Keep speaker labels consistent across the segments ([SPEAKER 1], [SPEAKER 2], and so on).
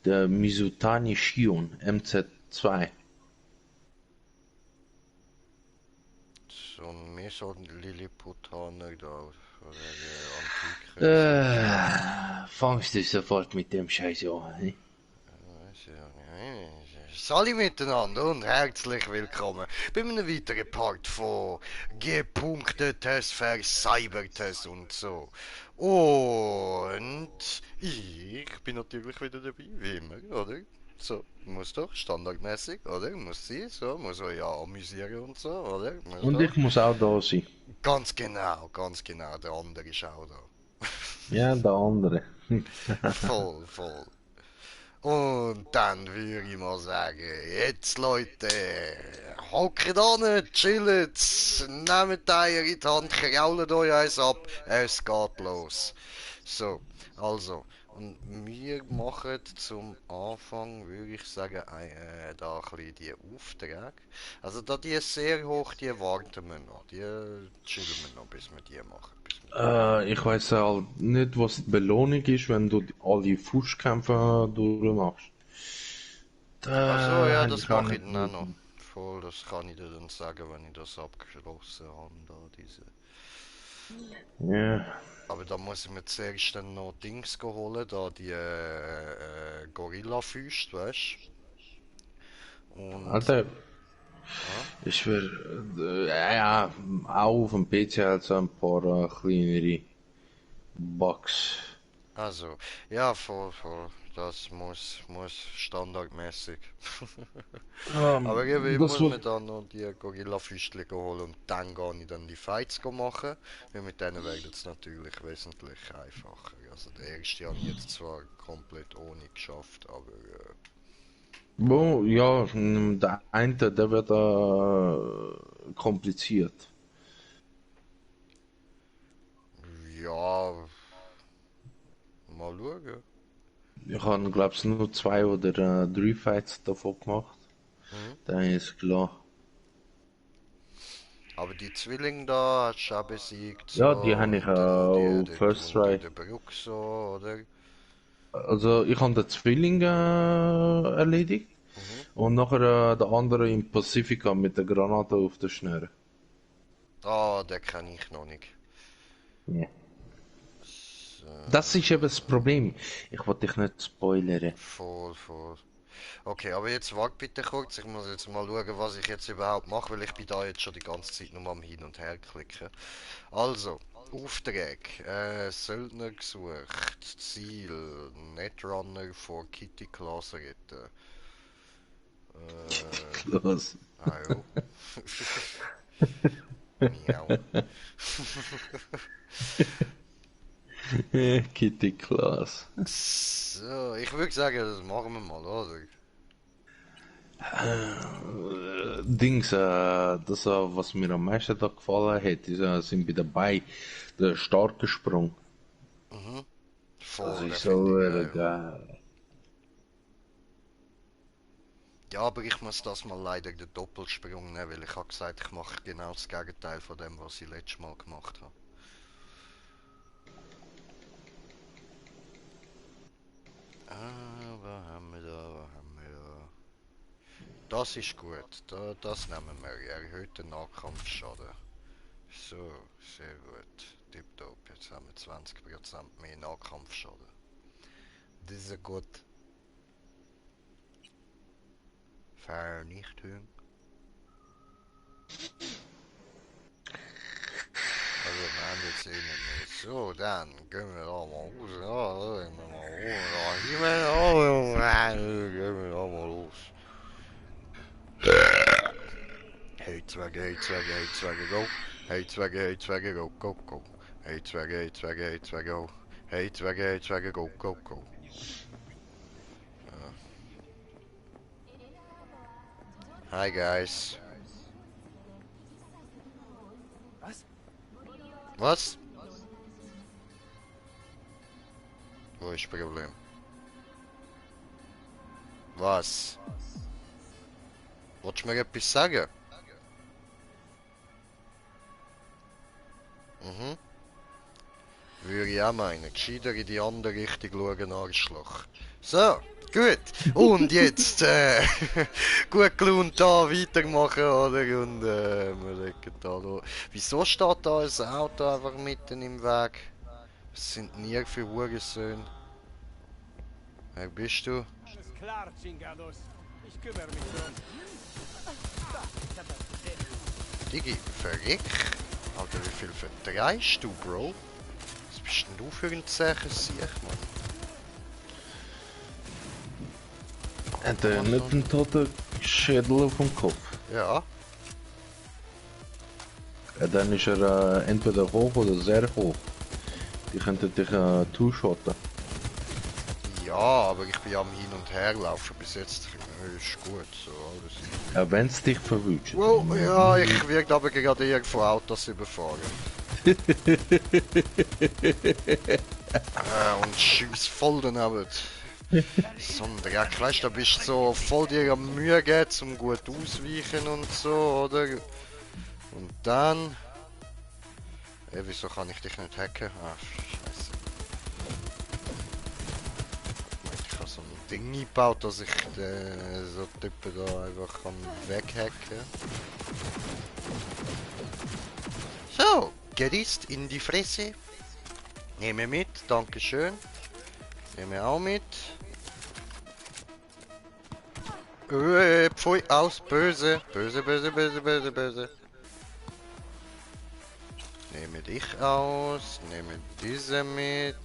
[SPEAKER 1] Der Mizutani Shion MZ2.
[SPEAKER 2] So mehr so ein Lilliputaner da, oder Antike.
[SPEAKER 1] Fangst du sofort mit dem Scheiß an?
[SPEAKER 2] Salut miteinander und herzlich willkommen bei einem weiteren Part von gepunktetes Cybertes und so. Und ich bin natürlich wieder dabei, wie immer, oder? So, muss doch, standardmäßig, oder? Muss sie, so, muss euch ja amüsieren und so, oder? Muss
[SPEAKER 1] Und
[SPEAKER 2] doch.
[SPEAKER 1] ich muss auch da sein.
[SPEAKER 2] Ganz genau, der andere ist auch da.
[SPEAKER 1] Ja, der andere.
[SPEAKER 2] Voll, voll. Und dann würde ich mal sagen, jetzt Leute, hockt an, chillt, nehmt Eier in die Hand, krault euch eins ab, es geht los. So, also, und wir machen zum Anfang, würde ich sagen, da ein bisschen die Aufträge. Also da die sehr hoch, die warten wir noch, die chillen wir noch, bis wir die machen.
[SPEAKER 1] Ich weiß halt nicht, was die Belohnung ist, wenn du alle Fußkämpfe durchmachst.
[SPEAKER 2] Also
[SPEAKER 1] Da
[SPEAKER 2] ja,
[SPEAKER 1] habe
[SPEAKER 2] das
[SPEAKER 1] ich auch
[SPEAKER 2] mache
[SPEAKER 1] nicht
[SPEAKER 2] ich dann auch noch.
[SPEAKER 1] wirklich.
[SPEAKER 2] Voll, das kann ich dir dann sagen, wenn ich das abgeschlossen habe, da diese.
[SPEAKER 1] Ja.
[SPEAKER 2] Aber da muss ich mir zuerst dann noch Dings holen, da die Gorilla-Füße, weißt du? Und,
[SPEAKER 1] Alter,
[SPEAKER 2] ja,
[SPEAKER 1] ich will, ja, auch auf dem PC halt so ein paar kleinere Bugs.
[SPEAKER 2] also, ja, voll, das muss standardmäßig. Aber ich
[SPEAKER 1] Das
[SPEAKER 2] muss
[SPEAKER 1] wird,
[SPEAKER 2] mir dann noch die Gorilla-Füßchen holen und dann gehe ich dann die Fights machen. Weil mit denen wird es natürlich wesentlich einfacher. Also der erste habe ich jetzt zwar komplett ohne geschafft, aber
[SPEAKER 1] ja, der eine, der wird kompliziert.
[SPEAKER 2] ja, mal schauen.
[SPEAKER 1] Ich habe, glaube ich, nur zwei oder drei Fights davon gemacht.
[SPEAKER 2] Mhm.
[SPEAKER 1] Dann ist klar.
[SPEAKER 2] Aber die Zwillinge da hast du auch besiegt so
[SPEAKER 1] Ja, die habe ich
[SPEAKER 2] und dann die
[SPEAKER 1] auf
[SPEAKER 2] dort
[SPEAKER 1] First
[SPEAKER 2] unter
[SPEAKER 1] Try.
[SPEAKER 2] der Brücke so, oder?
[SPEAKER 1] Also, ich habe den Zwilling erledigt
[SPEAKER 2] Mhm.
[SPEAKER 1] und nachher der andere im Pacifica mit der Granate auf der Schnur.
[SPEAKER 2] Ah, den kenne ich noch nicht.
[SPEAKER 1] Ja.
[SPEAKER 2] So,
[SPEAKER 1] Das ist eben das Problem. Ich wollte dich nicht spoilern.
[SPEAKER 2] voll. Okay, aber jetzt wart bitte kurz. Ich muss jetzt mal schauen, was ich jetzt überhaupt mache, weil ich bin da jetzt schon die ganze Zeit nur am Hin und Her klicken. Also, Auftrag, Söldner gesucht, Ziel, Netrunner vor Kitty Claus retten.
[SPEAKER 1] Los.
[SPEAKER 2] Jo. Miau.
[SPEAKER 1] Kitty Klaas.
[SPEAKER 2] So, ich würde sagen, das machen wir mal, oder?
[SPEAKER 1] Dings, das, was mir am meisten da gefallen hat, ist, sind wir dabei, der starke Sprung.
[SPEAKER 2] Mhm.
[SPEAKER 1] Das
[SPEAKER 2] Voll, den
[SPEAKER 1] ist
[SPEAKER 2] finde ich
[SPEAKER 1] so
[SPEAKER 2] geil.
[SPEAKER 1] geil.
[SPEAKER 2] Ja, aber ich muss das mal leider den Doppelsprung nehmen, weil ich habe gesagt, ich mache genau das Gegenteil von dem, was ich letztes Mal gemacht habe. Was haben wir da, was haben wir da? Das ist gut, das nehmen wir. Erhöhten Nahkampfschaden. So, sehr gut. Tipptopp, jetzt haben wir 20% mehr Nahkampfschaden. Das ist gut. Vernichtung. Also, wir haben jetzt eh nicht mehr. So, dann gehen wir da mal raus. Ja, gehen wir mal raus. Gehen wir da mal los. Hey Zwagge, hey Zwagge, hey Zwagge, go. Hey Zwagge, hey Zwagge, go. Hey Zwagge, hey Zwagge, hey Zwagge, go. Hey Zwagge, hey Zwagge, go. Uh, Hi guys.
[SPEAKER 3] Was?
[SPEAKER 2] Was? Wo ist das Problem? Was? Wolltest du mir etwas sagen? Mhm. Würde ich auch meinen. Gescheiter in die andere Richtung schauen, Arschloch. So, Gut, und jetzt gut gelaunt da weitermachen, oder? Und wir legen da los. Wieso steht da ein Auto einfach mitten im Weg? Was sind denn hier für Hurensöhne? Wer bist du?
[SPEAKER 3] Alles klar, Chingados. Ich kümmere mich drum.
[SPEAKER 2] Digi, verrick? Alter, wie viel verdreist du, Bro? Was bist denn du für ein zäher Sieg, Mann?
[SPEAKER 1] Hat er nicht einen toten Schädel auf dem Kopf?
[SPEAKER 2] Ja,
[SPEAKER 1] Ja, dann ist er entweder hoch oder sehr hoch. Die könnten dich zuschotten.
[SPEAKER 2] ja, aber ich bin am Hin und Her laufen bis jetzt. Ist gut, so alles.
[SPEAKER 1] Ja, wenn es dich verwünscht.
[SPEAKER 2] Wow, ja, ich werde aber gerade irgendwo Autos überfahren. Und schieß voll daneben. So ein Dreck, weißt du, da bist du so voll dir am Mühe geht, zum gut ausweichen und so, oder? Und dann... wieso kann ich dich nicht hacken? Ah, scheiße. Ich habe so ein Ding eingebaut, dass ich so Typen da einfach kann weghacken. So, Gerist in die Fresse. Nehme mit, dankeschön. Nehme auch mit. Pfui, aus, böse. Böse, böse, böse, böse, böse. Nehme dich aus, nehme diese mit.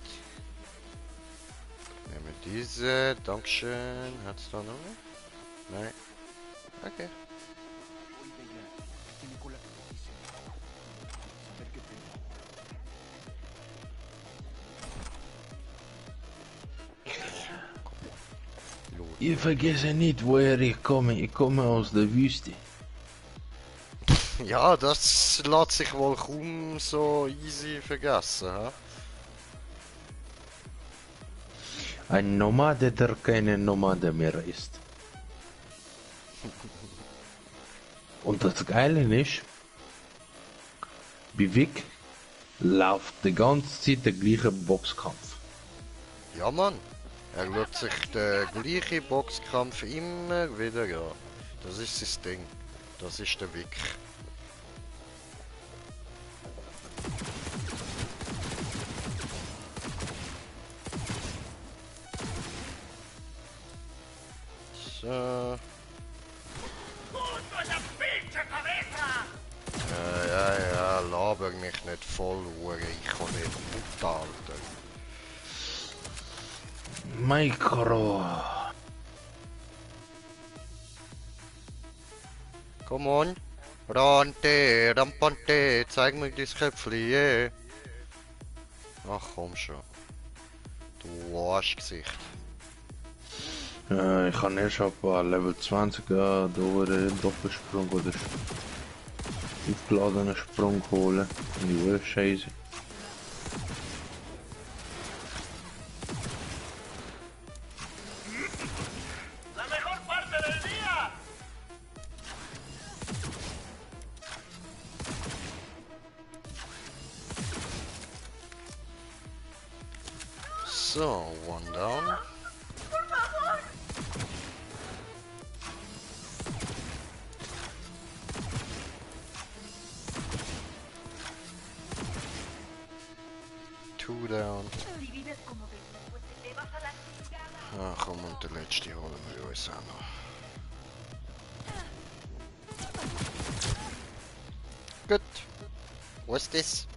[SPEAKER 2] Nehme diese, dankeschön. Hat's da noch mehr? Nein. Okay.
[SPEAKER 1] Ich vergesse nicht, woher ich komme. Ich komme aus der Wüste.
[SPEAKER 2] Ja, das lässt sich wohl kaum so easy vergessen, ha?
[SPEAKER 1] Ein Nomade, der keine Nomade mehr ist. Und das Geile ist, bei Vic läuft die ganze Zeit der gleiche Boxkampf.
[SPEAKER 2] Ja, Mann. Er schaut sich den gleichen Boxkampf immer wieder an. Das ist sein Ding. Das ist der Wick. So. Ja, laber mich nicht voll, Hure. Ich kann nicht brutal, Alter.
[SPEAKER 1] Micro.
[SPEAKER 2] Come on. Rante, Rampante, zeig mir das Köpfli, yeah. Ach komm schon. Du Arschgesicht.
[SPEAKER 1] Ich kann erst ab Level 20 da den Doppelsprung oder aufgeladenen Sprung holen. Und die Uhr scheiße.
[SPEAKER 2] So, one down. Two down. Ah, komm, und der letzte holen wir uns auch noch. Gut. Was ist das?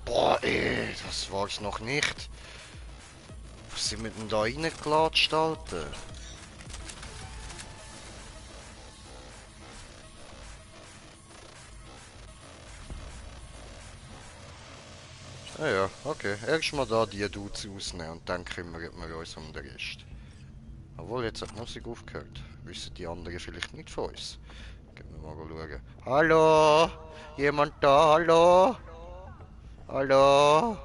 [SPEAKER 2] Boah, ey, das war's noch nicht. Was sind wir denn da reingelatscht, Alter? Ah ja, okay. Erstmal da die Dudes rausnehmen und dann kümmern wir uns um den Rest. Obwohl, jetzt hat die Musik aufgehört. Wissen die anderen vielleicht nicht von uns? Gehen wir mal schauen. Hallo? Jemand da? Hallo? Hallo?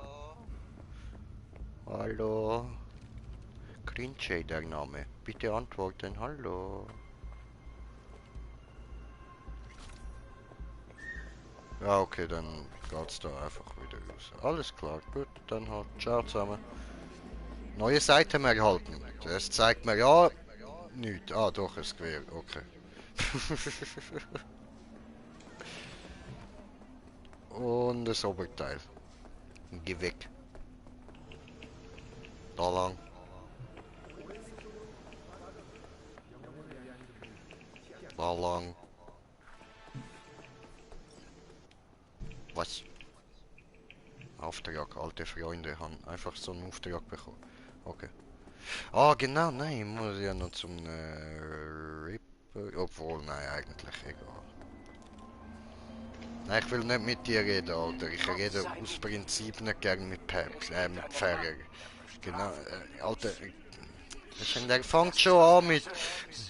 [SPEAKER 2] Hallo? Cringe, der Name. Bitte antworten. Hallo? Ja, okay, dann geht's da einfach wieder raus. Alles klar, gut, dann halt, ciao zusammen. Neues Item erhalten. Das zeigt mir ja nichts. Ah, doch, ein Gewehr, okay. Und das Oberteil. Geh weg. Da lang. Da lang. Was? Auftrag, alte Freunde haben einfach so einen Auftrag bekommen. Okay. Ah, genau, nein, ich muss ja noch zum Ripper. Obwohl, nein, eigentlich egal. Nein, ich will nicht mit dir reden, Alter. Ich rede aus Prinzip nicht gern mit mit Pfarrer. Genau, Alter. Der fängt schon an mit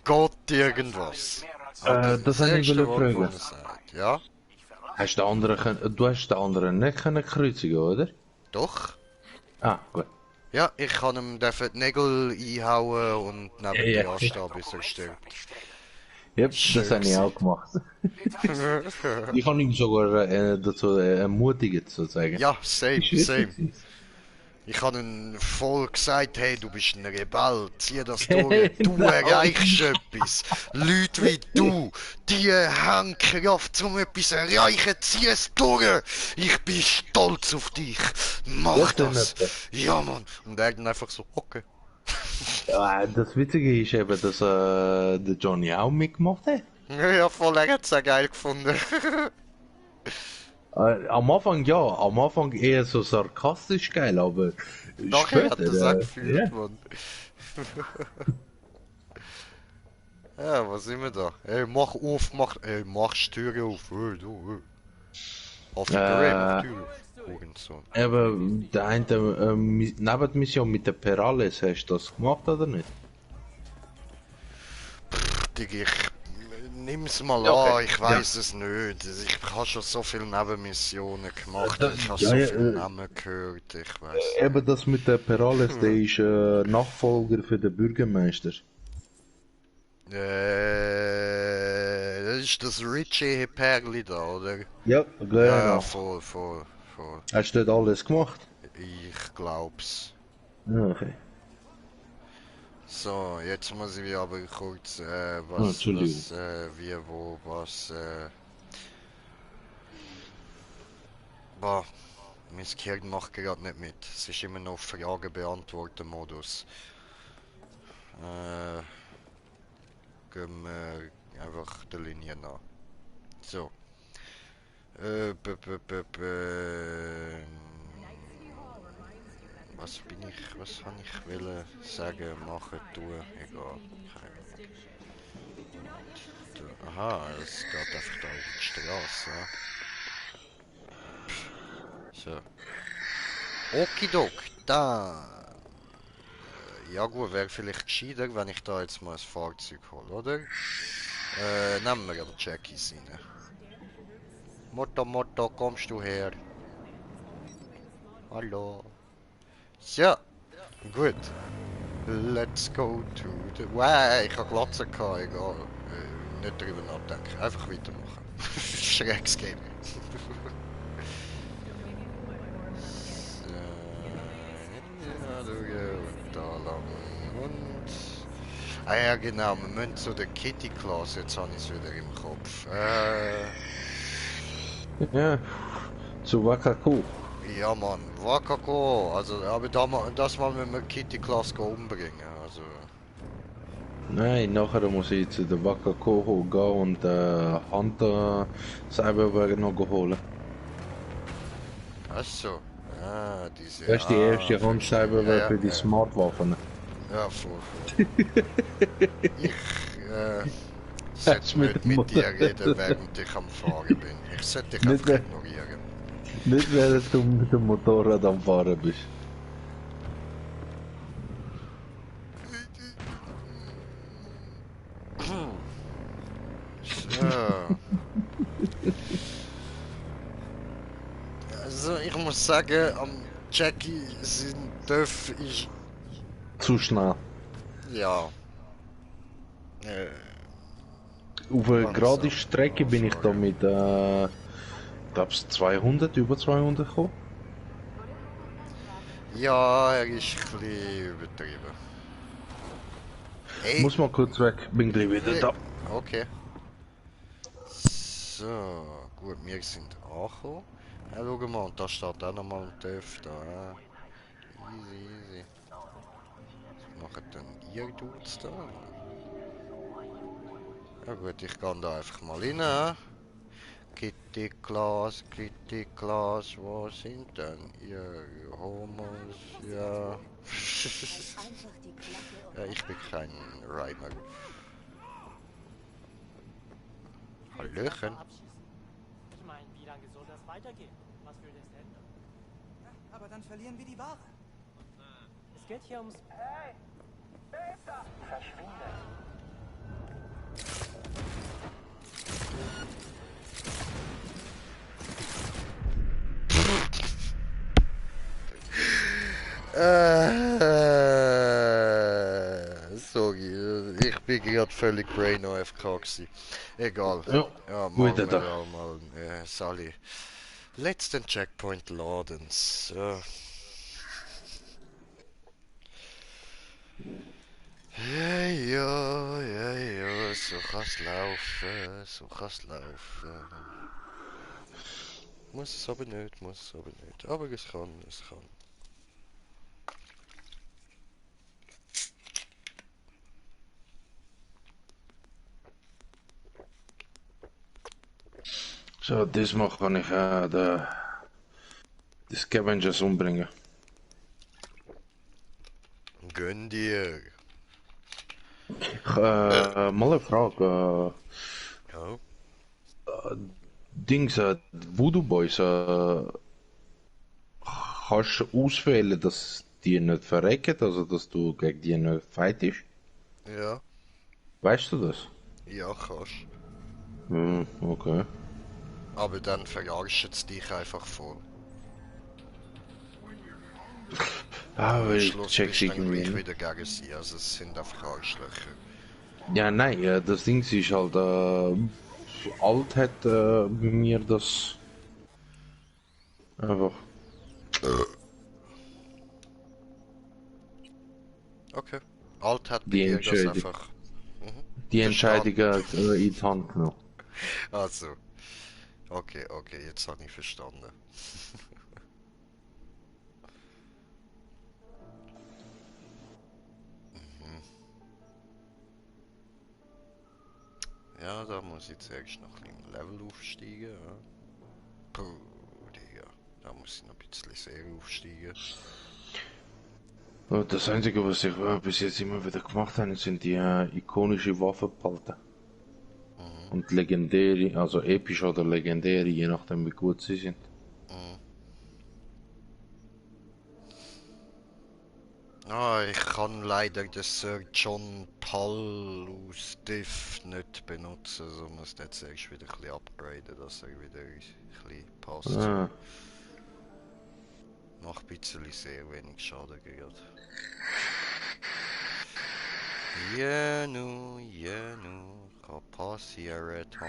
[SPEAKER 2] Gott irgendwas. Alter,
[SPEAKER 1] Das habe ich
[SPEAKER 2] erste
[SPEAKER 1] fragen.
[SPEAKER 2] Wort, was er sagt. Ja?
[SPEAKER 1] Hast du du hast den anderen nicht können kreuzigen, oder?
[SPEAKER 2] Doch?
[SPEAKER 1] Ah, gut.
[SPEAKER 2] Ja, ich kann ihm dafür die Nägel einhauen und neben
[SPEAKER 1] Ja,
[SPEAKER 2] dir
[SPEAKER 1] ja.
[SPEAKER 2] anstehen, bis er stirbt.
[SPEAKER 1] Yep,
[SPEAKER 2] Schön
[SPEAKER 1] das habe ich auch gemacht. Ich habe ihn sogar dazu ermutigt, sozusagen.
[SPEAKER 2] Ja, same,
[SPEAKER 1] Ist wirklich
[SPEAKER 2] same.
[SPEAKER 1] gewesen.
[SPEAKER 2] Ich habe ihm voll gesagt, hey, du bist ein Rebell, zieh das durch, du
[SPEAKER 1] Genau.
[SPEAKER 2] erreichst etwas. Leute wie du, die haben Kraft, um etwas zu erreichen, zieh es durch. Ich bin stolz auf dich, mach
[SPEAKER 1] Ja,
[SPEAKER 2] das.
[SPEAKER 1] dann
[SPEAKER 2] Ja, Mann. Und er dann einfach so, okay.
[SPEAKER 1] Ja, das Witzige ist eben, dass der Johnny auch mitgemacht hat.
[SPEAKER 2] Ja, voll, er hat es auch geil gefunden.
[SPEAKER 1] Am Anfang ja, am Anfang eher so sarkastisch geil, aber
[SPEAKER 2] Nachher hat er es auch
[SPEAKER 1] ja.
[SPEAKER 2] gefühlt, Mann. Ja, was sind wir da? Ey, mach auf, mach die Tür auf. Hey, du, hey. Auf die Tür, mach die Tür auf. Hurensohn.
[SPEAKER 1] Aber der eine Nebenmission mit der Perales, hast du das gemacht oder nicht?
[SPEAKER 2] Digga, ich nimm's mal
[SPEAKER 1] Ja, okay.
[SPEAKER 2] an, ich weiß es nicht. Ich habe schon so viele Nebenmissionen gemacht, ich habe
[SPEAKER 1] ja,
[SPEAKER 2] so
[SPEAKER 1] ja,
[SPEAKER 2] viele Namen gehört, ich weiß.
[SPEAKER 1] Eben das mit der Perales, der ist Nachfolger für den Bürgermeister.
[SPEAKER 2] Das ist das Richie Perli da, oder?
[SPEAKER 1] Ja, genau.
[SPEAKER 2] Ja, voll.
[SPEAKER 1] Hast du dort alles gemacht?
[SPEAKER 2] Ich glaub's.
[SPEAKER 1] Ja, okay.
[SPEAKER 2] So, jetzt muss ich aber kurz,
[SPEAKER 1] Entschuldigung.
[SPEAKER 2] wie, wo, boah, mein Gehirn macht gerade nicht mit. Es ist immer noch Fragen beantworten Modus. Gehen wir einfach der Linie nach. So. Was kann ich wollen sagen, machen, tun, egal. Aha, es geht einfach da auf die Straße. So. Okidok, da. Ja gut, wäre vielleicht gescheiter, wenn ich da jetzt mal ein Fahrzeug hole, oder? Nehmen wir aber Jackies rein. Motto, kommst du her? Hallo. So, gut. Let's go to the... Wow, ich habe Glatze gehabt, egal. Nicht drüber nachdenken, einfach weitermachen. Schräges Game. So, ja, und da lang und... Ah ja genau, wir müssen zu der Kitty Class, jetzt habe ich es wieder im Kopf.
[SPEAKER 1] Ja, zu Wakako.
[SPEAKER 2] Ja Mann, Wakako, also aber das mal mit der Kitty Class umbringen, also...
[SPEAKER 1] Nein, nachher muss ich zu der Wakako gehen und Hunter Cyberberg noch holen.
[SPEAKER 2] Achso, diese...
[SPEAKER 1] Das ist die erste Hand
[SPEAKER 2] verstehe.
[SPEAKER 1] Cyberberg
[SPEAKER 2] Ja,
[SPEAKER 1] für die
[SPEAKER 2] ja.
[SPEAKER 1] Smartwaffen.
[SPEAKER 2] Ja, voll. Ich sollte nicht mit dir reden, während ich am Fahren bin. Ich sollte dich
[SPEAKER 1] Nicht
[SPEAKER 2] einfach
[SPEAKER 1] mehr.
[SPEAKER 2] ignorieren.
[SPEAKER 1] Nicht während du mit dem Motorrad am Fahren bist.
[SPEAKER 2] So. Also ich muss sagen, am Jackie sind Dörf ist...
[SPEAKER 1] Zu schnell.
[SPEAKER 2] Ja.
[SPEAKER 1] Auf einer
[SPEAKER 2] Langsam.
[SPEAKER 1] geraden Strecke bin ich da mit Glaubst 200, über 200 gekommen?
[SPEAKER 2] Ja, er ist ein bisschen übertrieben. Ey,
[SPEAKER 1] Muss mal kurz weg, bin gleich wieder da.
[SPEAKER 2] okay. So, gut, wir sind angekommen. Ja, schau mal, und da steht auch nochmal ein TÜV da. Easy, easy. Was machen denn ihr Dudes da? Ja gut, ich gehe da einfach mal rein. Kitty Claus, wo sind denn ihr Homos? Ja. Ja, ich bin kein Rhymer. Hallöchen.
[SPEAKER 4] Ich meine, wie lange soll das weitergehen? Was will das ändern?
[SPEAKER 5] Ja, aber dann verlieren wir die Ware.
[SPEAKER 4] Es geht hier ums...
[SPEAKER 2] Sorry, ich bin gerade völlig brain AFK gewesen. Egal.
[SPEAKER 1] Ja,
[SPEAKER 2] Ja,
[SPEAKER 1] wieder
[SPEAKER 2] machen wir
[SPEAKER 1] da.
[SPEAKER 2] da mal Sally. Letzten Checkpoint laden. So. Ja, ja, ja, ja, so kann's laufen, so kann's laufen. Muss es aber nicht, muss es aber nicht. Aber es kann, es kann.
[SPEAKER 1] So, diesmal kann ich die Scavengers umbringen.
[SPEAKER 2] Gönn dir.
[SPEAKER 1] Mal eine Frage.
[SPEAKER 2] Ja.
[SPEAKER 1] Dings, Voodoo Boys, kannst du auswählen, dass die nicht verrecken, also dass du gegen die nicht fightest?
[SPEAKER 2] Ja.
[SPEAKER 1] Weißt du das?
[SPEAKER 2] Ja, kannst.
[SPEAKER 1] Hm, okay.
[SPEAKER 2] Aber dann verarschst du dich einfach voll.
[SPEAKER 1] Ah,
[SPEAKER 2] Am
[SPEAKER 1] weil ich
[SPEAKER 2] Schluss
[SPEAKER 1] check's
[SPEAKER 2] bist du dann
[SPEAKER 1] irgendwie
[SPEAKER 2] gleich
[SPEAKER 1] nicht.
[SPEAKER 2] wieder gegen sie, also es sind einfach Arschlöcher.
[SPEAKER 1] Ja, nein, das Ding ist halt, alt hat bei mir das einfach.
[SPEAKER 2] Okay. Alt hat bei
[SPEAKER 1] Die
[SPEAKER 2] dir das
[SPEAKER 1] Entscheidung.
[SPEAKER 2] einfach...
[SPEAKER 1] Die
[SPEAKER 2] Verstanden.
[SPEAKER 1] Entscheidung in die Hand genommen.
[SPEAKER 2] Also. Okay, okay, jetzt habe ich verstanden. Ja, da muss ich zuerst noch ein bisschen Level aufsteigen. Ja. Puh, Digga. Da muss ich noch ein bisschen sehr aufsteigen.
[SPEAKER 1] Und das Einzige, was ich bis jetzt immer wieder gemacht habe, sind die ikonische Waffenpalten. Und legendäre, also episch oder legendäre, je nachdem wie gut sie sind.
[SPEAKER 2] Ah, ich kann leider den Sir John Paulus Diff nicht benutzen, so muss der zuerst wieder ein bisschen upgraden, dass er wieder ein bisschen passt.
[SPEAKER 1] Ah,
[SPEAKER 2] Macht ein bisschen sehr wenig Schaden gerade. Ja nu, Capaciareton.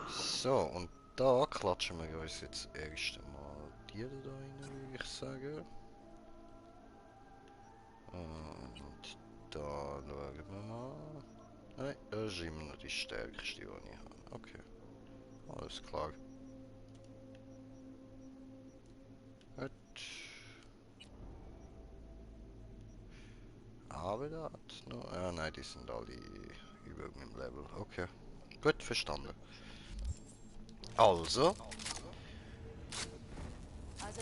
[SPEAKER 2] So, und da klatschen wir uns jetzt erst einmal die da rein, würde ich sagen. Und da schauen wir mal. Nein, das ist immer noch die stärkste, die ich habe. Okay, alles klar. Gut. Aber da hat noch... Ja, nein, die sind alle über meinem Level. Okay, gut, verstanden. Also,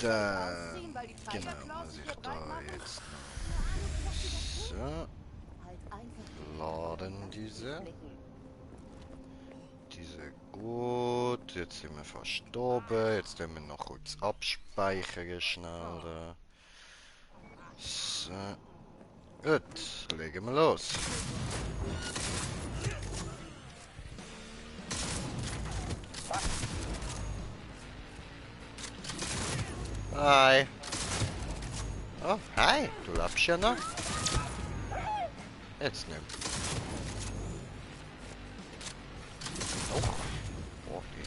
[SPEAKER 2] dann... Genau, muss ich da jetzt noch... So. Laden diese. Diese gut. Jetzt sind wir fast oben. Jetzt können wir noch kurz abspeichern schnell. Da. So. Gut, legen wir los. Hi. Oh, hi. Du lebst ja noch. Jetzt nicht. Oh, okay.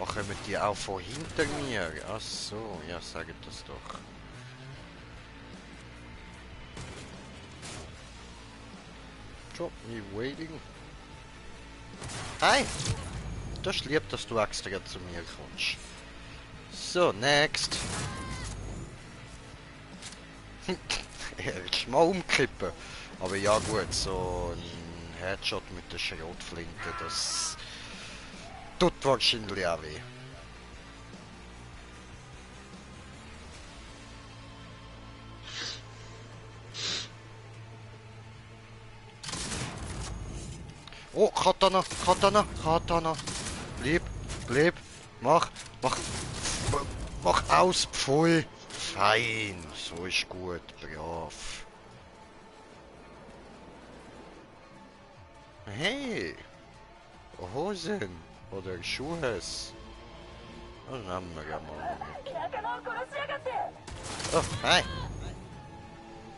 [SPEAKER 2] Ach, kommen die auch von hinter mir? Ach so, ja, sagt das doch. Drop me waiting. Hi! Das ist lieb, dass du extra zu mir kommst. So, next. Er ist mal umkippen. Aber ja gut, so ein Headshot mit der Schrotflinte, das tut wahrscheinlich auch weh. Oh, Katana, Katana, Katana. Bleib, mach aus, Pfui. Fein, so ist gut, brav. Hey, Hosen oder Schuhe. Das nehmen wir ja mal mit. Oh, hi.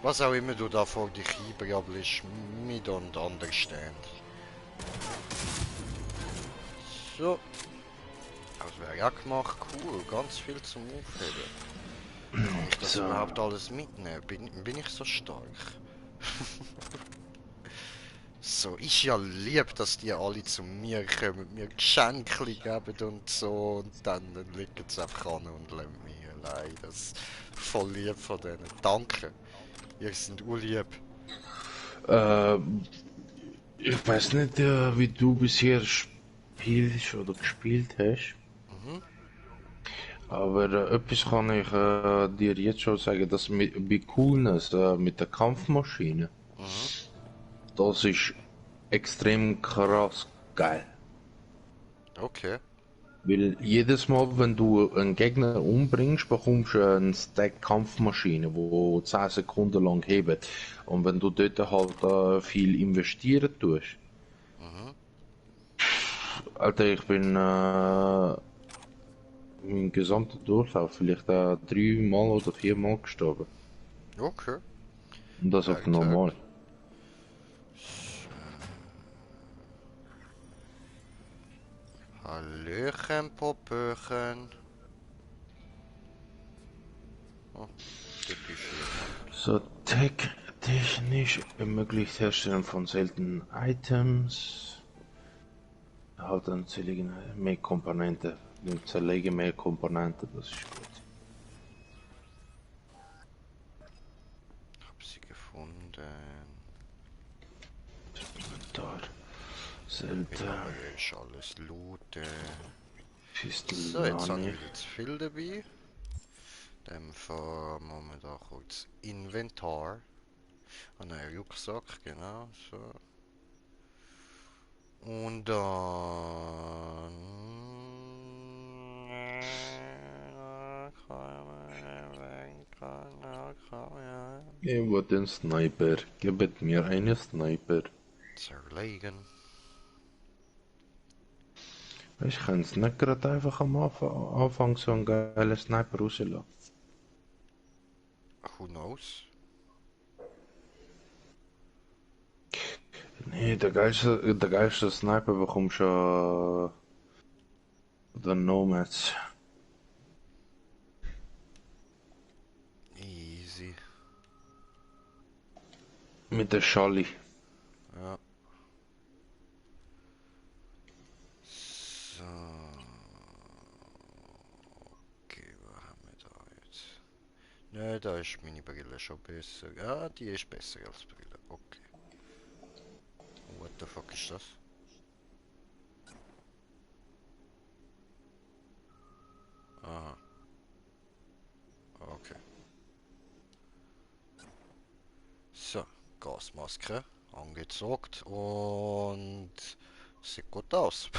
[SPEAKER 2] Was auch immer du da vor dich hinbrabbelst, me don't understand. So. Das wäre ja gemacht, cool, ganz viel zum Aufheben. Kann ich das
[SPEAKER 1] So.
[SPEAKER 2] überhaupt alles mitnehmen? Bin ich so stark? So, ist ja lieb, dass die alle zu mir kommen, mir Geschenke geben und so, und dann liegen sie einfach an und lassen mich allein. Das ist voll lieb von denen. Danke. Ihr seid urlieb.
[SPEAKER 1] Äh, ich weiß nicht, wie du bisher spielst oder gespielt hast.
[SPEAKER 2] Mhm.
[SPEAKER 1] Aber etwas kann ich dir jetzt schon sagen, dass bei Coolness mit der Kampfmaschine,
[SPEAKER 2] Mhm.
[SPEAKER 1] das ist extrem krass geil.
[SPEAKER 2] Okay.
[SPEAKER 1] Weil jedes Mal, wenn du einen Gegner umbringst, bekommst du einen Stack Kampfmaschine, wo 10 Sekunden lang hebt. Und wenn du dort halt viel investieren tust,
[SPEAKER 2] Mhm.
[SPEAKER 1] Alter, ich bin im gesamten Durchlauf vielleicht 3 Mal oder 4 Mal gestorben.
[SPEAKER 2] Okay.
[SPEAKER 1] Und das auf
[SPEAKER 2] Alter.
[SPEAKER 1] normal.
[SPEAKER 2] Hallöchen, Popöchen. Oh, das ist hier.
[SPEAKER 1] So, technisch ermöglicht Herstellen von seltenen Items. Halt dann zerlegen mehr Komponenten. Wir zerlegen mehr Komponenten, das ist gut.
[SPEAKER 2] Hab sie gefunden.
[SPEAKER 1] Inventar.
[SPEAKER 2] Will
[SPEAKER 1] Selten.
[SPEAKER 2] aber erst alles looten.
[SPEAKER 1] Fistel
[SPEAKER 2] So, jetzt habe ich
[SPEAKER 1] nicht.
[SPEAKER 2] wieder zu viel dabei. Dann machen wir da kurz Inventar. An einen Rucksack, genau, so. Und dann...
[SPEAKER 1] Ich wollte den Sniper. Gebet mir einen Sniper.
[SPEAKER 2] Zerlegen.
[SPEAKER 1] Ich kann es nicht gerade einfach am Anfang so einen geilen Sniper rauslassen.
[SPEAKER 2] Who knows?
[SPEAKER 1] Nee, der geilste Sniper bekommst du der Nomads.
[SPEAKER 2] Easy.
[SPEAKER 1] Mit der Schalli.
[SPEAKER 2] Ja. So. Okay, was haben wir da jetzt? Ne, da ist meine Brille schon besser. Ja, die ist besser als Brille. Okay. What the fuck ist das? Aha. Okay. So, Gasmaske angezogen und sieht gut aus.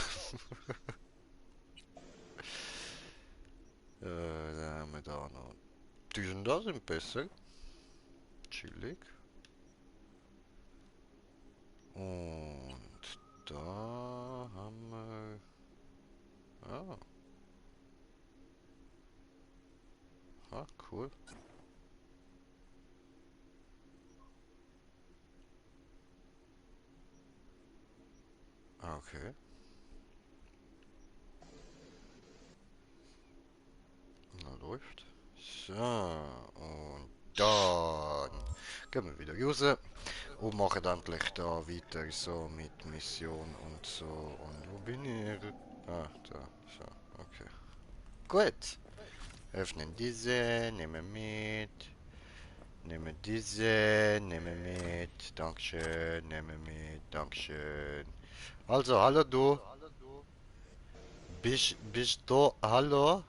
[SPEAKER 2] Dann haben wir da noch. Die sind da sind besser. Chillig. Und da haben wir. Ah. Ah, cool. Okay. läuft. So, und dann gehen wir wieder raus und machen endlich da weiter so mit Mission und so. Und wo bin ich? Ah, da, so, okay. Gut. Öffnen diese, nehmen mit. Nehmen diese, nehmen mit. Dankeschön, nehmen mit, Dankeschön. Also, hallo du. Bist du, hallo?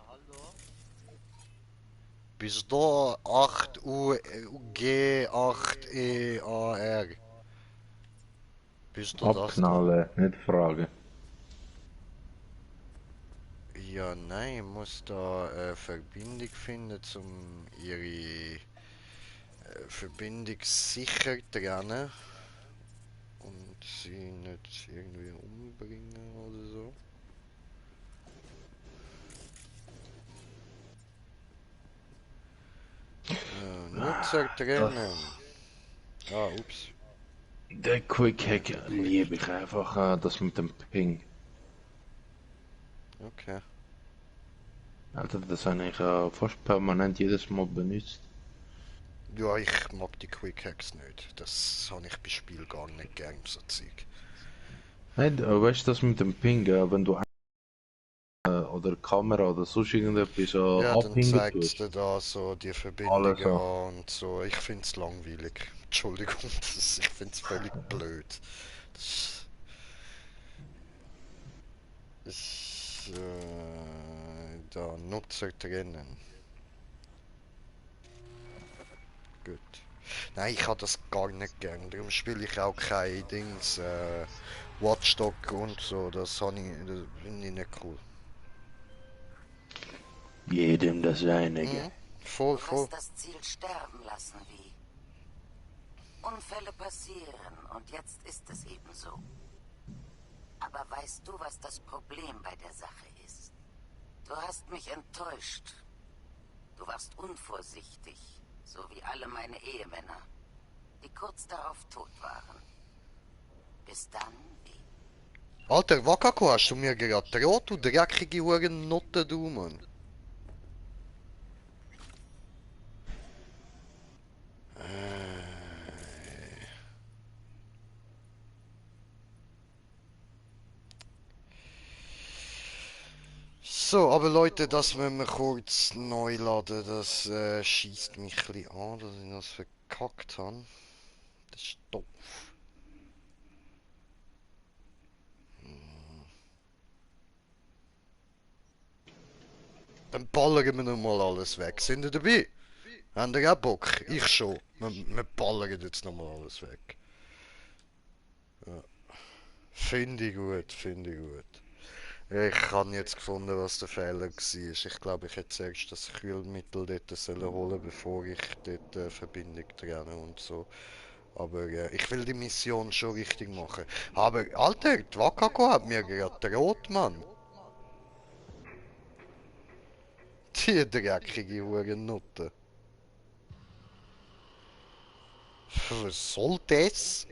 [SPEAKER 2] Bist du 8 U G 8 E A R? Bist du das da?
[SPEAKER 1] Abknallen, nicht fragen.
[SPEAKER 2] Ja, nein, ich muss da Verbindung finden, um ihre Verbindung sicher trennen und sie nicht irgendwie umbringen oder so. Nutzer trennen. Ah, ups.
[SPEAKER 1] Der Quick Hack liebe ich einfach, das mit dem Ping.
[SPEAKER 2] Okay.
[SPEAKER 1] Alter, das habe ich fast permanent jedes Mal benutzt.
[SPEAKER 2] Ja, ich mag die Quick Hacks nicht. Das habe ich bei Spiel gar nicht gern, so Zeug.
[SPEAKER 1] Hey, weißt du, das mit dem Ping, wenn du oder Kamera oder sonst irgendetwas
[SPEAKER 2] Ja, dann
[SPEAKER 1] abhängen
[SPEAKER 2] zeigt es
[SPEAKER 1] tust.
[SPEAKER 2] dir da so die
[SPEAKER 1] Alles
[SPEAKER 2] Verbindungen
[SPEAKER 1] so.
[SPEAKER 2] an und so. Ich finde es langweilig. Entschuldigung, ich finde es völlig blöd. Das ist, da Nutzer trennen. Gut. Nein, ich habe das gar nicht gern. Darum spiele ich auch kein Dings, Watchdog und so. Das finde ich nicht cool.
[SPEAKER 1] Jedem das Seinige.
[SPEAKER 2] Mhm. Voll,
[SPEAKER 6] Du
[SPEAKER 2] voll.
[SPEAKER 6] hast das Ziel sterben lassen, wie. Unfälle passieren und jetzt ist es eben so. Aber weißt du, was das Problem bei der Sache ist? Du hast mich enttäuscht. Du warst unvorsichtig, so wie alle meine Ehemänner, die kurz darauf tot waren. Bis dann, wie.
[SPEAKER 2] Alter, Wakako, hast du mir gerade droht, du dreckige Hurennotte, du, Mann. So, aber Leute, das müssen wir kurz neu laden. Das schießt mich ein bisschen an, dass ich das verkackt habe. Das ist doof. Dann ballern wir nochmal alles weg. Sind ihr dabei? Habt ihr auch Bock? Ich schon. Wir ballern jetzt nochmal alles weg. Ja. Finde ich gut, finde ich gut. Ich habe jetzt gefunden, was der Fehler war. Ich glaube, ich hätte zuerst das Kühlmittel dort holen sollen, bevor ich dort Verbindung trenne und so. Aber ich will die Mission schon richtig machen. Aber, Alter, die Wakako hat mir gerade gedroht, Mann. Die dreckige Hurennutte. Was soll das?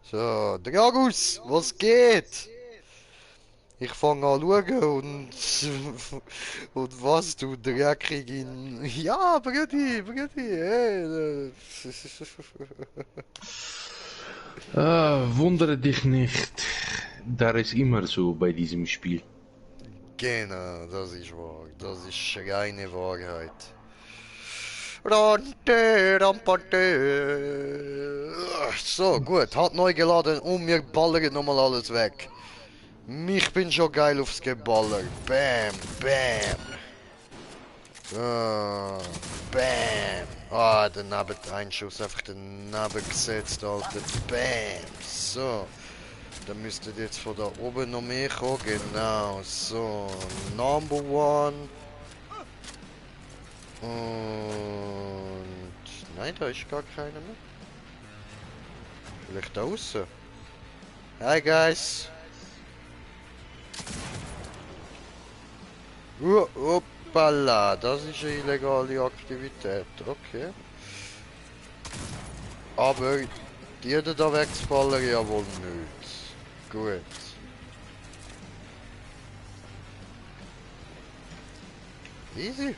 [SPEAKER 2] So, Dragus, was geht? Ich fange an schauen und was du dreckige... Ja, Brudi, hey.
[SPEAKER 1] Wundere dich nicht. Da ist immer so bei diesem Spiel.
[SPEAKER 2] Genau, das ist wahr. Das ist reine Wahrheit. Rante, rampante. So, gut, hat neu geladen und wir ballern nochmal alles weg. Ich bin schon geil aufs Geballer. Bam, bam. Bam. Ah, daneben ein Schuss einfach daneben gesetzt, Alter. Bam. So. Dann müsstet jetzt von da oben noch mehr kommen. Genau. So. Number one. Und... Nein, da ist gar keiner mehr. Vielleicht da außen. Hi, guys. Hoppala, das ist eine illegale Aktivität, okay. Aber die da wegzuballern ja wohl nicht. Gut. Easy.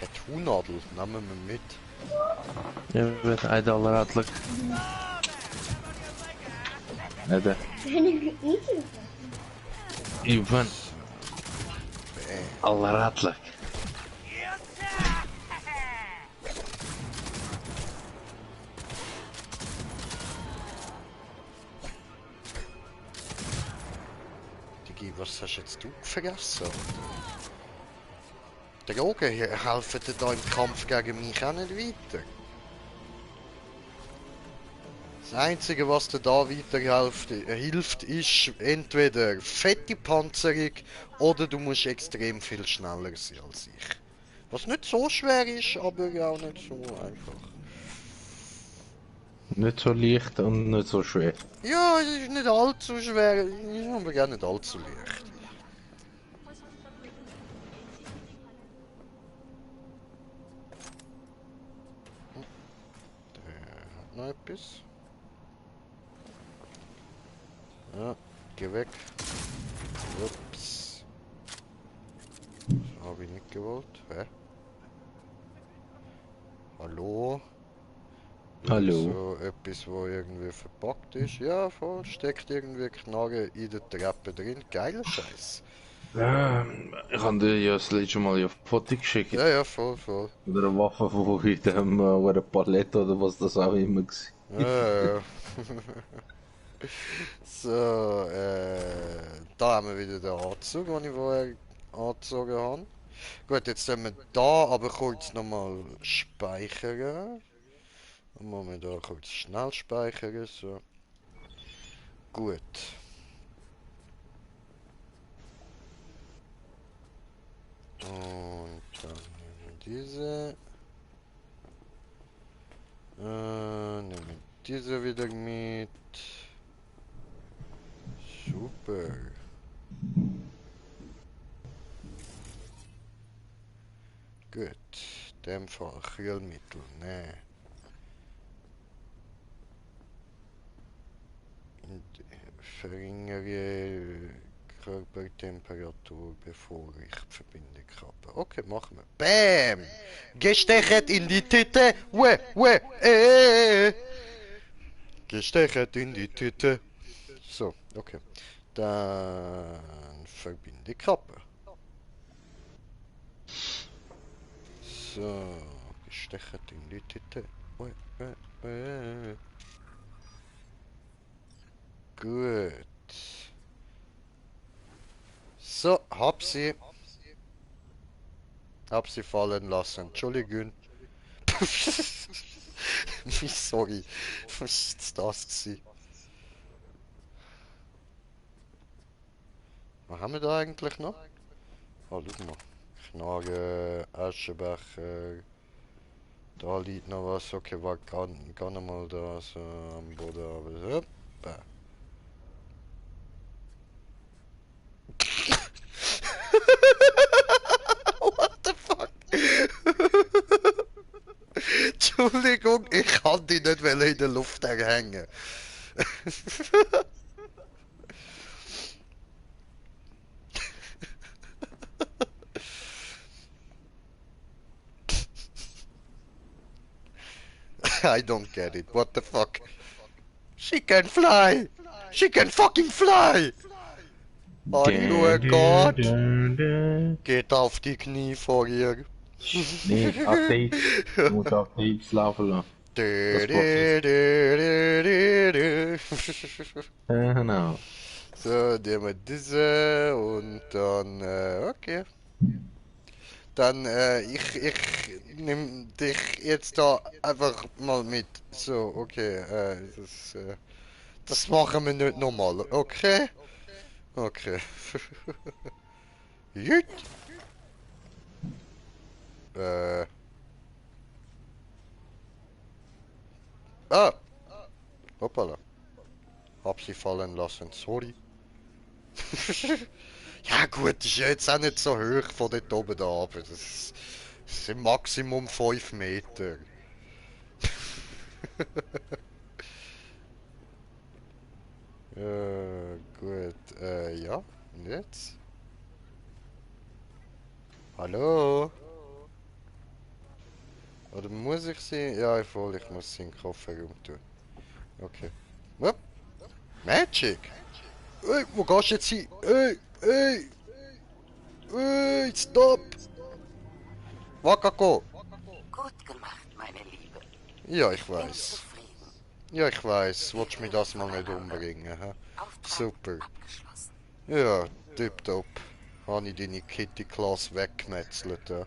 [SPEAKER 2] Tattoo-Nadel, nehmen wir mit.
[SPEAKER 1] Evet, haydi Allah rahatlık. Hadi. İvan. Allah rahatlık.
[SPEAKER 2] Digi, was hast jetzt du vergessen? Die Drogen helfen dir da im Kampf gegen mich auch nicht weiter. Das Einzige, was dir da hilft, ist entweder fette Panzerung oder du musst extrem viel schneller sein als ich. Was nicht so schwer ist, aber auch nicht so einfach.
[SPEAKER 1] Nicht so leicht und nicht so schwer.
[SPEAKER 2] Ja, es ist nicht allzu schwer, ist aber gar nicht allzu leicht. Der hat noch etwas. Ja, geh weg. Ups. Das habe ich nicht gewollt. Hä? Hallo?
[SPEAKER 1] Hallo.
[SPEAKER 2] So etwas, wo irgendwie verpackt ist. Ja, voll. Steckt irgendwie Knarre in der Treppe drin. Geiler Scheiß.
[SPEAKER 1] Ich habe dir ja das letzte Mal auf Foto geschickt.
[SPEAKER 2] Ja, ja, voll, voll.
[SPEAKER 1] Oder eine Waffe von dem oder Palette oder was das auch immer war.
[SPEAKER 2] Ja, ja. So, da haben wir wieder den Anzug, den ich vorher angezogen habe. Gut, jetzt sollen wir da aber kurz nochmal speichern. Dann müssen wir da kurz schnell speichern, so. Gut. Und dann nehmen wir diese. Nehmen wir diese wieder mit. Super. Gut. In dem Fall Kühlmittel, ne. Verringere Körpertemperatur, bevor ich die Verbindung habe. Okay, machen wir. Bam! Gestechet in die Tüte! Gestechet in die Tüte! So, okay. Dann verbinde Kappe. So, gestechet in die Tüte. Gut. So, hab sie. Hab sie fallen lassen. Entschuldigung. Sorry. Was ist das gewesen? Was haben wir da eigentlich noch? Oh, schau mal. Knarre, Aschenbecher. Da liegt noch was. Okay, war gar nicht mal da so am Boden. Aber hoppa. What the fuck? Entschuldigung, ich kann die nicht in der Luft hängen. I don't get it. What the fuck? She can fly! She can fucking fly! Are you a god? Geht auf die Knie vor ihr.
[SPEAKER 1] Nee, Update. Du musst Updates laufen lassen. Genau.
[SPEAKER 2] So, nehmen wir diese und dann, okay. Dann, ich nehme dich jetzt da einfach mal mit. So, okay, das machen wir nicht nochmal, okay? Okay. Gut. Ah! Hoppala. Hab sie fallen lassen, sorry. Ja gut, ist ja jetzt auch nicht so hoch von dort oben da runter. Das sind Maximum 5 Meter. Gut, ja, und jetzt? Hallo? Oder muss ich sie? Ja, voll, ich muss sie in den Kofferraum tun. Okay. Wupp. Magic! Ey, wo gehst du jetzt hin? Ey, stopp! Wakako!
[SPEAKER 6] Gut gemacht, meine Liebe.
[SPEAKER 2] Ja, ich
[SPEAKER 6] Bin
[SPEAKER 2] weiß.
[SPEAKER 6] zufrieden.
[SPEAKER 2] Ja, ich weiß. Wolltest du mich das mal nicht umbringen, hä?
[SPEAKER 6] Auftrag
[SPEAKER 2] Super.
[SPEAKER 6] abgeschlossen.
[SPEAKER 2] Ja, tipptopp. Habe ich deine Kitty-Class weggemetzelt, ja.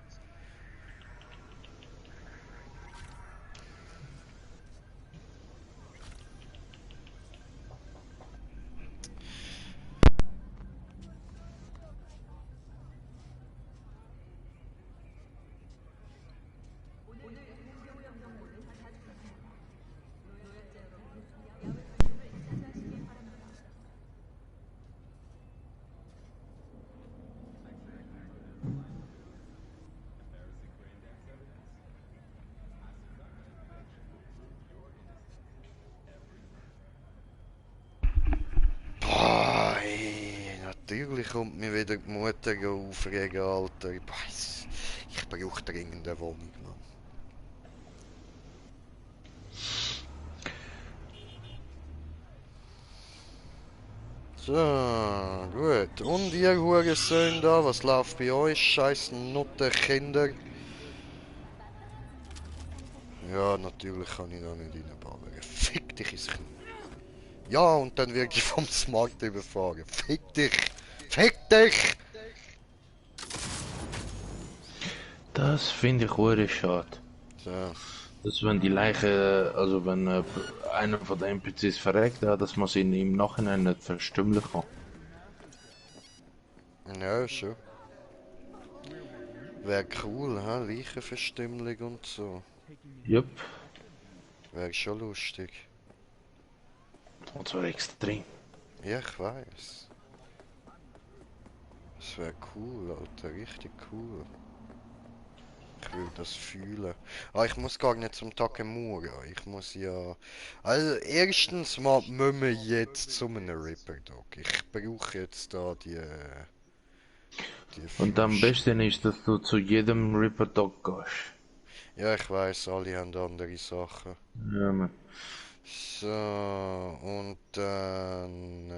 [SPEAKER 2] Boah, ey, natürlich kommt mir wieder die Mutter aufregen, Alter. Boah, ich brauche dringend eine Wohnung, Mann. So, gut. Und ihr Hurensöhne da, was läuft bei euch? Scheiß Nuttenkinder. Ja, natürlich kann ich da nicht reinballern. Fick dich ins Knie. Ja, und dann werde ich vom Smart überfahren. Fick dich! Fick dich!
[SPEAKER 1] Das finde ich hure schade.
[SPEAKER 2] So,
[SPEAKER 1] Dass wenn die Leiche, also wenn einer von den NPCs verreckt, ja, dass man sie im Nachhinein nicht verstümmeln kann.
[SPEAKER 2] ja, schon. Wäre cool, ha? Leichenverstümmelung und so.
[SPEAKER 1] Jupp.
[SPEAKER 2] Wäre schon lustig.
[SPEAKER 1] Und zwar extrem.
[SPEAKER 2] Ja, ich weiß. Das wäre cool, Alter. Richtig cool. Ich will das fühlen. Ah, ich muss gar nicht zum Takemura. Ich muss ja... Also, erstens mal müssen wir jetzt zu einem Ripper Dog. Ich brauche jetzt da die
[SPEAKER 1] Und am
[SPEAKER 2] Füße.
[SPEAKER 1] besten ist, dass du zu jedem Ripper Dog gehst.
[SPEAKER 2] Ja, ich weiß, alle haben andere Sachen.
[SPEAKER 1] Ja, man.
[SPEAKER 2] So, und dann...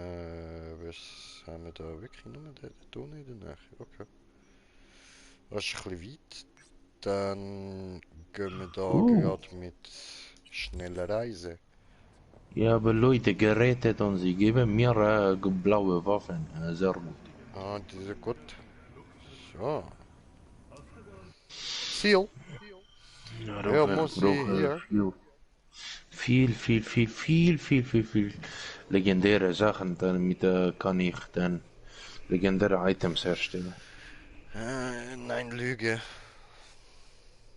[SPEAKER 2] was haben wir da? Wirklich nur den Ton in der Nähe? Okay. Das ist ein bisschen weit. Dann gehen wir da gerade mit schneller Reise.
[SPEAKER 1] Ja, aber Leute gerettet und sie geben mir blaue Waffen. Sehr gut.
[SPEAKER 2] Ah, die sind gut. So. Ziel.
[SPEAKER 1] Ja,
[SPEAKER 2] Ja,
[SPEAKER 1] ich
[SPEAKER 2] muss ich
[SPEAKER 1] brauche
[SPEAKER 2] hier.
[SPEAKER 1] viel legendäre Sachen. Damit kann ich dann legendäre Items herstellen.
[SPEAKER 2] Nein, Lüge.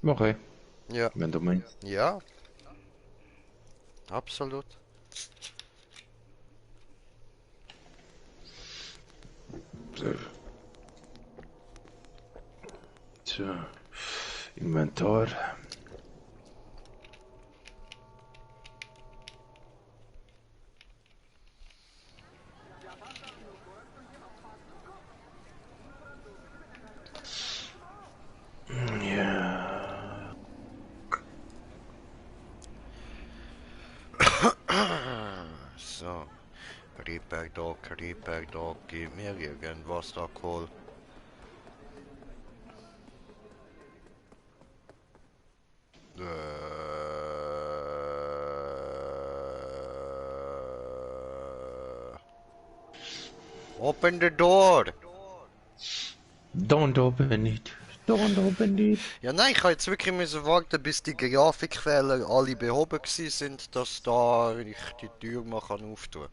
[SPEAKER 1] Okay,
[SPEAKER 2] Ja.
[SPEAKER 1] wenn du meinst.
[SPEAKER 2] Ja. Absolut.
[SPEAKER 1] So, Inventar. Ja.
[SPEAKER 2] So. Reaper Dog, gib mir irgendwas da, Kohl. Open the door!
[SPEAKER 1] Don't open it. Don't open it.
[SPEAKER 2] Ja, nein, ich habe jetzt wirklich müssen warten, bis die Grafikfehler alle behoben gewesen sind, dass da ich die Tür mal auftun kann.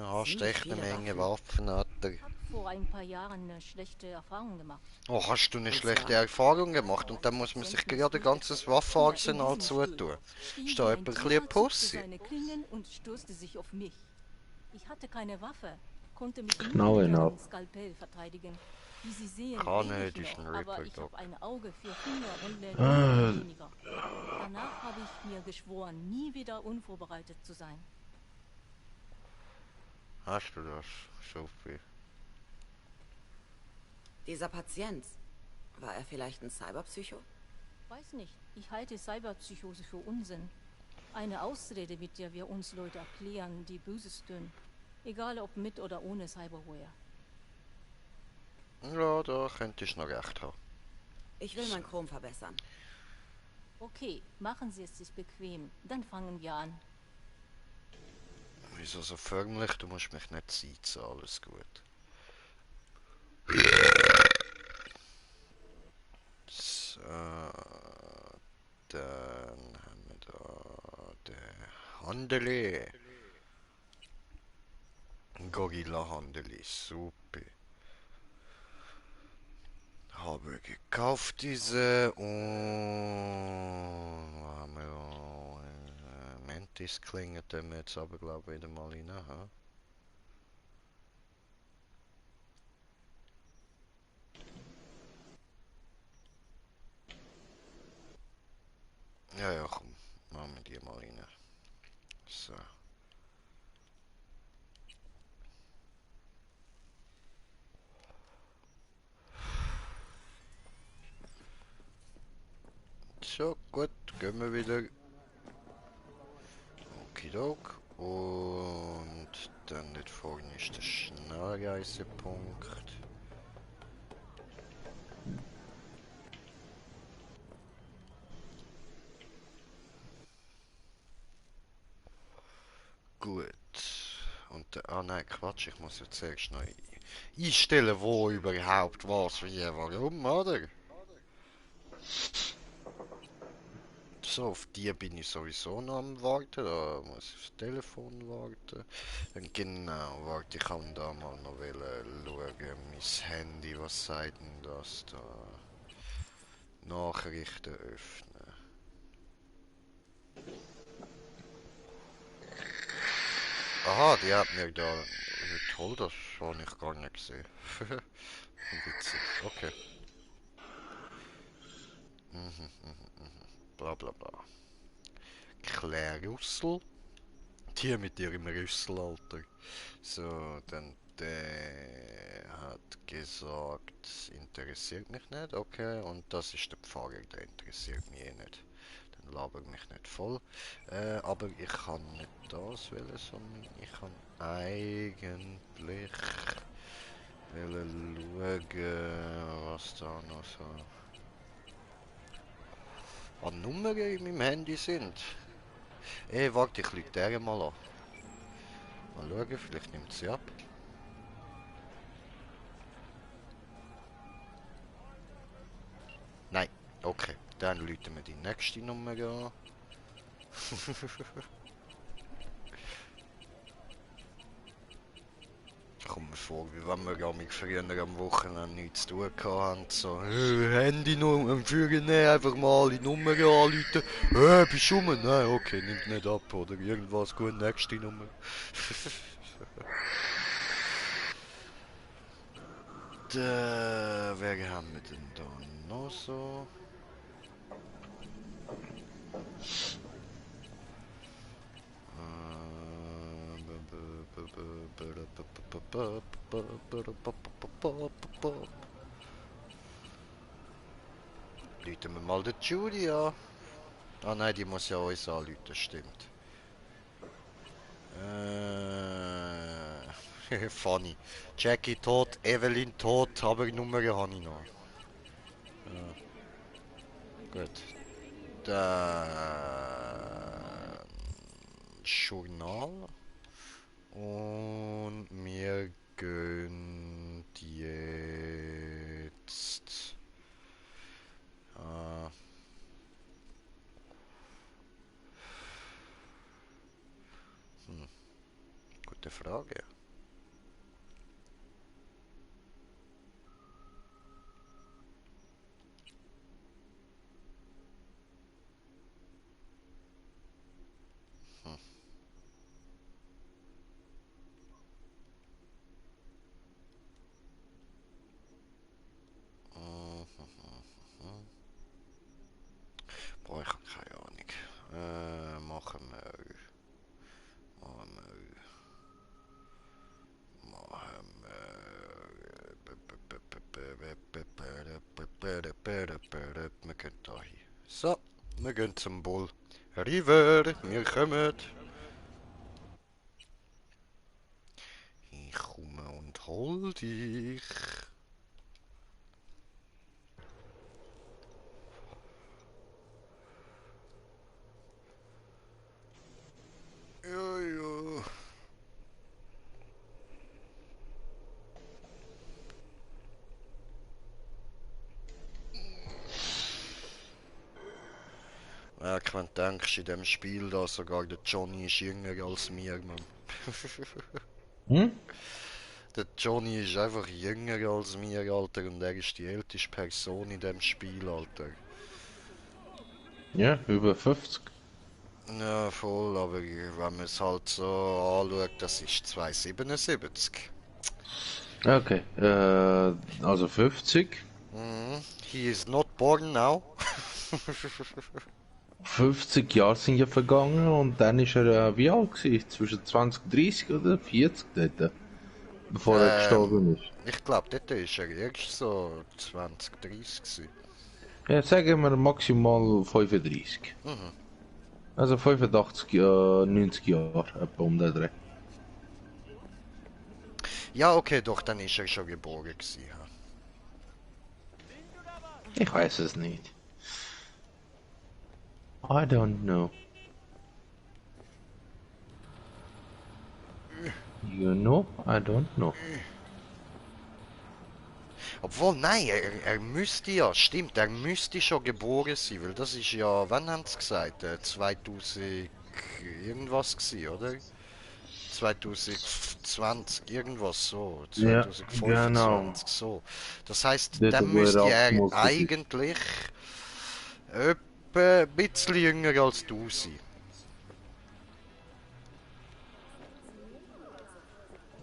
[SPEAKER 2] Hast echt eine Menge Waffen, Alter.
[SPEAKER 7] Vor ein paar Jahren eine schlechte Erfahrung gemacht.
[SPEAKER 2] Oh, hast du eine schlechte Erfahrung gemacht und dann muss man sich gerade ein ganzes Waffenarsenal zutun. Ist da jemand ein bisschen Pussy?
[SPEAKER 7] Seine Klingen und stoßte sich auf mich. Ich hatte keine Waffe, konnte mich nur
[SPEAKER 1] Genau,
[SPEAKER 7] mit
[SPEAKER 1] genau.
[SPEAKER 7] einem Skalpell verteidigen. Wie Sie sehen,
[SPEAKER 2] Kann
[SPEAKER 7] lebe
[SPEAKER 2] nicht,
[SPEAKER 7] ich
[SPEAKER 2] ist
[SPEAKER 7] noch,
[SPEAKER 2] ein
[SPEAKER 7] aber
[SPEAKER 2] Ripper
[SPEAKER 7] ich
[SPEAKER 2] Dog.
[SPEAKER 7] habe ein Auge für Finger und Läden weniger. Danach habe ich mir geschworen, nie wieder unvorbereitet zu sein.
[SPEAKER 2] Hast du das, Sophie?
[SPEAKER 8] Dieser Patient, war er vielleicht ein Cyberpsycho?
[SPEAKER 7] Weiß nicht. Ich halte Cyberpsychose für Unsinn. Eine Ausrede, mit der wir uns Leute erklären, die Böses tun. Egal ob mit oder ohne Cyberware.
[SPEAKER 2] Ja, da könnte ich noch recht haben.
[SPEAKER 8] Ich will mein Chrom verbessern.
[SPEAKER 7] Okay, machen Sie es sich bequem. Dann fangen wir an.
[SPEAKER 2] Wieso so förmlich? Du musst mich nicht siezen, alles gut. So, dann haben wir da den Handeli. Gorilla Handeli, super. Habe gekauft diese und wo haben wir da? Mantis klingelt dem jetzt aber glaube ich wieder mal rein. Ha? Ja, ja, komm, machen wir die mal rein. So. So, gut, gehen wir wieder. Okidok. Und dann dort vorne ist der Schnellreisepunkt. Gut. Und ah nein, Quatsch, ich muss jetzt zuerst noch einstellen, wo überhaupt was, wie, warum, oder? So, auf die bin ich sowieso noch am warten, da muss ich aufs Telefon warten. Genau, warte, ich kann da mal noch schauen, mein Handy, was sagt denn das da? Nachrichten öffnen. Aha, die hat mir da... Toll, das habe ich gar nicht gesehen. Witzig, okay. Bla bla bla. Claire Russell. Die mit ihrem Rüssel, Alter. So, dann der hat gesagt, interessiert mich nicht, okay. Und das ist der Pfarrer, der interessiert mich eh nicht. Dann laber mich nicht voll. Aber ich kann nicht das wählen, sondern ich kann eigentlich schauen, was da noch so an Nummern in meinem Handy sind. Ey, warte, ich lüge der mal an. Mal schauen, vielleicht nimmt sie ab. Nein, okay. Dann läuten wir die nächste Nummer an. Ich komme mir vor, wie wenn wir ja mit früher am Wochenende nichts zu tun hatten. So, Handynummer, führen einfach mal die Nummer anrufen. Bist du rum? Nein, okay, nimmt nicht ab oder irgendwas, gut, nächste Nummer. Wer haben wir denn da noch so? Läuten wir mal die Judy an. Ah nein, die muss ja uns anrufen, stimmt. Funny. Jackie tot, Evelyn tot, aber die Nummer habe ich noch. Gut. Dann Journal. Und wir gehen jetzt. Gute Frage. Boah, ich habe keine Ahnung. Machen wir. Wir gehen da hin. So, wir gehen zum Bull. River, wir kommen. Ich komme und hol dich. Ja. Ja, wenn du denkst, in dem Spiel da sogar der Johnny ist jünger als mir, Mann.
[SPEAKER 1] Hm?
[SPEAKER 2] Der Johnny ist einfach jünger als mir, Alter, und er ist die älteste Person in dem Spiel, Alter.
[SPEAKER 1] Ja, über 50.
[SPEAKER 2] Ja, voll, aber wenn man es halt so anschaut, das ist 277.
[SPEAKER 1] Okay, also 50.
[SPEAKER 2] Mhm. He is not born now.
[SPEAKER 1] 50 Jahre sind ja vergangen und dann ist er wie alt gewesen? Zwischen 20, 30 oder 40 dort, bevor er gestorben ist.
[SPEAKER 2] Ich glaube, dort ist er erst so 20, 30 gewesen.
[SPEAKER 1] Ja, sagen wir maximal 35.
[SPEAKER 2] Mhm.
[SPEAKER 1] Also 85, 90 Jahre, etwa um den Dreh.
[SPEAKER 2] Ja, okay, doch, dann ist er schon geboren gewesen. Ja.
[SPEAKER 1] Ich weiß es nicht. I don't know. You know, I don't know.
[SPEAKER 2] Obwohl, nein, er müsste ja, stimmt, er müsste schon geboren sein, weil das ist ja, wann haben sie gesagt? 2000 irgendwas gewesen, oder? 2020, irgendwas so,
[SPEAKER 1] Ja,
[SPEAKER 2] 2025,
[SPEAKER 1] genau.
[SPEAKER 2] so. Das heißt,
[SPEAKER 1] Dort,
[SPEAKER 2] dann
[SPEAKER 1] wo er
[SPEAKER 2] müsste er
[SPEAKER 1] abgemustert ist.
[SPEAKER 2] eigentlich etwa ein bisschen jünger als du sein.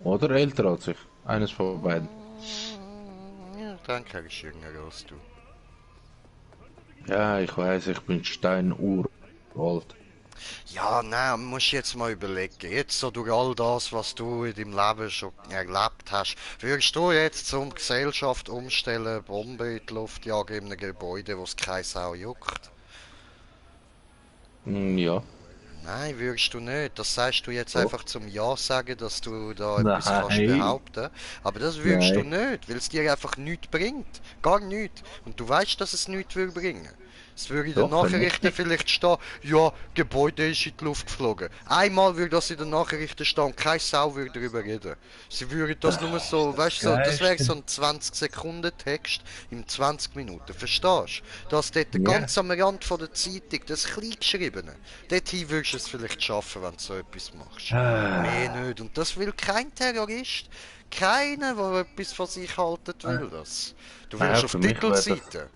[SPEAKER 1] Oder älter als ich. Eines von beiden.
[SPEAKER 2] Ja, ich denke, er ist jünger als du.
[SPEAKER 1] Ja, ich weiß, ich bin steinuralt.
[SPEAKER 2] Ja, nein, musst jetzt mal überlegen. Jetzt so durch all das, was du in deinem Leben schon erlebt hast, würdest du jetzt zum Gesellschaft umstellen, Bombe in die Luft jagen in einem Gebäude, wo es keine Sau juckt?
[SPEAKER 1] Ja.
[SPEAKER 2] Nein, würdest du nicht. Das sagst du jetzt
[SPEAKER 1] Doch.
[SPEAKER 2] einfach zum Ja sagen, dass du da etwas kannst
[SPEAKER 1] Nein.
[SPEAKER 2] behaupten. Aber das würdest du
[SPEAKER 1] Nein.
[SPEAKER 2] nicht, weil es dir einfach nichts bringt. Gar nichts. Und du weißt, dass es nichts will bringen. Es würde in den
[SPEAKER 1] Doch,
[SPEAKER 2] Nachrichten vielleicht stehen, ja, Gebäude ist in die Luft geflogen. Einmal würde das in den Nachrichten stehen und keine Sau würde darüber reden. Sie würden das nur so, weißt du, so, das wäre so ein 20-Sekunden-Text in 20 Minuten, verstehst du? Das dort
[SPEAKER 1] Ja.
[SPEAKER 2] ganz am Rand von der Zeitung, das Kleingeschriebene. Dorthin würdest du es vielleicht schaffen, wenn du so etwas machst. Mehr nicht. Und das will kein Terrorist. Keiner, der etwas von sich halten will das. Du willst
[SPEAKER 1] Ja,
[SPEAKER 2] auf
[SPEAKER 1] für mich wäre das-
[SPEAKER 2] Titelseite.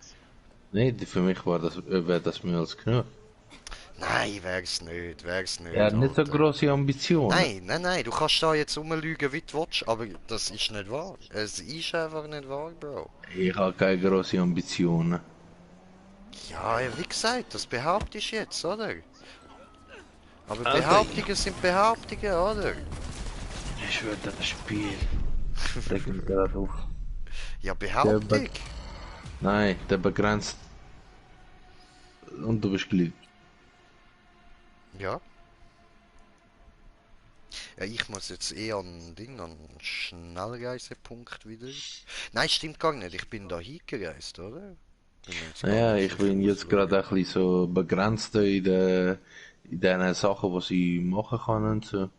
[SPEAKER 1] Nee, für mich wäre das mehr als genug.
[SPEAKER 2] Nein, wär's nicht,
[SPEAKER 1] Er hat nicht so
[SPEAKER 2] Alter.
[SPEAKER 1] große Ambitionen.
[SPEAKER 2] Nein, du kannst da jetzt rumlügen, wie du willst, aber das ist nicht wahr. Es ist einfach nicht wahr, Bro.
[SPEAKER 1] Ich habe keine große Ambitionen.
[SPEAKER 2] Ja, wie gesagt, das behauptest du jetzt, oder? Aber
[SPEAKER 1] Also,
[SPEAKER 2] Behauptungen sind Behauptungen, oder?
[SPEAKER 1] Ich würde das Spiel. Reg mich gerade auf.
[SPEAKER 2] Ja, Behauptung.
[SPEAKER 1] Nein, der begrenzt. Und du bist geliebt.
[SPEAKER 2] Ja. Ja, ich muss jetzt eher an einen Schnellreisepunkt wieder. Nein, stimmt gar nicht. Ich bin da hingereist, oder? Bin jetzt gar
[SPEAKER 1] Ja,
[SPEAKER 2] nicht
[SPEAKER 1] ich
[SPEAKER 2] so
[SPEAKER 1] bin
[SPEAKER 2] viel
[SPEAKER 1] jetzt gerade ein bisschen so begrenzt in den Sachen, die sie machen können. So.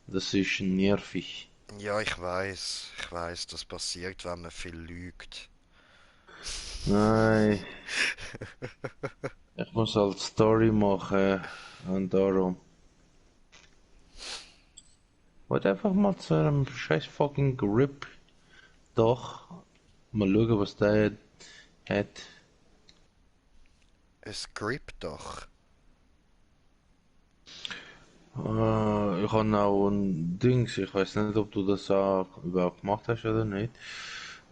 [SPEAKER 1] Das ist nervig.
[SPEAKER 2] Ja, ich weiß, das passiert, wenn man viel lügt.
[SPEAKER 1] Nein. Ich muss halt Story machen und darum. Wollte einfach mal zu einem scheiß fucking Grip. Doch. Mal schauen, was der hat.
[SPEAKER 2] Es grip doch.
[SPEAKER 1] Ich habe auch ein Dings, ich weiß nicht, ob du das auch überhaupt gemacht hast oder nicht.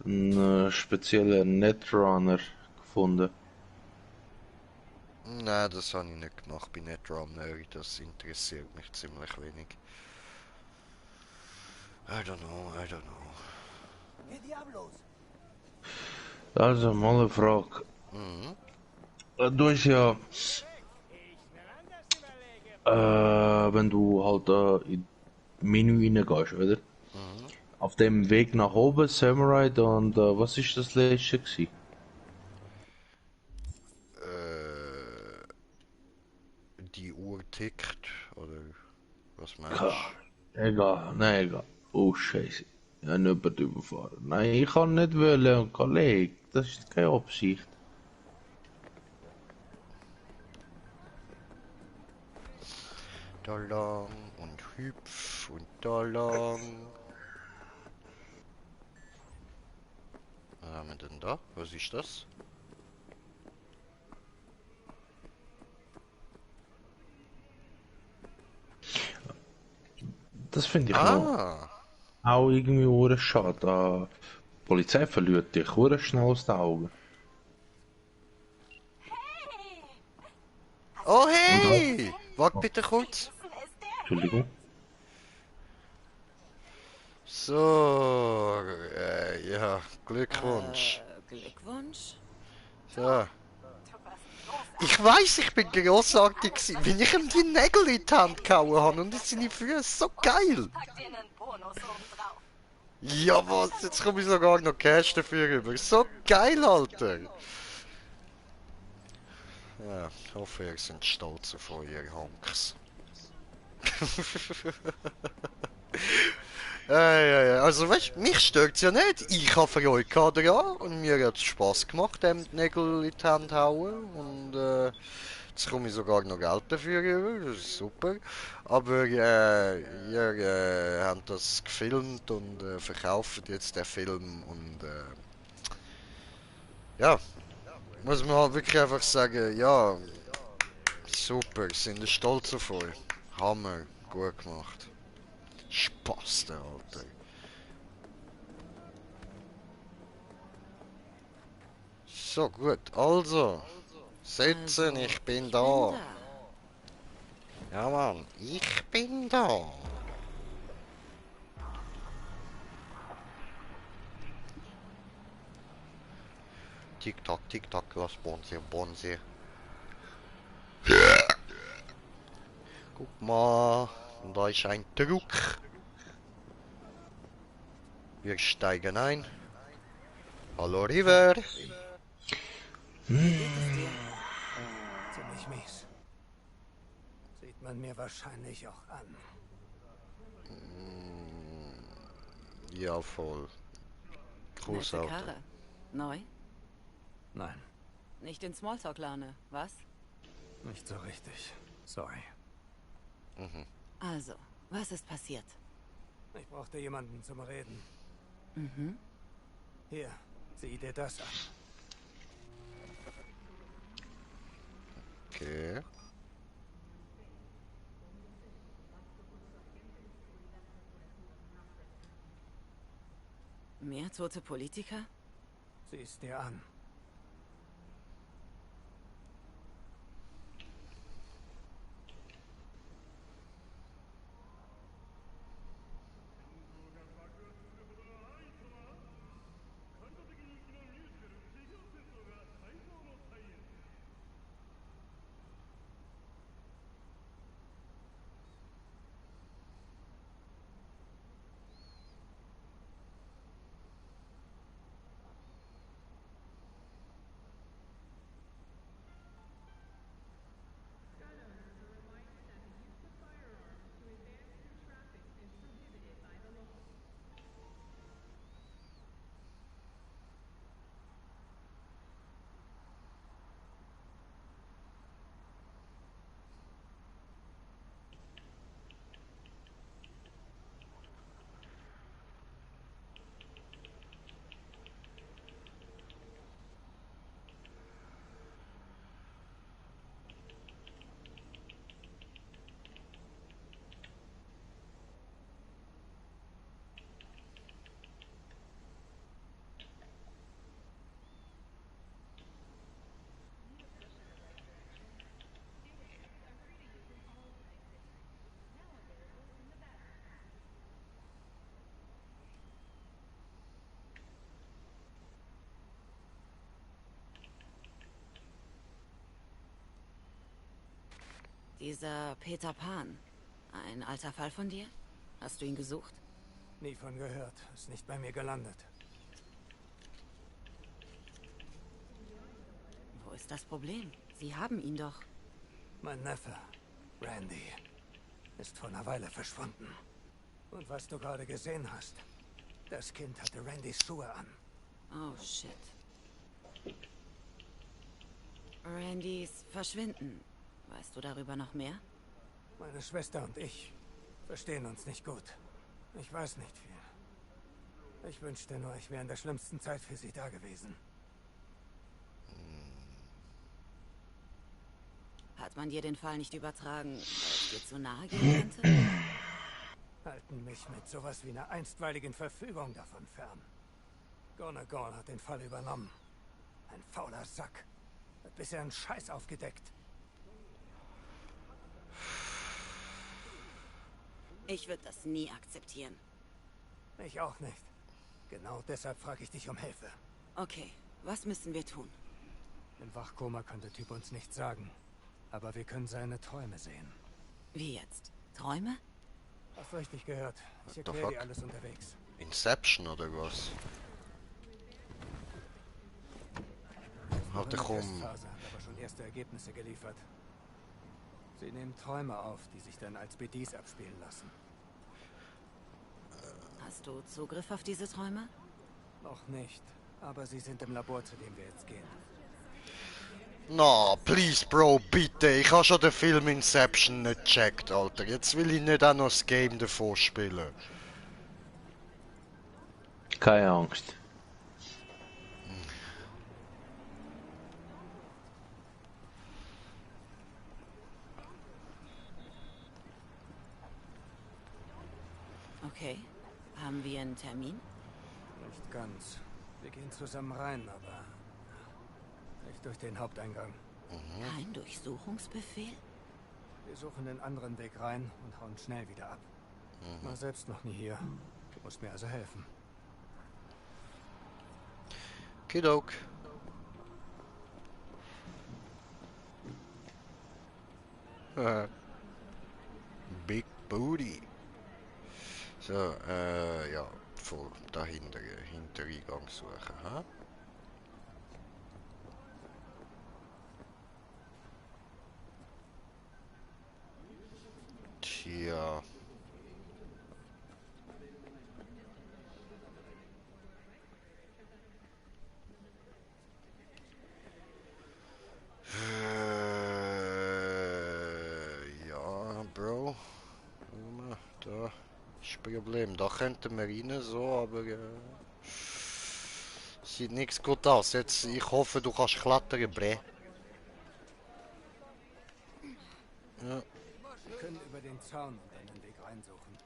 [SPEAKER 1] Einen speziellen Netrunner gefunden.
[SPEAKER 2] Nein, das habe ich nicht gemacht bei Netrunner. Das interessiert mich ziemlich wenig. I don't know.
[SPEAKER 3] ¿Qué diablos?
[SPEAKER 1] Also mal eine Frage.
[SPEAKER 2] Mhm.
[SPEAKER 1] Du hast ja, wenn du halt in Menü reingehst, oder?
[SPEAKER 2] Mhm.
[SPEAKER 1] Auf dem Weg nach oben, Samurai, und was ist das letzte gewesen?
[SPEAKER 2] Die Uhr tickt, oder was
[SPEAKER 1] Ka-
[SPEAKER 2] meinst
[SPEAKER 1] Egal, nein, egal. Oh Scheiße. Ja, nicht überfahren. Nein, ich kann nicht wollen, Kollege. Das ist keine Absicht.
[SPEAKER 2] du? Da lang und hüpf und da lang. Was haben wir denn da? Was ist das?
[SPEAKER 1] Das finde ich noch
[SPEAKER 2] Ah!
[SPEAKER 1] auch irgendwie hure schade. Die Polizei verliert dich hure schnell aus den Augen.
[SPEAKER 2] Oh
[SPEAKER 1] Und auch,
[SPEAKER 2] hey! Warte
[SPEAKER 1] oh,
[SPEAKER 2] bitte kurz.
[SPEAKER 1] Entschuldigung.
[SPEAKER 2] So, ja, Glückwunsch.
[SPEAKER 8] Glückwunsch.
[SPEAKER 2] So. Ich weiß, ich bin großartig gewesen, wenn ich ihm die Nägel in die Hand gehauen habe und jetzt seine Füße so geil.
[SPEAKER 6] Pack dir einen Bonus obendrauf.
[SPEAKER 2] Ja was, jetzt komme ich sogar noch Cash dafür rüber. So geil, Alter. Ja, ich hoffe, ihr seid stolz auf euch, ihr Honks. Ja, also weißt, mich stört's ja nicht. Ich habe für euch dran und mir hat es Spass gemacht, dem die Nägel in die Hand hauen und jetzt komme ich sogar noch Geld dafür über, das ist super. Aber ihr habt das gefilmt und verkauft jetzt den Film und ja, muss man halt wirklich einfach sagen, ja, super, sind stolz auf euch. Hammer, gut gemacht. Spaß, der Alter. So gut, also, setzen, ich bin
[SPEAKER 8] Ich
[SPEAKER 2] da.
[SPEAKER 8] bin da.
[SPEAKER 2] Ja Mann, ich bin da. Tick tock, lass Bonsi, Bonsi. Guck mal, da ist ein Druck. Wir steigen ein. Hallo River.
[SPEAKER 8] Wie geht es dir?
[SPEAKER 3] Ziemlich mies. Sieht man mir wahrscheinlich auch an.
[SPEAKER 2] Ja, voll.
[SPEAKER 8] Nette
[SPEAKER 2] Grußauto.
[SPEAKER 8] Karre. Neu?
[SPEAKER 3] Nein,
[SPEAKER 8] Nicht in Smalltalk-Laune, was?
[SPEAKER 3] nicht so richtig. Sorry.
[SPEAKER 8] Also, was ist passiert?
[SPEAKER 3] Ich brauchte jemanden zum Reden.
[SPEAKER 8] Mhm.
[SPEAKER 3] Hier, sieh dir das an.
[SPEAKER 2] Okay.
[SPEAKER 8] Mehr tote Politiker?
[SPEAKER 3] Sieh es dir an.
[SPEAKER 8] Dieser Peter Pan. Ein alter Fall von dir? Hast du ihn gesucht?
[SPEAKER 3] Nie von gehört. Ist nicht bei mir gelandet.
[SPEAKER 8] Wo ist das Problem? Sie haben ihn doch.
[SPEAKER 3] Mein Neffe, Randy, ist vor einer Weile verschwunden. Und was du gerade gesehen hast, das Kind hatte Randys Schuhe an.
[SPEAKER 8] Oh, shit. Randys Verschwinden. Weißt du darüber noch mehr?
[SPEAKER 3] Meine Schwester und ich verstehen uns nicht gut. Ich weiß nicht viel. Ich wünschte nur, ich wäre in der schlimmsten Zeit für sie da gewesen.
[SPEAKER 8] Hat man dir den Fall nicht übertragen, weil es dir zu nahe gehen könnte?
[SPEAKER 3] Halten mich mit sowas wie einer einstweiligen Verfügung davon fern. Gonagall hat den Fall übernommen. Ein fauler Sack. Hat bisher einen Scheiß aufgedeckt.
[SPEAKER 8] Ich würde das nie akzeptieren.
[SPEAKER 3] Ich auch nicht. Genau deshalb frage ich dich um Hilfe.
[SPEAKER 8] Okay, was müssen wir tun?
[SPEAKER 3] Im Wachkoma kann der Typ uns nichts sagen. Aber wir können seine Träume sehen.
[SPEAKER 8] Wie jetzt? Träume?
[SPEAKER 3] Hast richtig gehört. Ich
[SPEAKER 2] What the
[SPEAKER 3] erkläre dir
[SPEAKER 2] fuck?
[SPEAKER 3] alles unterwegs.
[SPEAKER 2] Inception oder was?
[SPEAKER 3] Noch
[SPEAKER 2] Hat
[SPEAKER 3] in
[SPEAKER 2] er
[SPEAKER 3] der
[SPEAKER 2] rum.
[SPEAKER 3] Testphase, hat aber schon erste Ergebnisse geliefert. Sie nehmen Träume auf, die sich dann als BDs abspielen lassen.
[SPEAKER 8] Hast du Zugriff auf diese Träume?
[SPEAKER 3] Noch nicht. Aber sie sind im Labor, zu dem wir jetzt gehen.
[SPEAKER 2] Na, please, Bro, bitte. Ich habe schon den Film Inception nicht gecheckt, Alter. Jetzt will ich nicht auch noch das Game davor spielen.
[SPEAKER 1] Keine Angst.
[SPEAKER 8] Okay. Haben wir einen Termin?
[SPEAKER 3] Nicht ganz. Wir gehen zusammen rein, aber nicht durch den Haupteingang.
[SPEAKER 8] Kein Durchsuchungsbefehl?
[SPEAKER 3] Wir suchen den anderen Weg rein und hauen schnell wieder ab. War selbst noch nie hier. Du musst mir also helfen.
[SPEAKER 2] Kidok. Big Booty. So, ja, vor dahinter, Hintereingang suchen, ha? Tja. Ja, Bro. Schau mal, da ist das Problem. Da könnten wir rein, so, aber sieht nichts gut aus. Jetzt, ich hoffe, du kannst klettern, Bre. Ja,
[SPEAKER 3] Wir können über den Zaun und dann den Weg reinsuchen.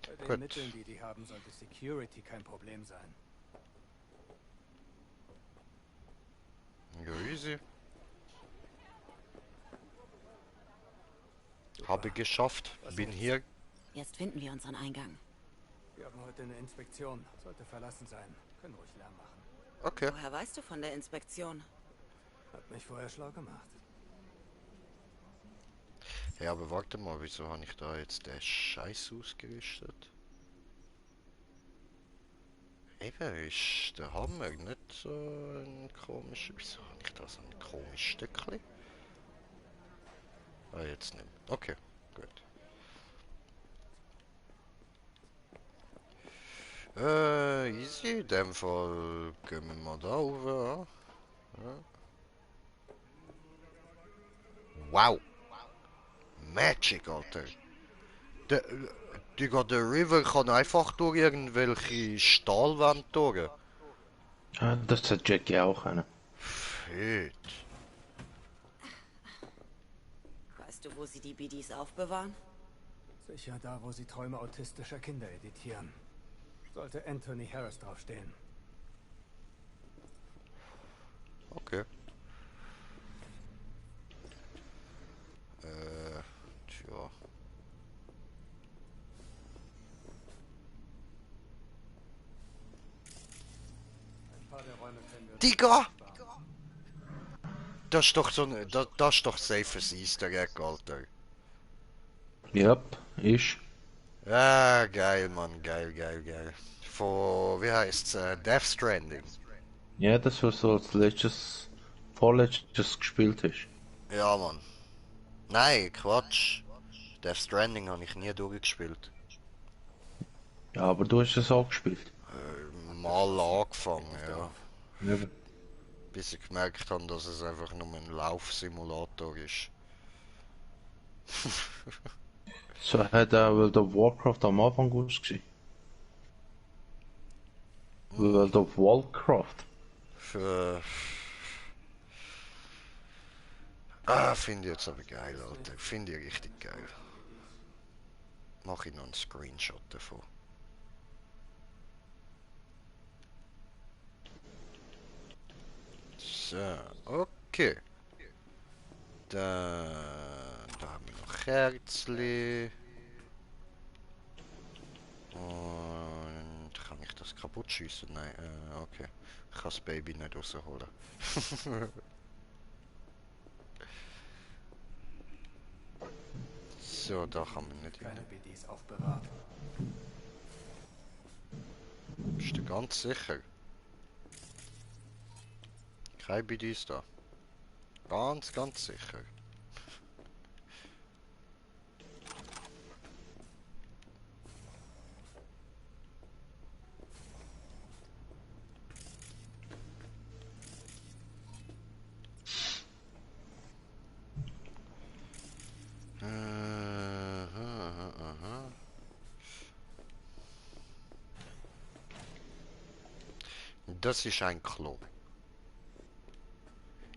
[SPEAKER 3] Bei den
[SPEAKER 2] Gut.
[SPEAKER 3] Mitteln, die die haben, sollte Security kein Problem sein.
[SPEAKER 2] ja, easy. Habe geschafft. Bin hier.
[SPEAKER 8] Jetzt finden wir unseren Eingang.
[SPEAKER 3] Wir haben heute eine Inspektion. Sollte verlassen sein. Können ruhig Lärm machen.
[SPEAKER 2] Okay.
[SPEAKER 8] Woher weißt du von der Inspektion?
[SPEAKER 3] Hat mich vorher schlau gemacht.
[SPEAKER 2] Ja, aber warte mal, wieso habe ich da jetzt den Scheiß ausgerüstet? Eben, ist der Hammer nicht so ein komischer... Wieso habe ich da so ein komisches Stückchen? Ah, jetzt nicht. Okay, gut. Easy, in dem Fall gehen wir mal da rauf. Ja. Wow! Magic, Alter! Der River kann einfach durch irgendwelche Stahlwände durch.
[SPEAKER 1] Ah, das hat Jackie auch eine.
[SPEAKER 2] Fett.
[SPEAKER 8] Weißt du, wo sie die BDs aufbewahren?
[SPEAKER 3] Sicher da, wo sie Träume autistischer Kinder editieren. Sollte Anthony Harris draufstehen.
[SPEAKER 2] Okay. Tja.
[SPEAKER 3] Ein paar der Räume können wir...
[SPEAKER 2] Digga! das ist doch so ein, das ist doch safe ein Easter Egg, Alter.
[SPEAKER 1] Yep, ist.
[SPEAKER 2] Ja, geil, Mann, geil, geil, geil. Von, wie heißt's, Death Stranding.
[SPEAKER 1] Ja, das was du als letztes, vorletztes gespielt hast.
[SPEAKER 2] Ja, Mann. Nein, Quatsch. Death Stranding habe ich nie durchgespielt.
[SPEAKER 1] Ja, aber du hast es auch gespielt.
[SPEAKER 2] Mal angefangen, ja.
[SPEAKER 1] Ja.
[SPEAKER 2] Bis ich gemerkt habe, dass es einfach nur ein Laufsimulator ist.
[SPEAKER 1] So hat auch World of Warcraft am Anfang ausgesehen. World of Warcraft.
[SPEAKER 2] Finde ich jetzt aber geil, Alter. Finde ich richtig geil. Mache ich noch einen Screenshot davon. So, okay. Dann da haben wir noch Kerzli. Und kann ich das kaputt schießen? Nein, okay. Ich kann das Baby nicht rausholen. So, da kann man nicht
[SPEAKER 3] Keine
[SPEAKER 2] rein.
[SPEAKER 3] BDs aufbewahrt.
[SPEAKER 2] Bist du ganz sicher? Kein BDs da. Ganz, ganz sicher. Aha. Das ist ein Klo.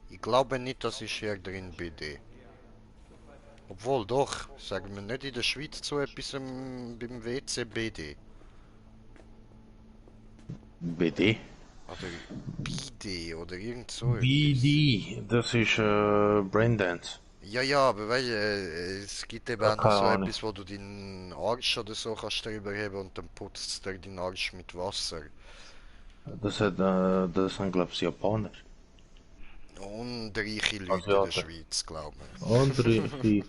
[SPEAKER 2] Ich glaube nicht, dass ich hier drin BD. Obwohl doch, sagen wir nicht in der Schweiz so etwas beim WC BD.
[SPEAKER 1] BD.
[SPEAKER 2] Oder BD oder irgend so etwas.
[SPEAKER 1] BD, das ist Braindance.
[SPEAKER 2] Ja, ja, aber weißt du, es gibt eben auch noch
[SPEAKER 1] Keine
[SPEAKER 2] so
[SPEAKER 1] Ahnung.
[SPEAKER 2] etwas, wo du deinen Arsch oder so kannst drüber heben und dann putzt es dir deinen Arsch mit Wasser.
[SPEAKER 1] Das sind glaube ich Japaner.
[SPEAKER 2] Und reiche Leute in der
[SPEAKER 1] Asiaten.
[SPEAKER 2] Schweiz, glaube ich.
[SPEAKER 1] Andere,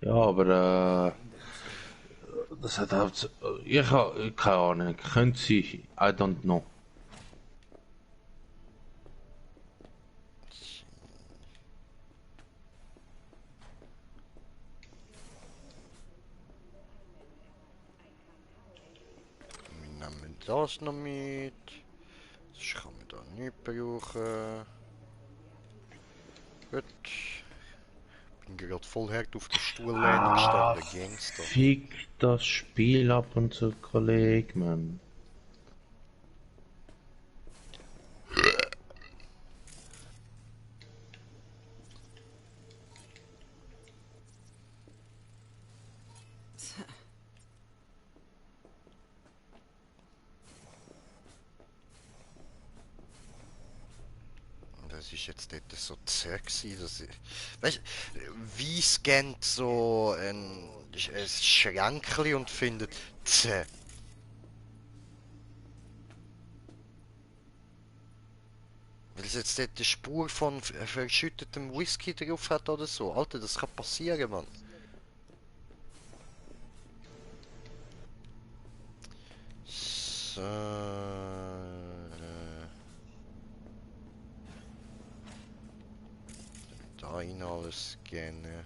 [SPEAKER 1] ja, aber das hat halt, ich habe keine Ahnung, könnte sein, I don't know.
[SPEAKER 2] Wir nehmen das noch mit. Das kann man da nicht brauchen. Gut. Bin gerade voll hart auf der Stuhllehne gestanden, Gangster.
[SPEAKER 1] Fick das Spiel ab und zu, Kollege, Mann.
[SPEAKER 2] Das ist jetzt dort so zäh gewesen, dass ich... Weißt du, wie scannt so ein Schränkli und findet zäh? Weil es jetzt dort eine Spur von verschüttetem Whisky drauf hat oder so. Alter, das kann passieren, Mann. So... Da rein alles scannen.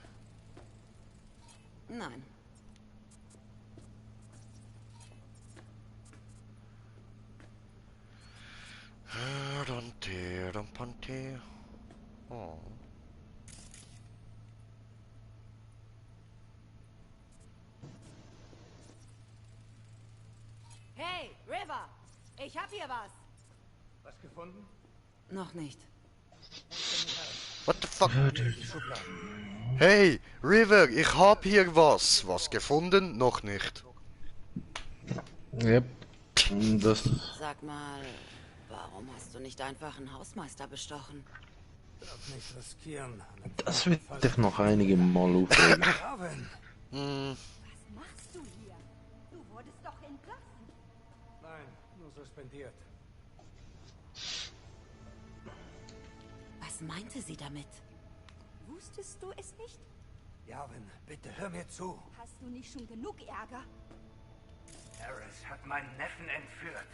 [SPEAKER 8] Nein.
[SPEAKER 2] Dann Panther. Oh.
[SPEAKER 9] Hey, River! Ich hab hier was!
[SPEAKER 3] Was gefunden?
[SPEAKER 8] Noch nicht.
[SPEAKER 2] What the fuck? Hey, River, ich hab hier was. Was gefunden? Noch nicht.
[SPEAKER 1] Yep. Das,
[SPEAKER 8] Sag mal, warum hast du nicht einfach einen Hausmeister bestochen?
[SPEAKER 3] Darf nicht riskieren.
[SPEAKER 1] das wird dich noch einige Mal aufregen.
[SPEAKER 3] Marvin!
[SPEAKER 2] Hm,
[SPEAKER 9] Was machst du hier? Du wurdest doch entlassen.
[SPEAKER 3] Nein, nur suspendiert.
[SPEAKER 8] Was meinte sie damit?
[SPEAKER 9] Wusstest du es nicht?
[SPEAKER 3] Yarvin, bitte hör mir zu.
[SPEAKER 9] Hast du nicht schon genug Ärger?
[SPEAKER 3] Eris hat meinen Neffen entführt.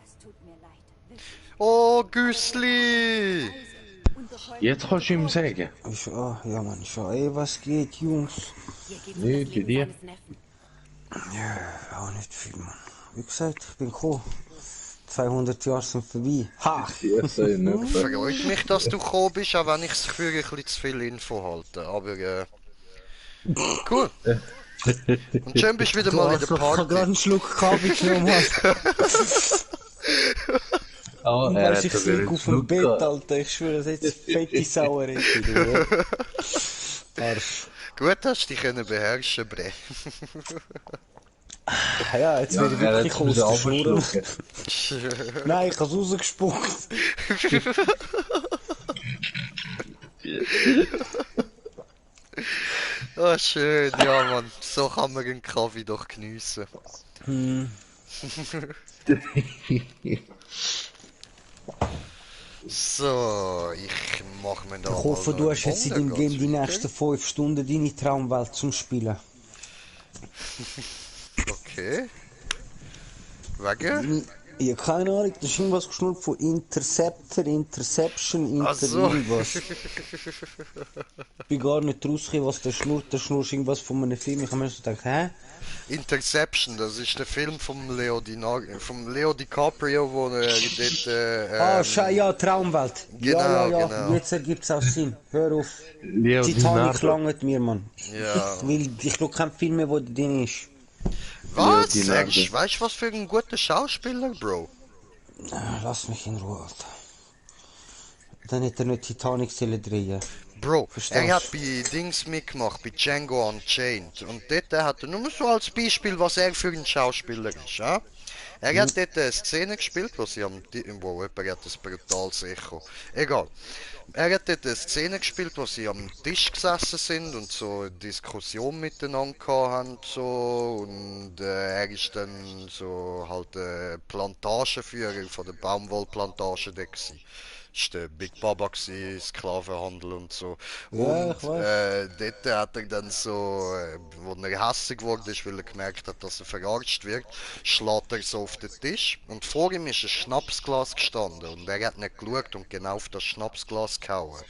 [SPEAKER 9] Das tut mir leid. Wirklich.
[SPEAKER 2] Oh, Güsli!
[SPEAKER 1] Jetzt kannst du ihm sagen.
[SPEAKER 10] Ja, Mann, schon was geht, Jungs?
[SPEAKER 8] Hier geht's
[SPEAKER 1] Nee,
[SPEAKER 8] um das
[SPEAKER 1] für
[SPEAKER 8] Leben
[SPEAKER 1] dir.
[SPEAKER 8] seines Neffen.
[SPEAKER 10] Ja, auch nicht viel, Mann. Wie gesagt, ich bin gekommen. 200 Jahre sind vorbei. Ha!
[SPEAKER 2] Freut mich, dass du gekommen bist, auch wenn ich das Gefühl ein bisschen zu viel Info halte. Aber cool. Und schön bist du wieder mal in der
[SPEAKER 10] Ich habe gerade
[SPEAKER 2] Party.
[SPEAKER 10] einen Schluck Kaffee genommen.
[SPEAKER 1] Oh,
[SPEAKER 10] Und weißt, ich liege auf dem Bett, Alter. Ich schwöre, das ist jetzt fette Sauerette. Du Arsch.
[SPEAKER 2] Gut, hast du dich können beherrschen, Bre.
[SPEAKER 10] Ja, jetzt werde ich wirklich aus der Schnur. Nein, ich habe es rausgespuckt.
[SPEAKER 2] Oh, schön, ja, Mann. So kann man einen Kaffee doch geniessen. So, ich mach mir da.
[SPEAKER 10] Ich hoffe, du hast jetzt in dem Game die nächsten 5 Stunden deine Traumwelt zum Spielen.
[SPEAKER 2] Okay. Wegen?
[SPEAKER 10] Ja, keine Ahnung, das ist irgendwas geschnurrt von Interceptor, Interception,
[SPEAKER 2] Ach so.
[SPEAKER 10] irgendwas. Ich bin gar nicht rausgekommen, was der schnurrt irgendwas von einem Film. Ich habe mir so gedacht, hä?
[SPEAKER 2] Interception, das ist der Film vom Leo DiCaprio, wo er dort.
[SPEAKER 10] Ja, Traumwelt.
[SPEAKER 2] Genau,
[SPEAKER 10] ja,
[SPEAKER 2] genau.
[SPEAKER 10] jetzt ergibt es auch Sinn. Hör auf.
[SPEAKER 1] Leo
[SPEAKER 10] Titanic
[SPEAKER 1] Dinardo.
[SPEAKER 10] langt mir, Mann.
[SPEAKER 2] Ja.
[SPEAKER 10] Ich schaue keinen Film mehr, wo der drin ist.
[SPEAKER 2] Was?
[SPEAKER 1] Dinardo.
[SPEAKER 2] Weißt du, was für ein guter Schauspieler, Bro?
[SPEAKER 10] Lass mich in Ruhe, Alter. Dann hätte er nicht Titanic sollen drehen.
[SPEAKER 2] Bro,
[SPEAKER 10] Verstehst
[SPEAKER 2] er hat bei Dings mitgemacht, bei Django Unchained. Und dort hat er nur so als Beispiel, was er für ein Schauspieler ist. Ja? Er hat dort eine Szene gespielt, wo sie am. Wow, jemand hat das brutales Echo. Egal. Er hat dort eine Szene gespielt, wo sie am Tisch gesessen sind und so eine Diskussion miteinander haben. So. Und er ist dann so halt Plantagenführer von der Baumwollplantage da gewesen. Ist der Big Baba gewesen, Sklavenhandel und so.
[SPEAKER 10] Ja,
[SPEAKER 2] Und
[SPEAKER 10] ich weiß.
[SPEAKER 2] dort hat er dann so, wo er hässlich geworden ist, weil er gemerkt hat, dass er verarscht wird, schlägt er so auf den Tisch und vor ihm ist ein Schnapsglas gestanden und er hat nicht geschaut und genau auf das Schnapsglas gehauen.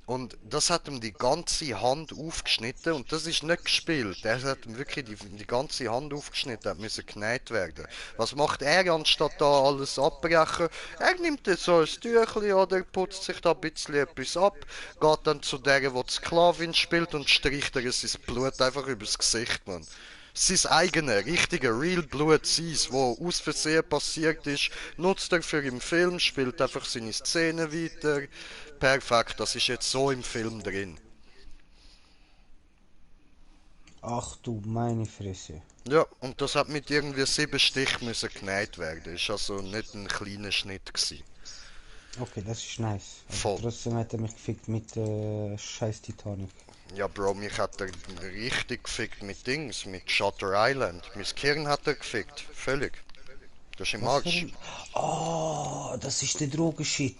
[SPEAKER 2] Und das hat ihm die ganze Hand aufgeschnitten und das ist nicht gespielt. Er hat ihm wirklich die ganze Hand aufgeschnitten, hat müssen genäht werden. Was macht er, anstatt da alles abbrechen? Er nimmt dann so ein Tüchli oder putzt sich da ein bisschen etwas ab, geht dann zu der, die die Sklavin spielt und streicht ihr sein Blut einfach übers Gesicht, man. Sein eigenes, richtige Real Blood Seas, wo aus Versehen passiert ist, nutzt er für im Film, spielt einfach seine Szene weiter. Perfekt, das ist jetzt so im Film drin.
[SPEAKER 10] Ach du meine Fresse.
[SPEAKER 2] Ja, und das hat mit irgendwie 7 Stich müssen genäht werden. Ist also nicht ein kleiner Schnitt gewesen.
[SPEAKER 10] Okay, das ist nice. Aber
[SPEAKER 2] Voll.
[SPEAKER 10] trotzdem hat er mich gefickt mit scheiß Titanic.
[SPEAKER 2] Ja, Bro, mich hat er richtig gefickt mit Dings, mit Shutter Island. Mein Gehirn hat er gefickt, völlig. Das ist im Arsch.
[SPEAKER 10] Oh, das ist der Drogenshit.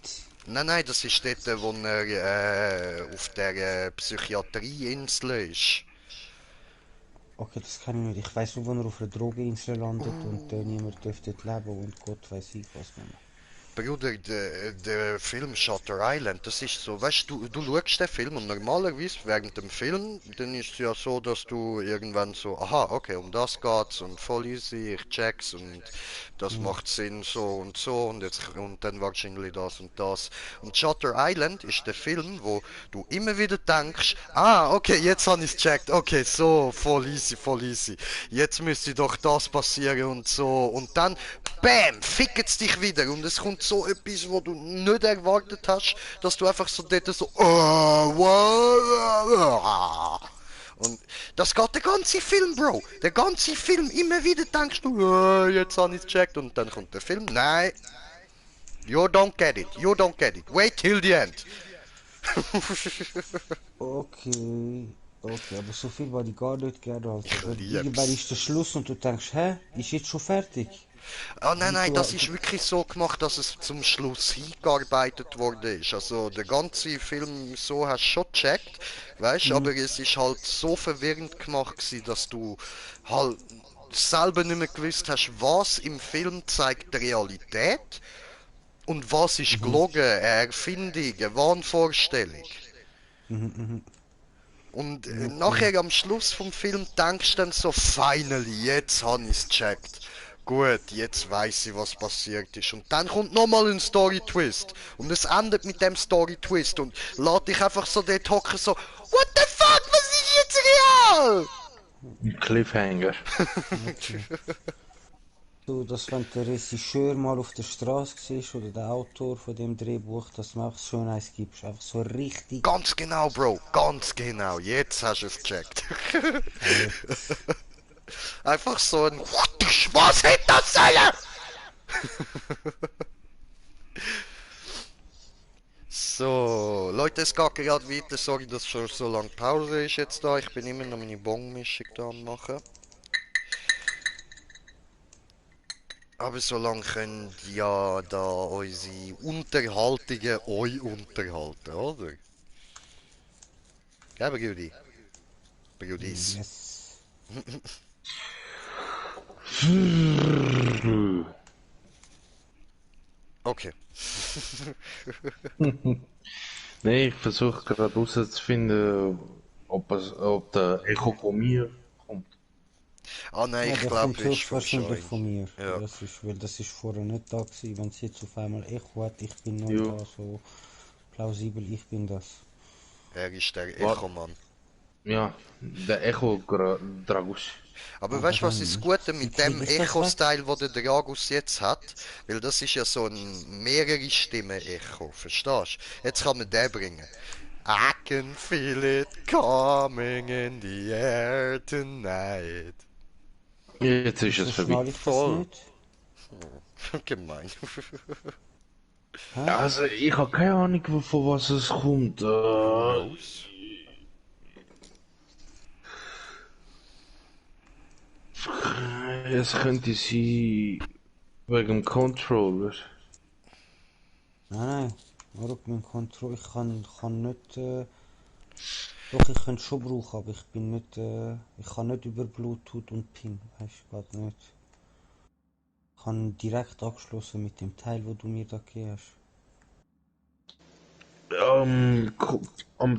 [SPEAKER 2] Nein, das ist dort, wo er auf der Psychiatrieinsel ist.
[SPEAKER 10] Okay, das kann ich nicht. Ich weiß nur, wo er auf einer Drogeninsel landet und niemand dürfte dort leben und Gott weiß ich was. Man.
[SPEAKER 2] Bruder, der Film Shutter Island, das ist so, weißt du, du schaust den Film und normalerweise während dem Film, dann ist es ja so, dass du irgendwann so, aha, okay, um das geht's und voll easy, ich check's und das macht Sinn so und jetzt und dann wahrscheinlich das und das. Und Shutter Island ist der Film, wo du immer wieder denkst, ah, okay, jetzt habe ich's checkt, okay, so, voll easy. Jetzt müsste doch das passieren und so und dann, bam, fickt's dich wieder und es kommt so etwas, wo du nicht erwartet hast, dass du einfach so dort so, und das geht der ganze Film, Bro. Der ganze Film, immer wieder denkst du, jetzt habe ich's gecheckt und dann kommt der Film, nein. You don't get it. Wait till the end.
[SPEAKER 10] Okay. Okay, aber so viel war ich gar nicht gerne, Alter.
[SPEAKER 2] Ich
[SPEAKER 10] Weil
[SPEAKER 2] lieb's.
[SPEAKER 10] irgendwann ist der Schluss und du denkst, hä, ist jetzt schon fertig?
[SPEAKER 2] Ah nein, nein,
[SPEAKER 10] Du-
[SPEAKER 2] das ist wirklich so gemacht, dass es zum Schluss hingearbeitet worden ist. Also der ganze Film so hast du schon gecheckt, weißt, aber es ist halt so verwirrend gemacht gewesen, dass du halt selber nicht mehr gewusst hast, was im Film zeigt die Realität und was ist gelogen, eine Erfindung, eine Wahnvorstellung. Und nachher am Schluss vom Film denkst du dann so, finally, jetzt habe ich es gecheckt. Gut, jetzt weiß ich, was passiert ist. Und dann kommt nochmal ein Story-Twist. Und es endet mit dem Story-Twist. Und lässt dich einfach so dort hocken, so, what the fuck, was ist jetzt real?
[SPEAKER 1] Ein Cliffhanger.
[SPEAKER 10] So, dass wenn der Regisseur mal auf der Straße war oder der Autor von dem Drehbuch, dass du mir einfach schön eins gibst. Einfach so richtig.
[SPEAKER 2] Ganz genau, Bro, ganz genau. Jetzt hast du es gecheckt. Einfach so ein, was hätte das sollen? So, Leute, es geht gerade weiter. Sorry, dass schon so lange Pause ist jetzt da. Ich bin immer noch meine Bong-Mischung da am machen. Aber so lange können ja da unsere Unterhaltungen euch unterhalten, oder? Gell, Brudi? Brudis.
[SPEAKER 10] Yes.
[SPEAKER 2] Okay.
[SPEAKER 1] Nee, ich versuche gerade herauszufinden, ob der Echo von mir kommt.
[SPEAKER 2] Ah nein,
[SPEAKER 10] Ja,
[SPEAKER 2] ich
[SPEAKER 10] der
[SPEAKER 2] glaube,
[SPEAKER 10] kommt
[SPEAKER 2] es ist vom
[SPEAKER 10] höchstwahrscheinlich
[SPEAKER 2] Schein.
[SPEAKER 10] von mir.
[SPEAKER 2] Ja.
[SPEAKER 10] Das ist, weil das ist vorher nicht da gewesen. Wenn es jetzt auf einmal Echo hat, ich bin neu
[SPEAKER 1] Jo.
[SPEAKER 10] da, so plausibel, ich bin das.
[SPEAKER 2] Er ist der
[SPEAKER 1] Wa-
[SPEAKER 2] Echo-Mann.
[SPEAKER 1] Ja, der Echo Dragus.
[SPEAKER 2] Aber
[SPEAKER 10] Aber
[SPEAKER 2] weißt du, was
[SPEAKER 10] dann
[SPEAKER 2] ist das
[SPEAKER 10] nicht.
[SPEAKER 2] Gute
[SPEAKER 10] Wie
[SPEAKER 2] mit
[SPEAKER 10] krieg
[SPEAKER 2] dem
[SPEAKER 10] ich das
[SPEAKER 2] Echo-Style, wo der Dragus jetzt hat? Weil das ist ja so ein mehrere Stimmen-Echo, verstehst du? Jetzt kann man den bringen. I can feel it coming in the air tonight.
[SPEAKER 1] Jetzt ist es
[SPEAKER 10] So
[SPEAKER 1] vorbei.
[SPEAKER 10] schnall ich das
[SPEAKER 2] Voll.
[SPEAKER 10] nicht.
[SPEAKER 2] Gemein.
[SPEAKER 1] Also, ich habe keine Ahnung, von was es kommt.
[SPEAKER 2] knows?
[SPEAKER 1] Es könnte sein wegen dem Controller.
[SPEAKER 10] Nein, warum mein Control? Ich kann nicht. Doch, ich könnte es schon brauchen, aber ich bin nicht. Ich kann nicht über Bluetooth und PIN. Weißt du, geht nicht. Ich kann direkt angeschlossen mit dem Teil, wo du mir da gegeben hast.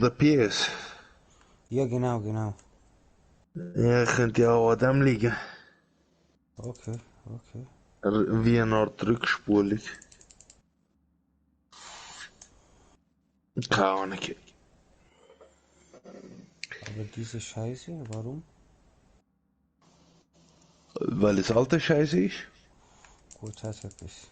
[SPEAKER 1] Der PS.
[SPEAKER 10] Ja, genau.
[SPEAKER 1] Ja, könnte ja auch an dem liegen.
[SPEAKER 10] Okay.
[SPEAKER 1] Wie eine Art Rückspulung. Keine Ahnung.
[SPEAKER 10] Aber diese Scheiße, warum?
[SPEAKER 1] Weil es alte Scheiße ist.
[SPEAKER 10] Gut, hat etwas.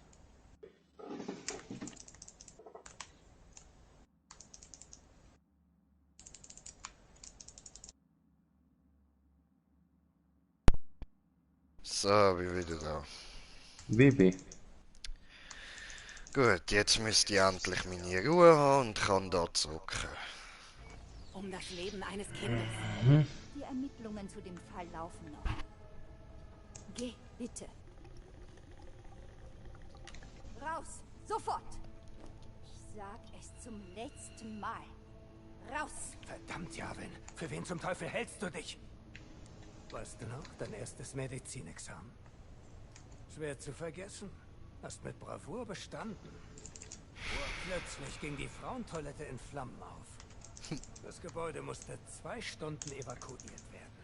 [SPEAKER 2] So, wie wieder da.
[SPEAKER 1] Baby.
[SPEAKER 2] Gut, jetzt müsste ich endlich meine Ruhe haben und kann da zocken.
[SPEAKER 8] Um das Leben eines Kindes.
[SPEAKER 9] Die Ermittlungen zu dem Fall laufen noch. Geh, bitte. Raus, sofort! Ich sag es zum letzten Mal. Raus!
[SPEAKER 3] Verdammt, Javin. Für wen zum Teufel hältst du dich? Weißt du noch, dein erstes Medizinexamen? Schwer zu vergessen. Hast mit Bravour bestanden. Plötzlich ging die Frauentoilette in Flammen auf. Das Gebäude musste 2 Stunden evakuiert werden.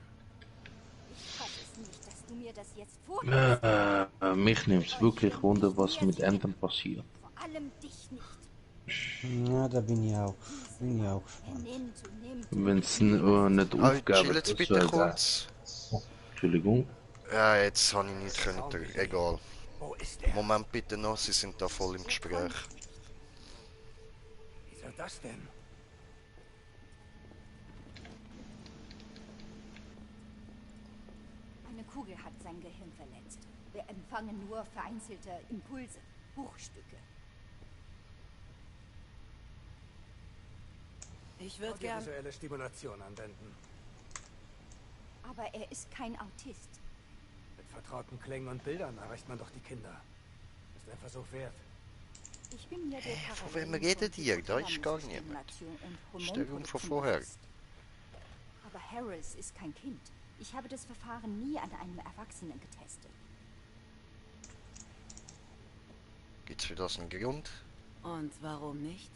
[SPEAKER 9] Ich fasse es nicht, dass du mir das jetzt vorhältst.
[SPEAKER 1] Mich nimmt's wirklich wunder, was mit Enten passiert.
[SPEAKER 9] Vor allem dich nicht.
[SPEAKER 10] Ja, da bin ich auch gespannt.
[SPEAKER 1] Wenn es nicht
[SPEAKER 2] Chill
[SPEAKER 1] aufgeben,
[SPEAKER 2] jetzt
[SPEAKER 1] das
[SPEAKER 2] bitte
[SPEAKER 1] wäre
[SPEAKER 2] kurz.
[SPEAKER 1] Entschuldigung.
[SPEAKER 2] Ja, jetzt habe ich nicht können. Egal.
[SPEAKER 3] Wo ist er?
[SPEAKER 2] Moment bitte noch, Sie sind da voll im Gespräch.
[SPEAKER 3] Wieso das denn?
[SPEAKER 9] Eine Kugel hat sein Gehirn verletzt. Wir empfangen nur vereinzelte Impulse, Bruchstücke.
[SPEAKER 8] Ich würde gern...
[SPEAKER 3] Visuelle Stimulation anwenden.
[SPEAKER 9] Aber er ist kein Autist.
[SPEAKER 3] Mit vertrauten Klängen und Bildern erreicht man doch die Kinder. Ist ein Versuch wert.
[SPEAKER 9] Ich bin mir der
[SPEAKER 2] Von wem redet ihr? Da ist gar niemand. Das ist der Raum von vorher.
[SPEAKER 9] Aber Harris ist kein Kind. Ich habe das Verfahren nie an einem Erwachsenen getestet.
[SPEAKER 2] Gibt's für das einen Grund?
[SPEAKER 8] Und warum nicht?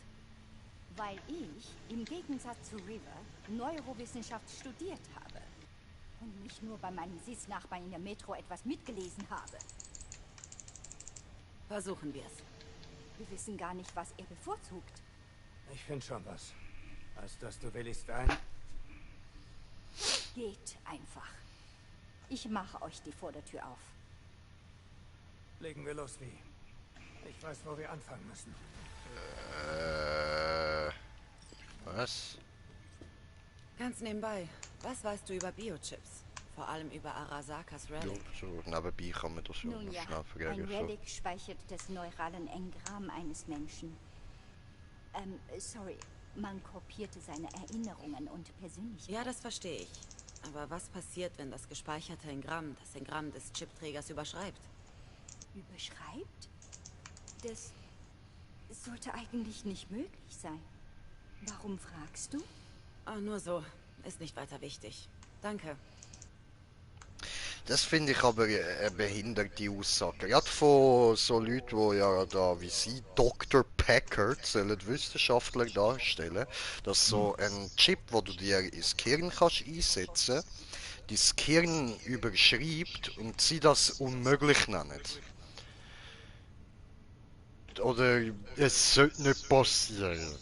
[SPEAKER 9] Weil ich, im Gegensatz zu River, Neurowissenschaft studiert habe. Und nicht nur bei meinem Sitznachbarn in der Metro etwas mitgelesen habe.
[SPEAKER 8] Versuchen wir's.
[SPEAKER 9] Wir wissen gar nicht, was er bevorzugt.
[SPEAKER 3] Ich finde schon was. Als dass du willigst ein.
[SPEAKER 9] Geht einfach. Ich mache euch die Vordertür auf.
[SPEAKER 3] Legen wir los, wie? Ich weiß, wo wir anfangen müssen.
[SPEAKER 2] Was?
[SPEAKER 8] Ganz nebenbei, was weißt du über Biochips? Vor allem über Arasakas
[SPEAKER 2] Ja,
[SPEAKER 8] Relic.
[SPEAKER 2] so nebenbei kann man das ja
[SPEAKER 9] Nun
[SPEAKER 2] noch
[SPEAKER 9] ja,
[SPEAKER 2] schnell
[SPEAKER 9] ein
[SPEAKER 2] fragen. So.
[SPEAKER 9] Relic speichert das neuralen Engramm eines Menschen. Sorry, man kopierte seine Erinnerungen und Persönlichkeit.
[SPEAKER 8] Ja, das verstehe ich. Aber was passiert, wenn das gespeicherte Engramm das Engramm des Chipträgers überschreibt?
[SPEAKER 9] Überschreibt? Das sollte eigentlich nicht möglich sein. Warum fragst du?
[SPEAKER 8] Ah, nur so. Ist nicht weiter wichtig. Danke.
[SPEAKER 2] Das finde ich aber eine behinderte Aussage. Gerade von so Leuten, die ja da wie sie Dr. Packard sollen Wissenschaftler darstellen, dass so ein Chip, wo du dir ins Gehirn kannst einsetzen, dein Gehirn überschreibt und sie das unmöglich nennen. Oder es sollte nicht passieren.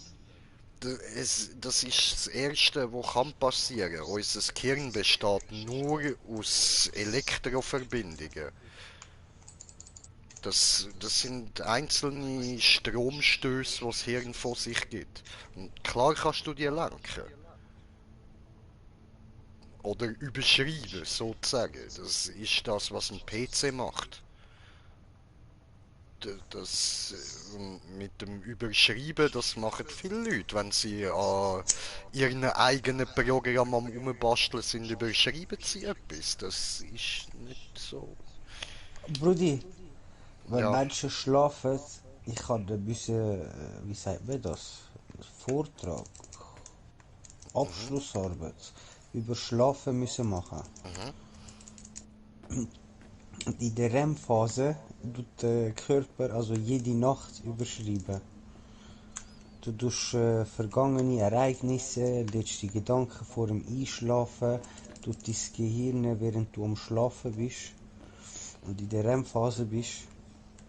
[SPEAKER 2] Das ist das Erste, was kann passieren. Unser Gehirn besteht nur aus Elektroverbindungen. Das sind einzelne Stromstöße, die das Hirn von sich gibt. Und klar kannst du die lenken. Oder überschreiben, sozusagen. Das ist das, was ein PC macht. Das mit dem Überschreiben, das machen viele Leute, wenn sie an ihren eigenen Programm am Umbasteln sind, überschreiben sie etwas. Das ist nicht so.
[SPEAKER 10] Brudi, wenn
[SPEAKER 2] Ja.
[SPEAKER 10] Menschen schlafen, ich habe ein bisschen, wie sagt man das? Vortrag, Abschlussarbeit über Schlafen müssen machen. Und in der REM-Phase tut der Körper also jede Nacht überschreiben. Du tust vergangene Ereignisse, letzte Gedanken vor dem Einschlafen, tut dein Gehirn, während du am Schlafen bist und in der REM-Phase bist.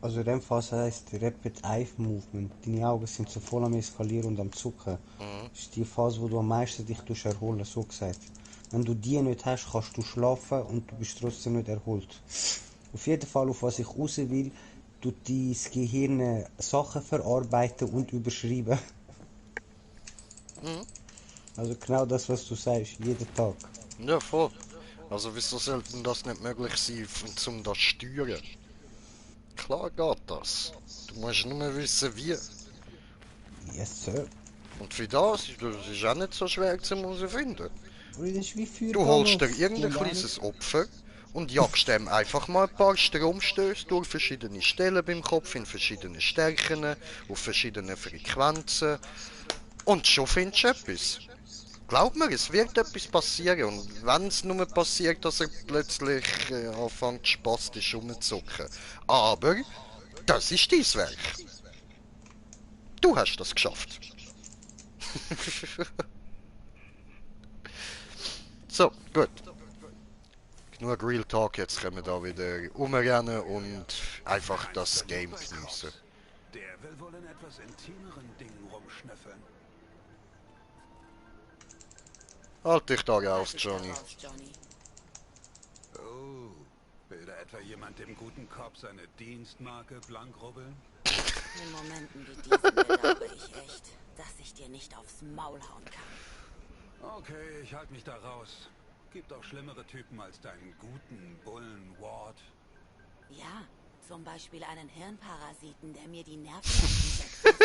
[SPEAKER 10] Also REM-Phase heisst Rapid Eye Movement. Deine Augen sind so voll am Eskalieren und am Zucken. Das ist die Phase, wo du am meisten dich erholen, so gesagt. Wenn du die nicht hast, kannst du schlafen und du bist trotzdem nicht erholt. Auf jeden Fall, auf was ich raus will, tut dein Gehirn Sachen verarbeiten und überschreiben. Also genau das, was du sagst, jeden Tag.
[SPEAKER 2] Ja, voll. Also wieso sollte das nicht möglich sein, um das zu steuern? Klar geht das. Du musst nur wissen, wie.
[SPEAKER 10] Yes, Sir.
[SPEAKER 2] Und für das ist auch nicht so schwer zu herausfinden.
[SPEAKER 10] Das ist wie Feuer
[SPEAKER 2] Du holst dir
[SPEAKER 10] damals,
[SPEAKER 2] irgendein
[SPEAKER 10] du
[SPEAKER 2] kleines Opfer und jagst dem einfach mal ein paar Stromstöße durch verschiedene Stellen beim Kopf, in verschiedenen Stärken, auf verschiedenen Frequenzen. Und schon findest du etwas. Glaub mir, es wird etwas passieren. Und wenn es nur passiert, dass er plötzlich anfängt spastisch rumzuzucken. Aber das ist dein Werk. Du hast das geschafft. So, gut. Genug Real Talk, jetzt können wir da wieder umrennen und einfach das Game geniessen.
[SPEAKER 11] Der will wohl in etwas intimeren Dingen rumschnüffeln.
[SPEAKER 2] Halt dich da raus, Johnny.
[SPEAKER 11] Oh, will da etwa jemand dem guten Cop seine Dienstmarke blank rubbeln?
[SPEAKER 8] In Momenten wie diesen bedauere ich echt, dass ich dir nicht aufs Maul hauen kann.
[SPEAKER 11] Okay, ich halte mich da raus. Gibt auch schlimmere Typen als deinen guten Bullen Ward.
[SPEAKER 8] Ja, zum Beispiel einen Hirnparasiten, der mir die Nerven abgesetzt.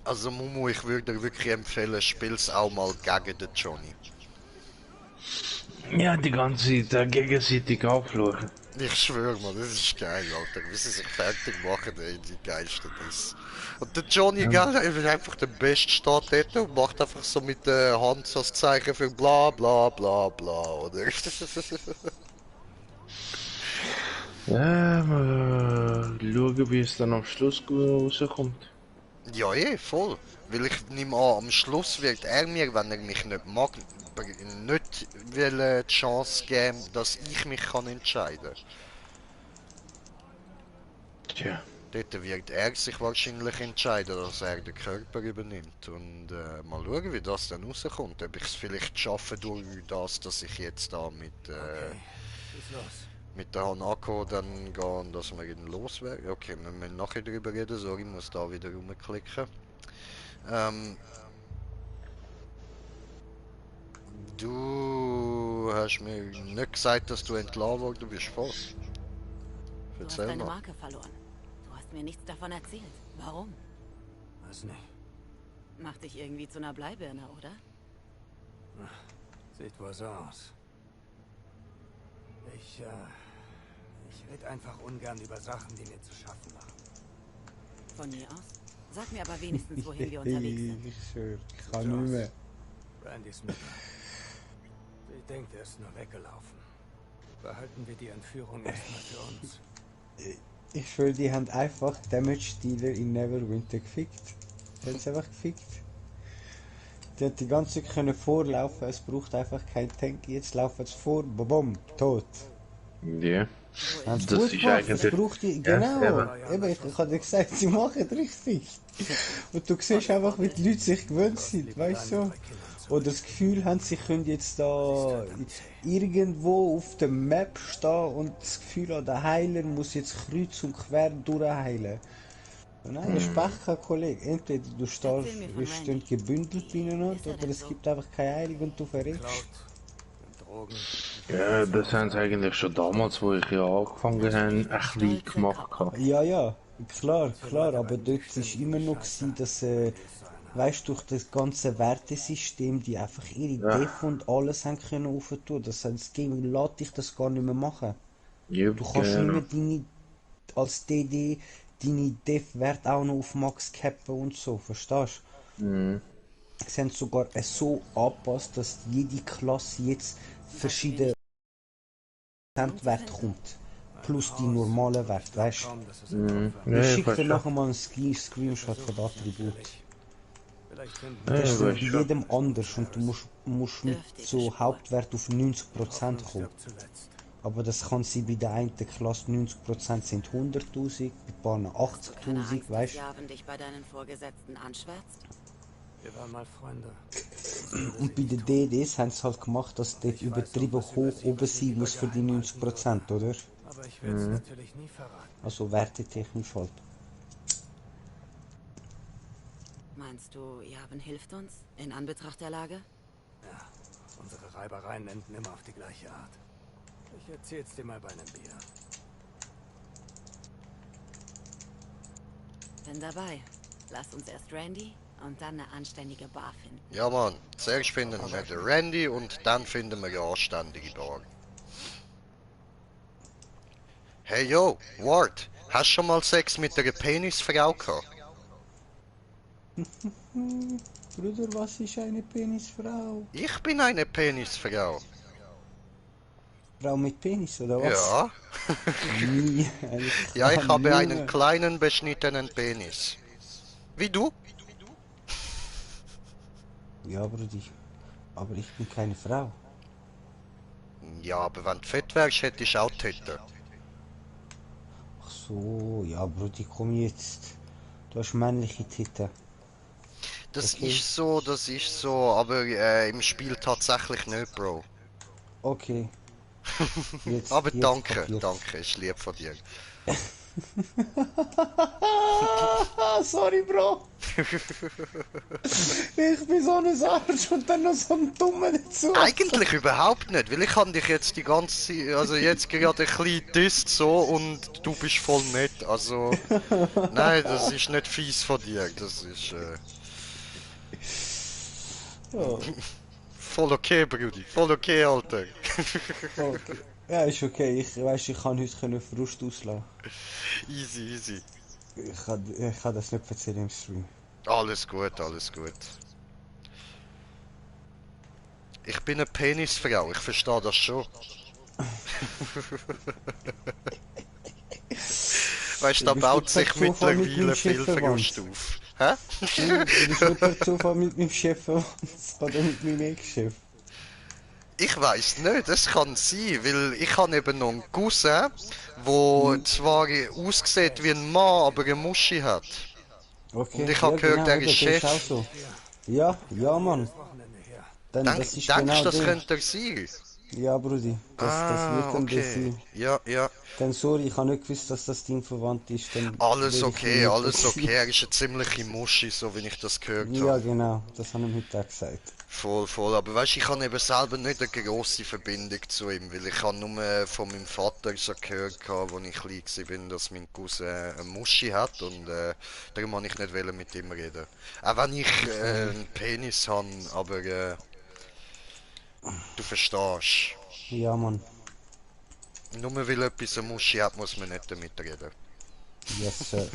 [SPEAKER 2] Also Mumu, ich würde dir wirklich empfehlen, spiel's auch mal gegen den Johnny.
[SPEAKER 1] Ja, die ganze Zeit gegenseitig aufluchen.
[SPEAKER 2] Ich schwöre mal, das ist geil, Alter. Wie sie sich fertig machen, ey, die geilsten das. Und der Johnny, gell, er ist einfach der Beste, steht dort und macht einfach so mit der Hand so das Zeichen für bla bla bla bla, oder?
[SPEAKER 1] Ja, mal schauen, wie es dann am Schluss rauskommt.
[SPEAKER 2] Ja, voll. Weil ich nehme an, am Schluss wird er mir, wenn er mich nicht mag, nicht die Chance geben, dass ich mich kann entscheiden kann.
[SPEAKER 1] Tja.
[SPEAKER 2] Dort wird er sich wahrscheinlich entscheiden, dass er den Körper übernimmt. Und mal schauen, wie das dann rauskommt. Ob ich es vielleicht schaffe durch das, dass ich jetzt da mit der Hanako dann gehe und dass wir ihn loswerden. Okay, wir müssen nachher darüber reden. Sorry, ich muss da wieder rumklicken. Du hast mir nicht gesagt, dass du entlassen worden bist, voll.
[SPEAKER 8] Du hast deine Marke verloren. Du hast mir nichts davon erzählt. Warum?
[SPEAKER 3] Weiß nicht.
[SPEAKER 8] Macht dich irgendwie zu einer Bleibirne, oder?
[SPEAKER 3] Sieht wohl so aus. Ich rede einfach ungern über Sachen, die mir zu schaffen machen.
[SPEAKER 8] Von mir aus? Sag mir aber wenigstens, wohin wir unterwegs sind.
[SPEAKER 10] Ich schwör, ich kann nicht mehr.
[SPEAKER 3] Brandys Mutter. Sie denkt, er ist nur weggelaufen. Behalten wir die Entführung erstmal für uns.
[SPEAKER 10] Ich schwör, die haben einfach Damage Dealer in Neverwinter gefickt. Die haben es einfach gefickt. Die hat die ganze Zeit können vorlaufen, es braucht einfach kein Tank. Jetzt laufen sie vor, bom, tot.
[SPEAKER 1] Ja.
[SPEAKER 10] Das
[SPEAKER 1] ist eigentlich...
[SPEAKER 10] Es braucht die, genau. Eben, ich habe dir gesagt, sie machen richtig. Und du siehst einfach, wie die Leute sich gewöhnt sind, weißt du? Oder das Gefühl haben, sie können jetzt da irgendwo auf der Map stehen und das Gefühl haben, der Heiler muss jetzt kreuz und quer durchheilen. Nein, das ist Pech, Kollege. Entweder du stehst, wir stehen gebündelt beieinander, oder es gibt einfach keine Heilung und du verreckst.
[SPEAKER 1] Ja, das haben sie eigentlich schon damals, wo ich ja angefangen habe, ein bisschen gemacht.
[SPEAKER 10] Ja, klar, aber dort war immer noch gewesen, dass, weißt du, durch das ganze Wertesystem, die einfach ihre Def und alles haben können aufentun. Das Game lässt dich das gar nicht mehr machen.
[SPEAKER 1] Ja,
[SPEAKER 10] du kannst nicht mehr als DD deine Def-Wert auch noch auf Max cappen und so, verstehst du?
[SPEAKER 1] Mhm.
[SPEAKER 10] Sie haben sogar so angepasst, dass jede Klasse jetzt verschiedene Wert kommt. Plus die normale Wert, weißt du?
[SPEAKER 1] Mhm.
[SPEAKER 10] Ich schicke dir nachher mal einen Screenshot von den Attributen. Das ist bei jedem anders und du musst mit so Hauptwert auf 90% kommen. Aber das kann sein, bei der einen Klasse 90% sind 100.000, bei ein paar 80.000, weißt
[SPEAKER 8] du? dich bei deinen Vorgesetzten anschwärzt?
[SPEAKER 3] Wir waren mal Freunde.
[SPEAKER 10] Und bei den DDs haben sie halt gemacht, dass dort übertrieben hoch oben sein muss für die 90%, oder?
[SPEAKER 3] Aber ich will es natürlich nie verraten.
[SPEAKER 10] Also wertetechnisch halt.
[SPEAKER 8] Meinst du, Javan hilft uns in Anbetracht der Lage?
[SPEAKER 3] Ja, unsere Reibereien enden immer auf die gleiche Art. Ich erzähl's dir mal bei einem Bier.
[SPEAKER 8] Bin dabei. Lass uns erst Randy und dann eine anständige Bar finden.
[SPEAKER 2] Ja, Mann. Zuerst finden wir den Randy und dann finden wir eine anständige Bar. Hey, yo, Ward. Hast du schon mal Sex mit einer Penisfrau gehabt?
[SPEAKER 10] Bruder, was ist eine Penisfrau?
[SPEAKER 2] Ich bin eine Penisfrau.
[SPEAKER 10] Frau mit Penis, oder was?
[SPEAKER 2] Ja.
[SPEAKER 10] Nie.
[SPEAKER 2] Ja, ich habe einen kleinen beschnittenen Penis. Wie du?
[SPEAKER 10] Ja, Bruder, aber ich bin keine Frau.
[SPEAKER 2] Ja, aber wenn du fett wärst, hätte ich auch Titten.
[SPEAKER 10] Ach so, ja, Bruder, komm jetzt. Du hast männliche Titten.
[SPEAKER 2] Das ist so, aber im Spiel tatsächlich nicht, Bro.
[SPEAKER 10] Okay.
[SPEAKER 2] Aber danke, ist lieb von dir.
[SPEAKER 10] Sorry, Bro. Ich bin so ein Arsch und dann noch so ein Dummer dazu.
[SPEAKER 2] Eigentlich überhaupt nicht, weil ich habe dich jetzt die ganze Zeit, also jetzt gerade ein bisschen disst so und du bist voll nett, also nein, das ist nicht fies von dir, das ist
[SPEAKER 10] Oh.
[SPEAKER 2] voll okay, Brudi, voll okay, Alter.
[SPEAKER 10] Okay. Ja, ist okay. Ich kann heute Frust auslassen.
[SPEAKER 2] Easy, easy.
[SPEAKER 10] Ich kann das nicht erzählen im Stream.
[SPEAKER 2] Alles gut, alles gut. Ich bin eine Penisfrau, ich verstehe das schon. Weißt du, da baut sich mittlerweile viel Frust auf. Hä?
[SPEAKER 10] Du bist nicht per Zufall mit meinem Chef oder mit meinem Ex-Chef.
[SPEAKER 2] Ich weiß nicht, das kann sein, weil ich habe eben noch einen Cousin, der zwar aussieht wie ein Mann, aber eine Muschi hat.
[SPEAKER 10] Okay.
[SPEAKER 2] Und ich habe gehört, er ist Chef.
[SPEAKER 10] Ist auch so. Ja, Mann. Das ist
[SPEAKER 2] Denkst du, das
[SPEAKER 10] der.
[SPEAKER 2] könnte er sein?
[SPEAKER 10] Ja, Brudi, das wird dann der sein.
[SPEAKER 2] Ja.
[SPEAKER 10] Dann sorry, ich habe nicht gewusst, dass das Ding verwandt ist. Dann
[SPEAKER 2] Alles okay. Er ist eine ziemliche Muschi, so wie ich das gehört habe.
[SPEAKER 10] Ja, genau, das habe ich heute auch gesagt.
[SPEAKER 2] Voll. Aber weißt du, ich habe eben selber nicht eine grosse Verbindung zu ihm, weil ich habe nur von meinem Vater so gehört, als ich klein war, dass mein Cousin eine Muschi hat und darum wollte ich nicht mit ihm reden. Auch wenn ich einen Penis habe, aber du verstehst.
[SPEAKER 10] Ja, Mann.
[SPEAKER 2] Nur weil etwas eine Muschi hat, muss man nicht damit reden.
[SPEAKER 10] Yes, Sir.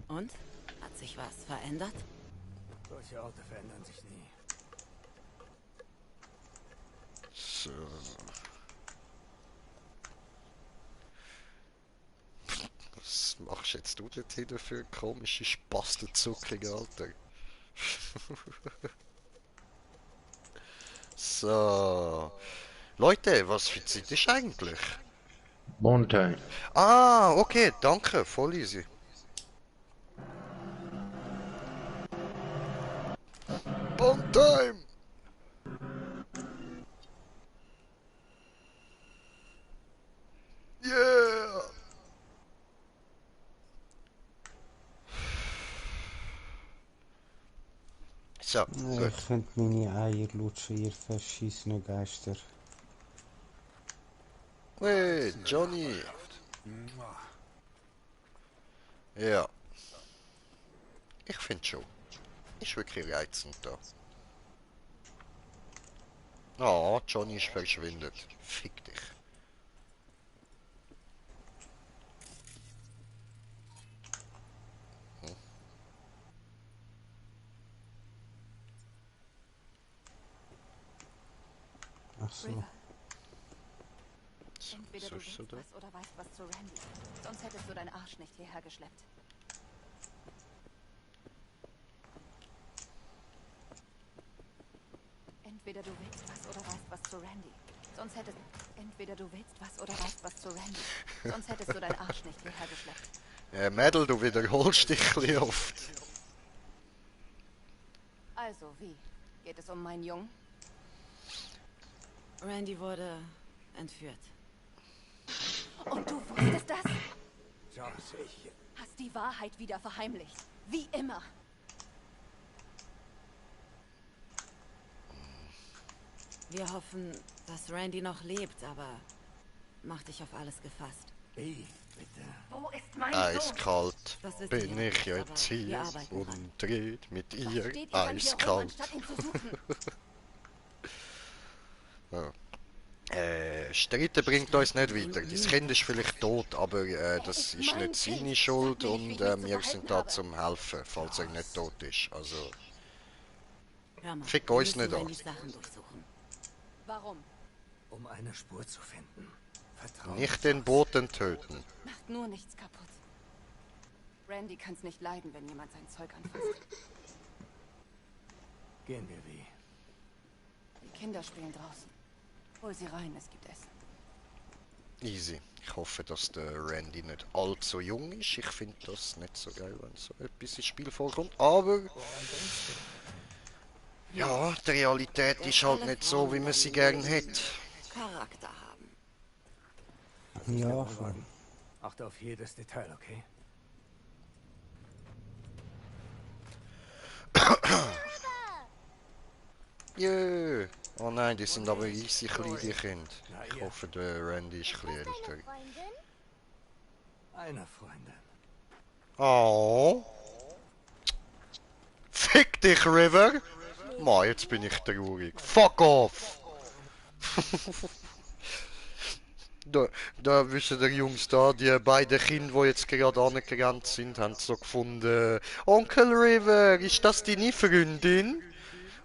[SPEAKER 8] Und? Hat sich was verändert?
[SPEAKER 3] Solche Orte verändern sich nie.
[SPEAKER 2] So. Was machst jetzt du dort hin für komische Spastenzuckung, Alter? So. Leute, was für Zeit ist eigentlich?
[SPEAKER 1] Montag.
[SPEAKER 2] Ah, okay, danke, voll easy. Time. Yeah. So, gut.
[SPEAKER 10] Ich könnte meine Eier lutschen, ihr verschissene Geister.
[SPEAKER 2] Hey, Johnny. Ja. Ich finde schon. Ist wirklich reizend da. Oh, Johnny ist verschwindet. Fick dich.
[SPEAKER 10] Ach so.
[SPEAKER 9] Entweder du willst was oder weißt was zu Randy. Sonst hättest du deinen Arsch nicht hierher geschleppt. Entweder du willst was oder weißt was zu Randy. Sonst hättest... Entweder du willst was oder weißt was zu Randy. Sonst hättest du deinen Arsch nicht hierher geschleppt.
[SPEAKER 2] Mädel, du wiederholst dich ein bisschen oft.
[SPEAKER 9] Also, wie? Geht es um meinen Jungen?
[SPEAKER 8] Randy wurde entführt.
[SPEAKER 9] Und du wusstest das?
[SPEAKER 3] Josh, ich...
[SPEAKER 9] Hast die Wahrheit wieder verheimlicht. Wie immer.
[SPEAKER 8] Wir hoffen, dass Randy noch lebt, aber mach dich auf alles gefasst.
[SPEAKER 3] Wie? Bitte?
[SPEAKER 9] Wo ist mein
[SPEAKER 2] Eiskalt
[SPEAKER 8] Das wissen
[SPEAKER 2] bin
[SPEAKER 8] wir
[SPEAKER 2] ich
[SPEAKER 8] nicht,
[SPEAKER 2] jetzt
[SPEAKER 8] aber wir
[SPEAKER 2] hier
[SPEAKER 8] arbeiten
[SPEAKER 2] und
[SPEAKER 8] dran.
[SPEAKER 2] dreht mit
[SPEAKER 9] Was
[SPEAKER 2] ihr
[SPEAKER 9] steht ihr dann hier rum,
[SPEAKER 2] eiskalt.
[SPEAKER 9] anstatt ihn zu suchen?
[SPEAKER 2] Ja. Streiten bringt uns nicht weiter. Das Kind ist vielleicht tot, aber das ist nicht seine Schuld und wir sind da zum helfen, falls er nicht tot ist. Also,
[SPEAKER 8] Hör mal,
[SPEAKER 2] fick
[SPEAKER 8] wir
[SPEAKER 2] uns
[SPEAKER 8] müssen
[SPEAKER 2] nicht an.
[SPEAKER 8] Randys Sachen durchsuchen.
[SPEAKER 9] Warum?
[SPEAKER 3] Um eine Spur zu finden. Vertrauen.
[SPEAKER 2] Nicht den Boten töten.
[SPEAKER 9] Macht nur nichts kaputt. Randy kann's nicht leiden, wenn jemand sein Zeug anfasst.
[SPEAKER 3] Gehen wir wie?
[SPEAKER 9] Die Kinder spielen draußen. Hol sie rein, es gibt Essen.
[SPEAKER 2] Easy. Ich hoffe, dass der Randy nicht allzu jung ist. Ich finde das nicht so geil, wenn so etwas ins Spiel vorkommt. Aber ja, die Realität ist halt nicht so, wie man sie gern hätte.
[SPEAKER 8] Charakter haben.
[SPEAKER 10] Ja, voll.
[SPEAKER 3] Achte auf jedes Detail, okay?
[SPEAKER 2] Jö. Oh nein, die sind aber easy klein, die Kinder. Ich hoffe, der Randy ist ein bisschen älter.
[SPEAKER 3] Eine Freundin.
[SPEAKER 2] Oh. Fick dich, River! Ma, jetzt bin ich traurig. Fuck off! da wissen die Jungs da, die beiden Kinder, die jetzt gerade angerannt sind, haben so gefunden, Onkel River, ist das deine Freundin?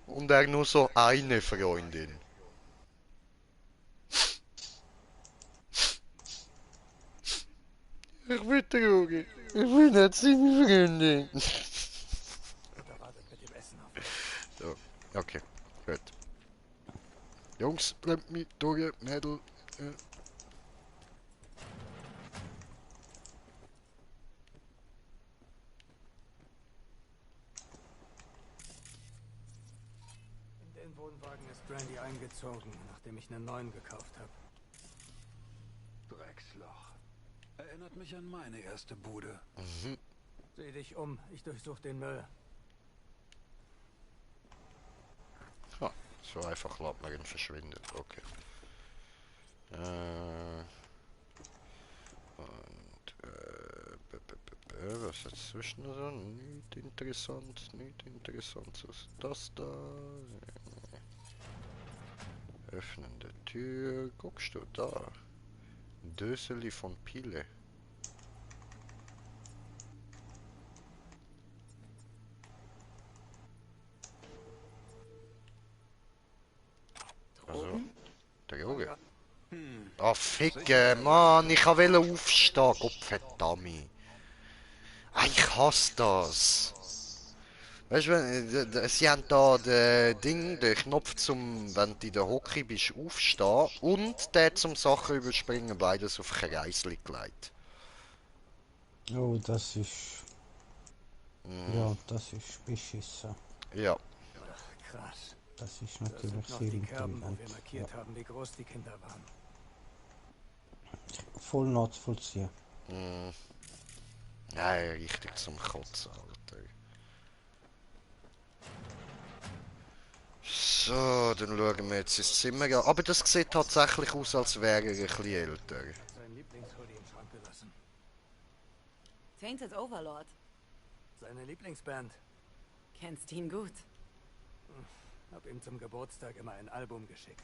[SPEAKER 2] Und er nur so eine Freundin. Ich bin traurig. Ich bin nicht seine Freundin. So, okay, gut. Jungs, bleibt mich durch, Mädel.
[SPEAKER 3] In den Wohnwagen ist Randy eingezogen, nachdem ich einen neuen gekauft habe.
[SPEAKER 11] Drecksloch. Erinnert mich an meine erste Bude.
[SPEAKER 3] Sieh dich um, ich durchsuche den Müll.
[SPEAKER 2] Ja, so einfach lässt man ihn verschwinden. Okay. Was ist zwischen so? Nicht interessant, nicht interessant. Was ist das da? Öffnende Tür. Guckst du da? Döseli von Pile. Also, der Junge. Ah, ficke, Mann, ich wollte aufstehen, Gottverdammt. Ah, ich hasse das. Weißt du, sie haben da den Knopf zum, wenn du in der Hockey bist, aufstehen und der zum Sachen überspringen, beides auf Kreisli gelegt.
[SPEAKER 10] Oh, das ist... Ja, das ist beschissen.
[SPEAKER 2] Ja.
[SPEAKER 3] Ach, krass.
[SPEAKER 10] Das ist
[SPEAKER 3] Das
[SPEAKER 10] natürlich
[SPEAKER 3] sind noch
[SPEAKER 10] sehr
[SPEAKER 3] die Kerben, wo
[SPEAKER 10] intelligent.
[SPEAKER 3] wir markiert haben, wie groß die Kinder waren.
[SPEAKER 10] Voll nachzuvollziehen.
[SPEAKER 2] Nein, richtig zum Kotzen, Alter. So, dann schauen wir jetzt ins Zimmer. Ja, aber das sieht tatsächlich aus, als wäre er ein bisschen älter.
[SPEAKER 3] Sein Lieblingshoodie im Schrank gelassen.
[SPEAKER 8] Tainted Overlord.
[SPEAKER 3] Seine Lieblingsband.
[SPEAKER 8] Kennst ihn gut.
[SPEAKER 3] Hab ihm zum Geburtstag immer ein Album geschickt.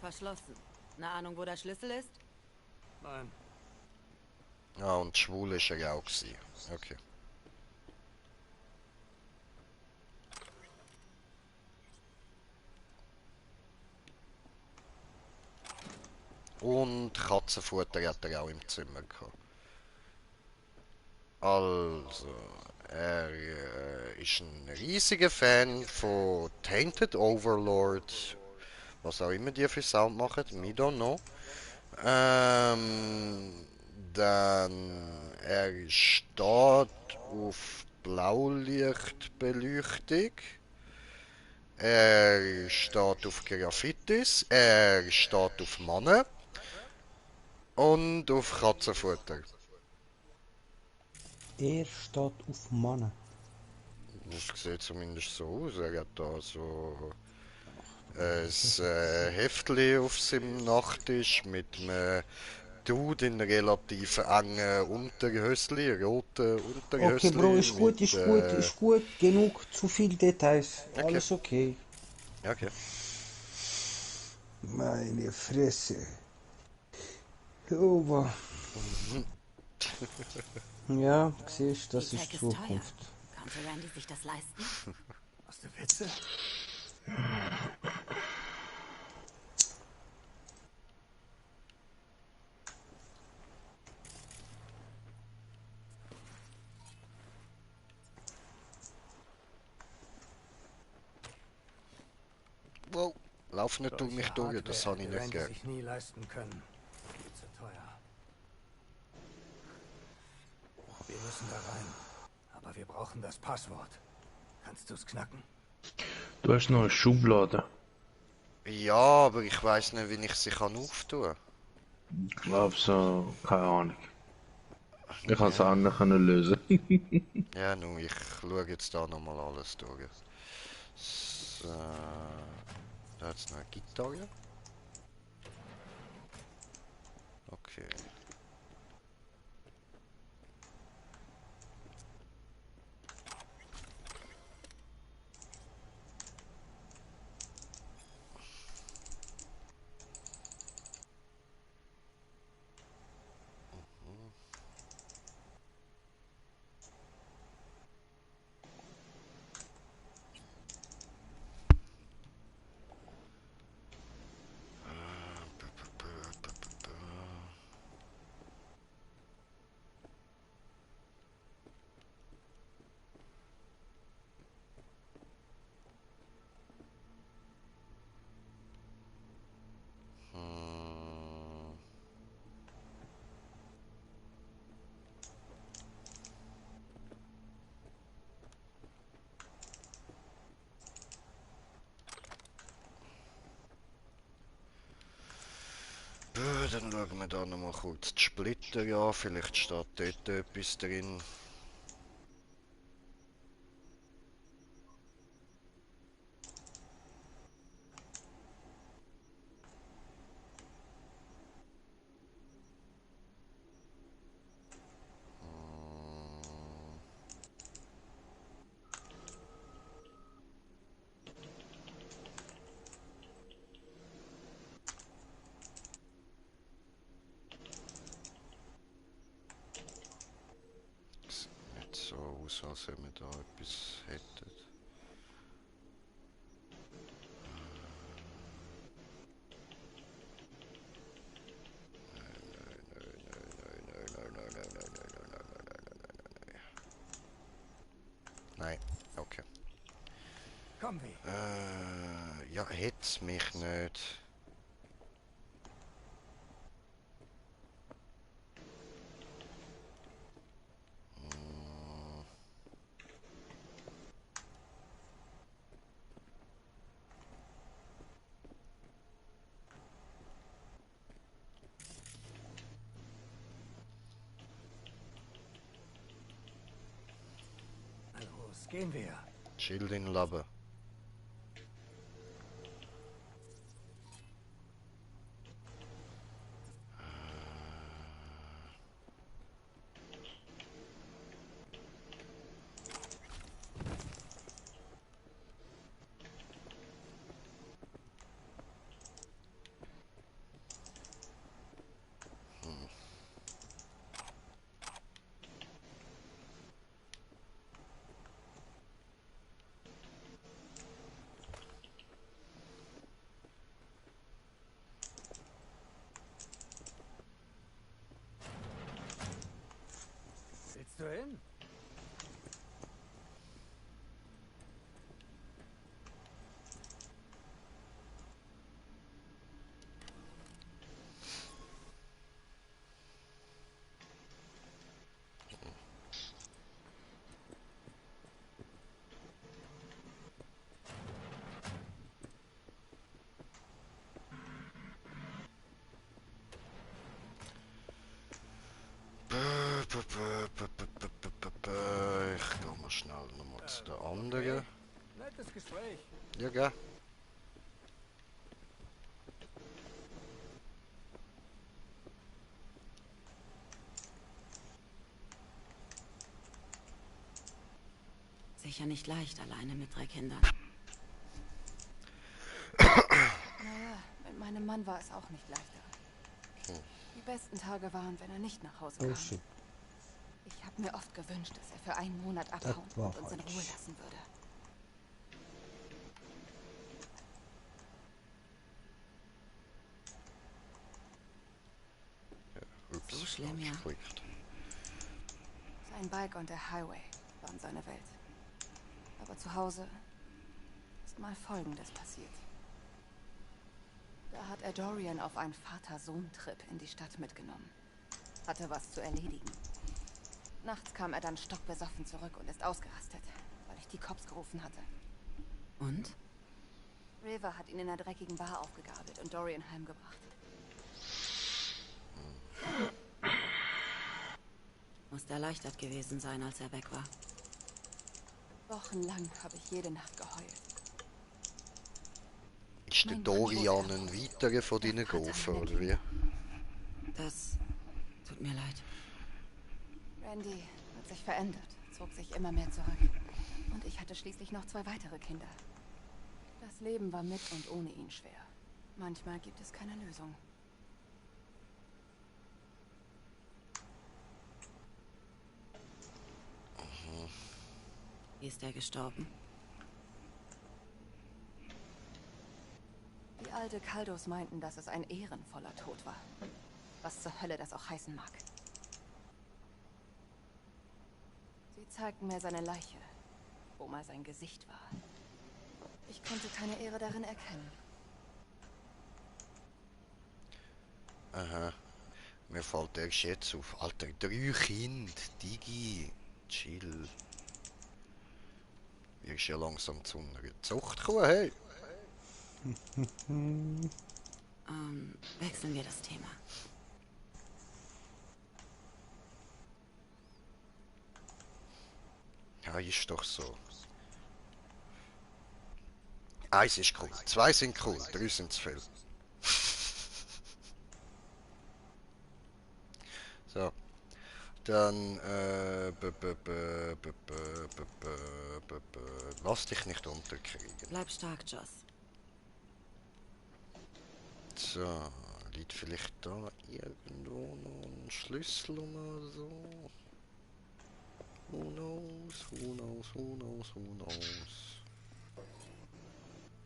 [SPEAKER 8] Verschlossen. Eine Ahnung, wo der Schlüssel ist?
[SPEAKER 3] Nein.
[SPEAKER 2] Ah, und schwul ist er auch gewesen. Okay. Und Katzenfutter hat er auch im Zimmer gehabt. Also, er ist ein riesiger Fan von Tainted Overlord. Was auch immer die für Sound machen, me don't know. Dann, er steht auf Blaulichtbeleuchtung. Er steht auf Graffitis. Er steht auf Männer. Und auf Katzenfutter.
[SPEAKER 10] Er steht auf Mann.
[SPEAKER 2] Das sieht zumindest so aus. Er hat da so ein Heftli auf seinem Nachttisch mit einem Dude in relativ engen Unterhösli, roten Unterhösli.
[SPEAKER 10] Okay, Bro, ist gut, ist gut, ist gut. Genug, zu viel Details.
[SPEAKER 2] Okay.
[SPEAKER 10] Alles okay.
[SPEAKER 2] Okay.
[SPEAKER 10] Meine Fresse. Aber... Ja, siehst du, das
[SPEAKER 8] Die
[SPEAKER 10] ist
[SPEAKER 8] Tech ist
[SPEAKER 10] Zukunft.
[SPEAKER 8] teuer. Konnte Randy sich das leisten?
[SPEAKER 3] Hast du Witze?
[SPEAKER 2] Wow, lauf nicht durch mich durch, das habe ich
[SPEAKER 3] Hardware,
[SPEAKER 2] nicht
[SPEAKER 3] die
[SPEAKER 2] gern.
[SPEAKER 3] sich nie leisten können. Viel zu teuer. Wir müssen da rein. Aber wir brauchen das Passwort. Kannst du es knacken?
[SPEAKER 1] Du hast noch eine Schublade.
[SPEAKER 2] Ja, aber ich weiß nicht, wie ich sie kann auftun.
[SPEAKER 1] Ich glaube so, keine Ahnung. Ich kann es auch nicht lösen.
[SPEAKER 2] Ja, nun, ich schaue jetzt da nochmal alles durch. So. Da hat's eine Gitarre. Okay. Dann schauen wir da nochmal kurz die Splitter an, vielleicht steht dort etwas drin. So aus, als wenn wir da etwas hätten. Nein, okay.
[SPEAKER 3] Komm wir.
[SPEAKER 2] Ja, het's mich nicht.
[SPEAKER 3] Los, gehen wir.
[SPEAKER 2] Schild in Labbe.
[SPEAKER 3] Willst du hin?
[SPEAKER 2] Ich gehe mal schnell nochmal zu der anderen.
[SPEAKER 3] Nettes Gespräch.
[SPEAKER 2] Ja, gell?
[SPEAKER 8] Sicher nicht leicht, alleine mit 3 Kindern.
[SPEAKER 12] Naja, mit meinem Mann war es auch nicht leichter. Die besten Tage waren, wenn er nicht nach Hause kam.
[SPEAKER 10] shit.
[SPEAKER 12] Ich habe mir oft gewünscht, dass er für einen Monat abhauen
[SPEAKER 10] war
[SPEAKER 12] und uns in
[SPEAKER 10] falsch.
[SPEAKER 12] Ruhe lassen würde.
[SPEAKER 2] Ups,
[SPEAKER 8] So schlimm, ja.
[SPEAKER 2] geklickt.
[SPEAKER 12] Sein Bike und der Highway waren seine Welt. Aber zu Hause ist mal Folgendes passiert. Da hat er Dorian auf einen Vater-Sohn-Trip in die Stadt mitgenommen. Hatte was zu erledigen. Nachts kam er dann stockbesoffen zurück und ist ausgerastet, weil ich die Cops gerufen hatte.
[SPEAKER 8] Und?
[SPEAKER 12] River hat ihn in einer dreckigen Bar aufgegabelt und Dorian heimgebracht.
[SPEAKER 8] Muss erleichtert gewesen sein, als er weg war.
[SPEAKER 12] Wochenlang habe ich jede Nacht geheult.
[SPEAKER 2] Ist der Dorian ein weiterer von deinen Gofen, oder wie?
[SPEAKER 8] Das tut mir leid.
[SPEAKER 12] Randy hat sich verändert, zog sich immer mehr zurück. Und ich hatte schließlich noch 2 weitere Kinder. Das Leben war mit und ohne ihn schwer. Manchmal gibt es keine Lösung.
[SPEAKER 8] Wie ist er gestorben?
[SPEAKER 12] Die alte Kaldos meinten, dass es ein ehrenvoller Tod war. Was zur Hölle das auch heißen mag. Sie zeigten mir seine Leiche, wo mal sein Gesicht war. Ich konnte keine Ehre darin erkennen.
[SPEAKER 2] Aha. Mir fällt erst jetzt auf. Alter, 3 Kinder. Digi. Chill. Wirst ja langsam zu einer Zuchtkuh, hey.
[SPEAKER 8] Wechseln wir das Thema.
[SPEAKER 2] Ja, ist doch so. 1 ist cool, 2 sind cool, 3 sind zu viel. So. Dann, lass dich nicht unterkriegen.
[SPEAKER 8] Bleib stark, Joss.
[SPEAKER 2] So, liegt vielleicht da irgendwo noch ein Schlüssel oder so? Who knows, who knows, who knows, who knows.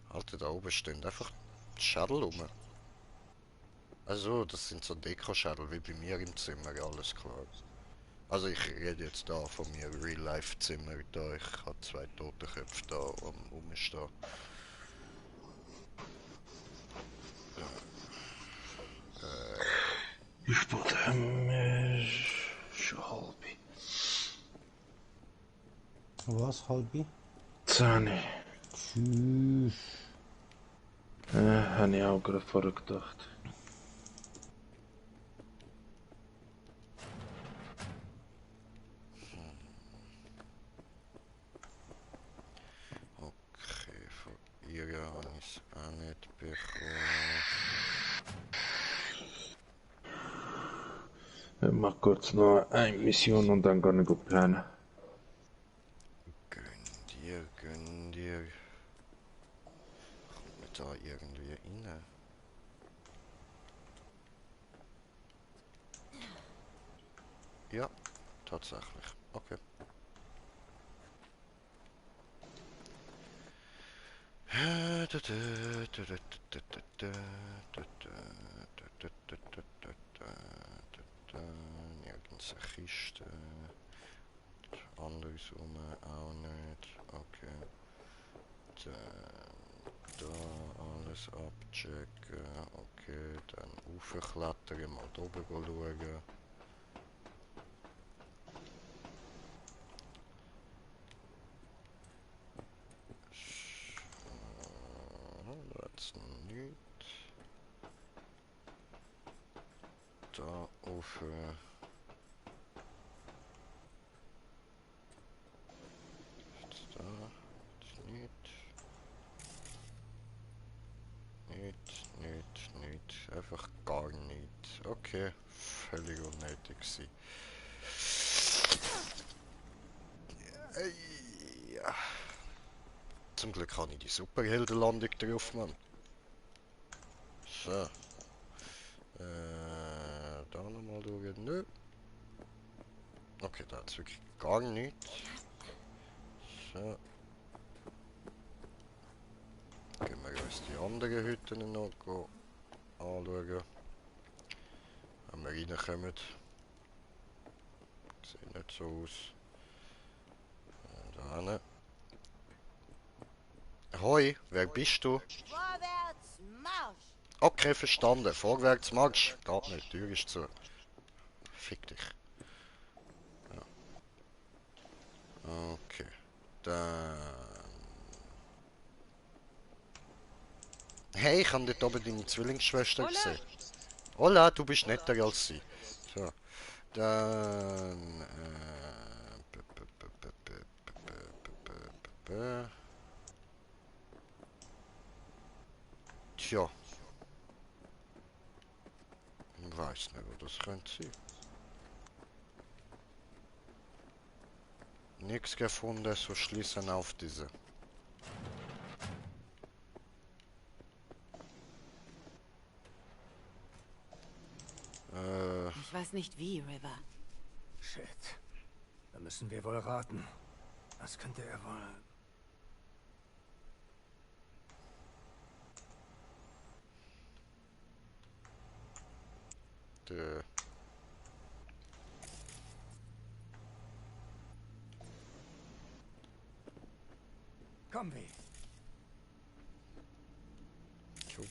[SPEAKER 2] Alter, da oben stehen einfach Schädel rum. Also, das sind so Deko-Schädel wie bei mir im Zimmer, alles klar. Also ich rede jetzt da von mir Real-Life-Zimmer, da ich habe 2 tote Köpfe da rumstehen.
[SPEAKER 1] Ich wollte mir schon halb.
[SPEAKER 10] Was, halbi?
[SPEAKER 1] 10.
[SPEAKER 10] Tschüss.
[SPEAKER 1] Habe ich auch gerade vorher gedacht.
[SPEAKER 2] Okay, von ihr habe ich es auch nicht bekommen.
[SPEAKER 1] Ich mache kurz noch eine Mission und dann kann ich gut planen.
[SPEAKER 2] Gönn dir. Kommt man da irgendwie rein? Ja, tatsächlich. Okay. Nirgends eine Kiste. Anders rum auch nicht. Okay. Dann da alles abchecken. Okay, dann raufklettern, mal da oben schauen. That's nicht. Da rauf. Da. Nicht. Nicht. Einfach gar nicht. Okay. Völlig unnötig gewesen. Ja. Zum Glück habe ich die Superheldenlandung drauf, Mann. So. Da nochmal schauen. Nö. Okay, da hat es wirklich gar nichts. So. Gehen wir uns die anderen Hütten noch anschauen. Wenn wir reinkommen. Sieht nicht so aus. Da hinten. Hoi, wer bist du?
[SPEAKER 6] Vorwärts, Marsch!
[SPEAKER 2] Okay, verstanden. Vorwärts, Marsch. Geht nicht, die Tür ist zu. Fick dich. Ja. Okay. Dann... Hey, ich habe dort oben deine Zwillingsschwester gesehen. Hola, du bist netter als sie. So. Dann... Tja. Ich weiß nicht, wo das könnte sein. Nichts gefunden, so schließen auf diese.
[SPEAKER 8] Ich weiß nicht wie, River.
[SPEAKER 3] Shit. Da müssen wir wohl raten. Was könnte er wohl... Komm, wie?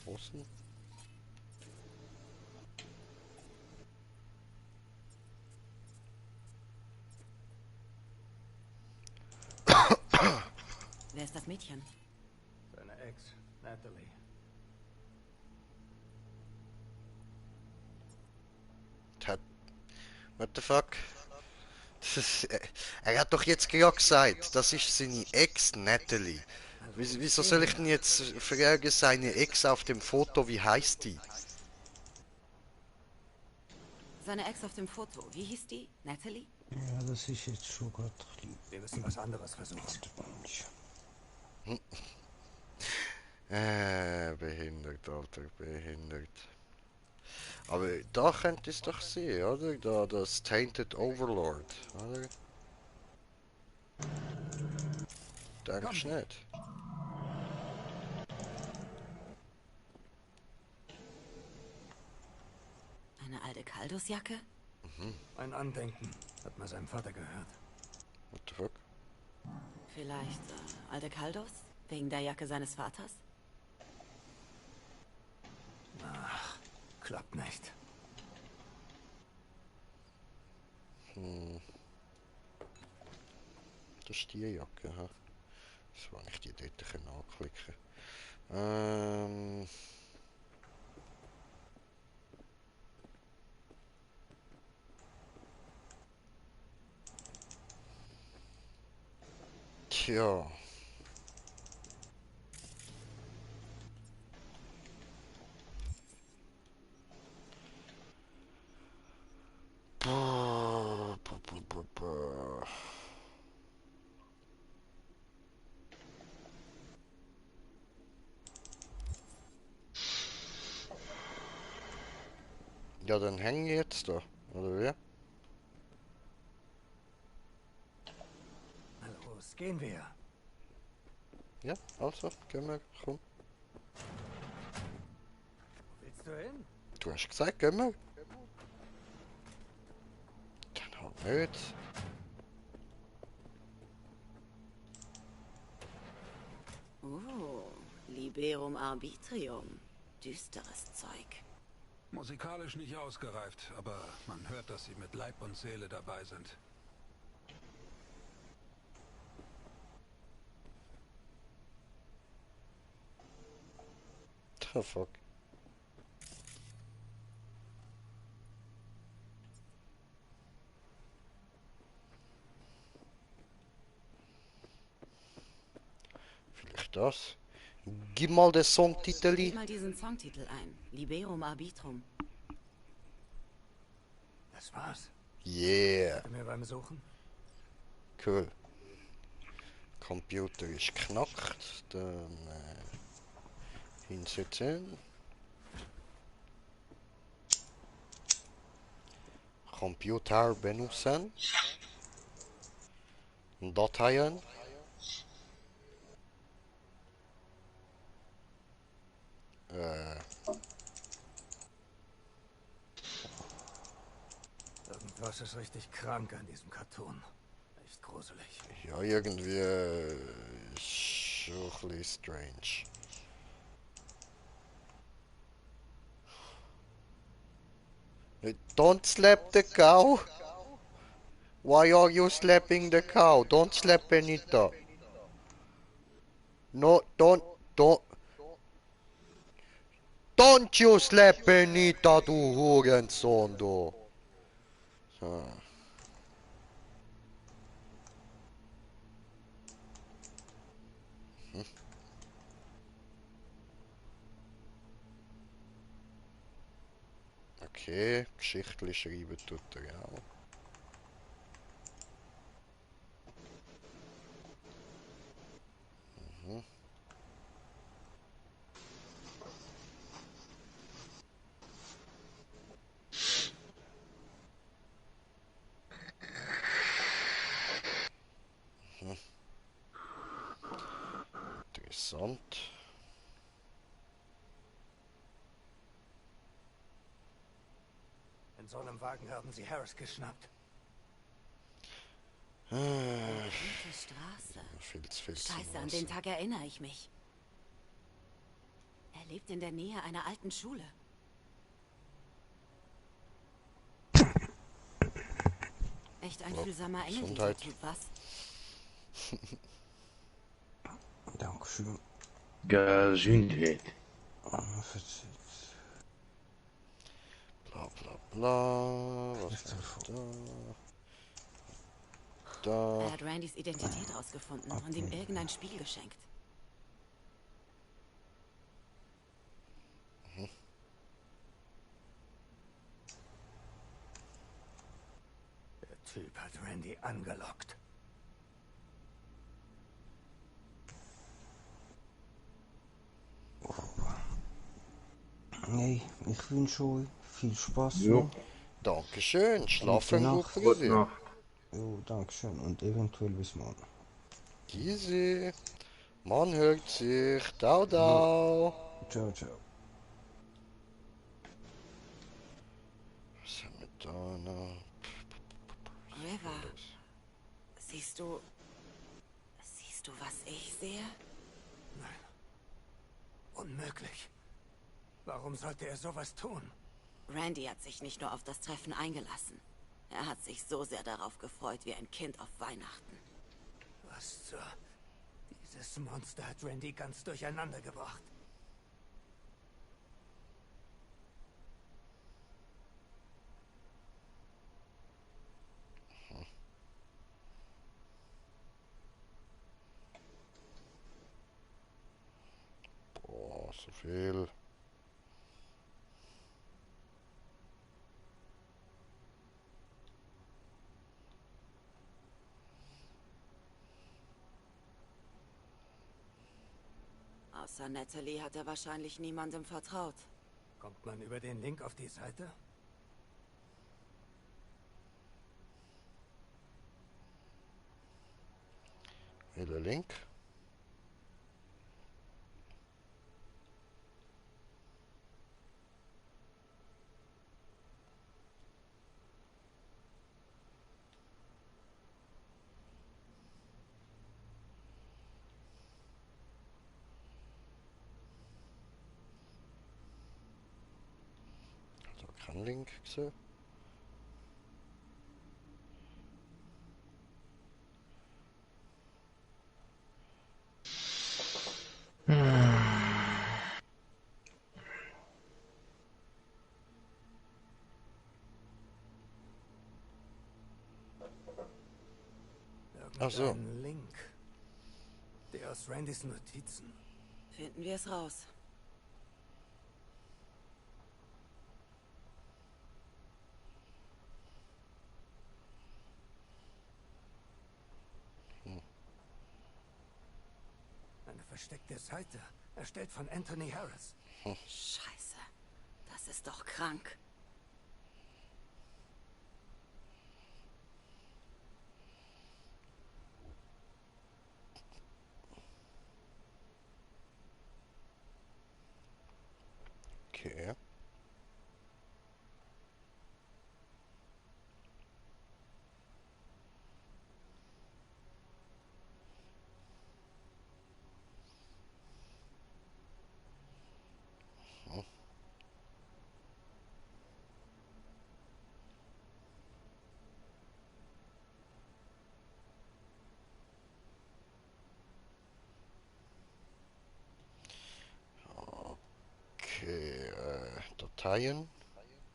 [SPEAKER 2] Wo ist denn?
[SPEAKER 8] Wer ist das Mädchen?
[SPEAKER 3] Seine Ex, Natalie.
[SPEAKER 2] What the fuck? Das ist, er hat doch jetzt gerade gesagt, das ist seine Ex, Natalie. Wieso soll ich denn jetzt fragen, seine Ex auf dem Foto, wie heißt die?
[SPEAKER 8] Seine Ex auf dem Foto. Wie hieß die? Natalie?
[SPEAKER 10] Ja, das ist jetzt schon gerade ein bisschen...
[SPEAKER 3] Wir müssen was anderes versuchen.
[SPEAKER 2] Behindert, Alter, behindert. Aber da könnte es doch sein, oder? Da, das Tainted Overlord, oder? Denkst du nicht?
[SPEAKER 8] Eine alte Kaldusjacke?
[SPEAKER 3] Ein Andenken, hat man seinem Vater gehört.
[SPEAKER 2] What the fuck?
[SPEAKER 8] Vielleicht alte Kaldos? Wegen der Jacke seines Vaters?
[SPEAKER 3] Ach, klappt nicht.
[SPEAKER 2] Das ist die Jacke, ha? Das war nicht die dort anklicken. Tja. Ja, dann hängen jetzt da, oder wie?
[SPEAKER 3] Na los, gehen wir.
[SPEAKER 2] Ja, also, gehen wir, komm.
[SPEAKER 3] Wo willst du hin?
[SPEAKER 2] Du hast gesagt, gehen wir. Dann halt nicht.
[SPEAKER 8] Liberum Arbitrium. Düsteres Zeug.
[SPEAKER 11] Musikalisch nicht ausgereift, aber man hört, dass sie mit Leib und Seele dabei sind.
[SPEAKER 2] The fuck? Vielleicht das? Gib mal den Songtitel
[SPEAKER 8] Gib
[SPEAKER 2] ein.
[SPEAKER 8] mal diesen Songtitel ein. Liberum Arbitrum.
[SPEAKER 3] Das war's.
[SPEAKER 2] Yeah.
[SPEAKER 3] Seid ihr mir beim Suchen?
[SPEAKER 2] Cool. Computer ist knackt. Dann hinsetzen. Computer benutzen. Dateien.
[SPEAKER 3] Irgendwas ist richtig krank an diesem Cartoon. Echt gruselig.
[SPEAKER 2] Ja, irgendwie schon ein bisschen strange. Don't slap the cow. Why are you slapping the cow? Don't slap Benita. No, don't. Don't you slap Benita, du Hurensohn, du. So. Okay, Geschichtli schreiben tut er auch. Mhm. Mhm. Interessant.
[SPEAKER 3] In so einem Wagen haben sie Harris geschnappt.
[SPEAKER 8] Gute Straße.
[SPEAKER 2] Viel zu viel
[SPEAKER 8] Scheiße, an den Tag erinnere ich mich. Er lebt in der Nähe einer alten Schule. Echt ein fühlsamer Engel, dieser Typ, was?
[SPEAKER 10] Dankeschön.
[SPEAKER 1] Gesundheit.
[SPEAKER 2] Bla bla bla. Was ist da?
[SPEAKER 8] Er hat Randys Identität rausgefunden und ihm irgendein Spiel geschenkt.
[SPEAKER 2] Mhm.
[SPEAKER 3] Der Typ hat Randy angelockt.
[SPEAKER 10] Hey, ich wünsche euch viel Spaß.
[SPEAKER 1] Jo.
[SPEAKER 2] Dankeschön. Schlafen gut,
[SPEAKER 10] Nacht.
[SPEAKER 2] Brüder.
[SPEAKER 10] Jo, Dankeschön und eventuell bis morgen.
[SPEAKER 2] Easy. Man hört sich. Dau, dau.
[SPEAKER 10] Ciao, ciao.
[SPEAKER 2] Was haben wir da noch?
[SPEAKER 8] River, siehst du, was ich sehe?
[SPEAKER 3] Nein. Unmöglich. Warum sollte er sowas tun?
[SPEAKER 8] Randy hat sich nicht nur auf das Treffen eingelassen. Er hat sich so sehr darauf gefreut wie ein Kind auf Weihnachten.
[SPEAKER 3] Was zur... Dieses Monster hat Randy ganz durcheinander gebracht.
[SPEAKER 2] Boah, so viel.
[SPEAKER 8] Außer Natalie hat er wahrscheinlich niemandem vertraut.
[SPEAKER 3] Kommt man über den Link auf die Seite?
[SPEAKER 2] Welcher Link? Also kein Link gesehen. Ach so.
[SPEAKER 3] Ein Link. Der aus Randys Notizen.
[SPEAKER 8] Finden wir es raus.
[SPEAKER 3] Eine versteckte Seite. Erstellt von Anthony Harris.
[SPEAKER 8] Scheiße. Das ist doch krank.
[SPEAKER 2] Okay. Okay, Dateien.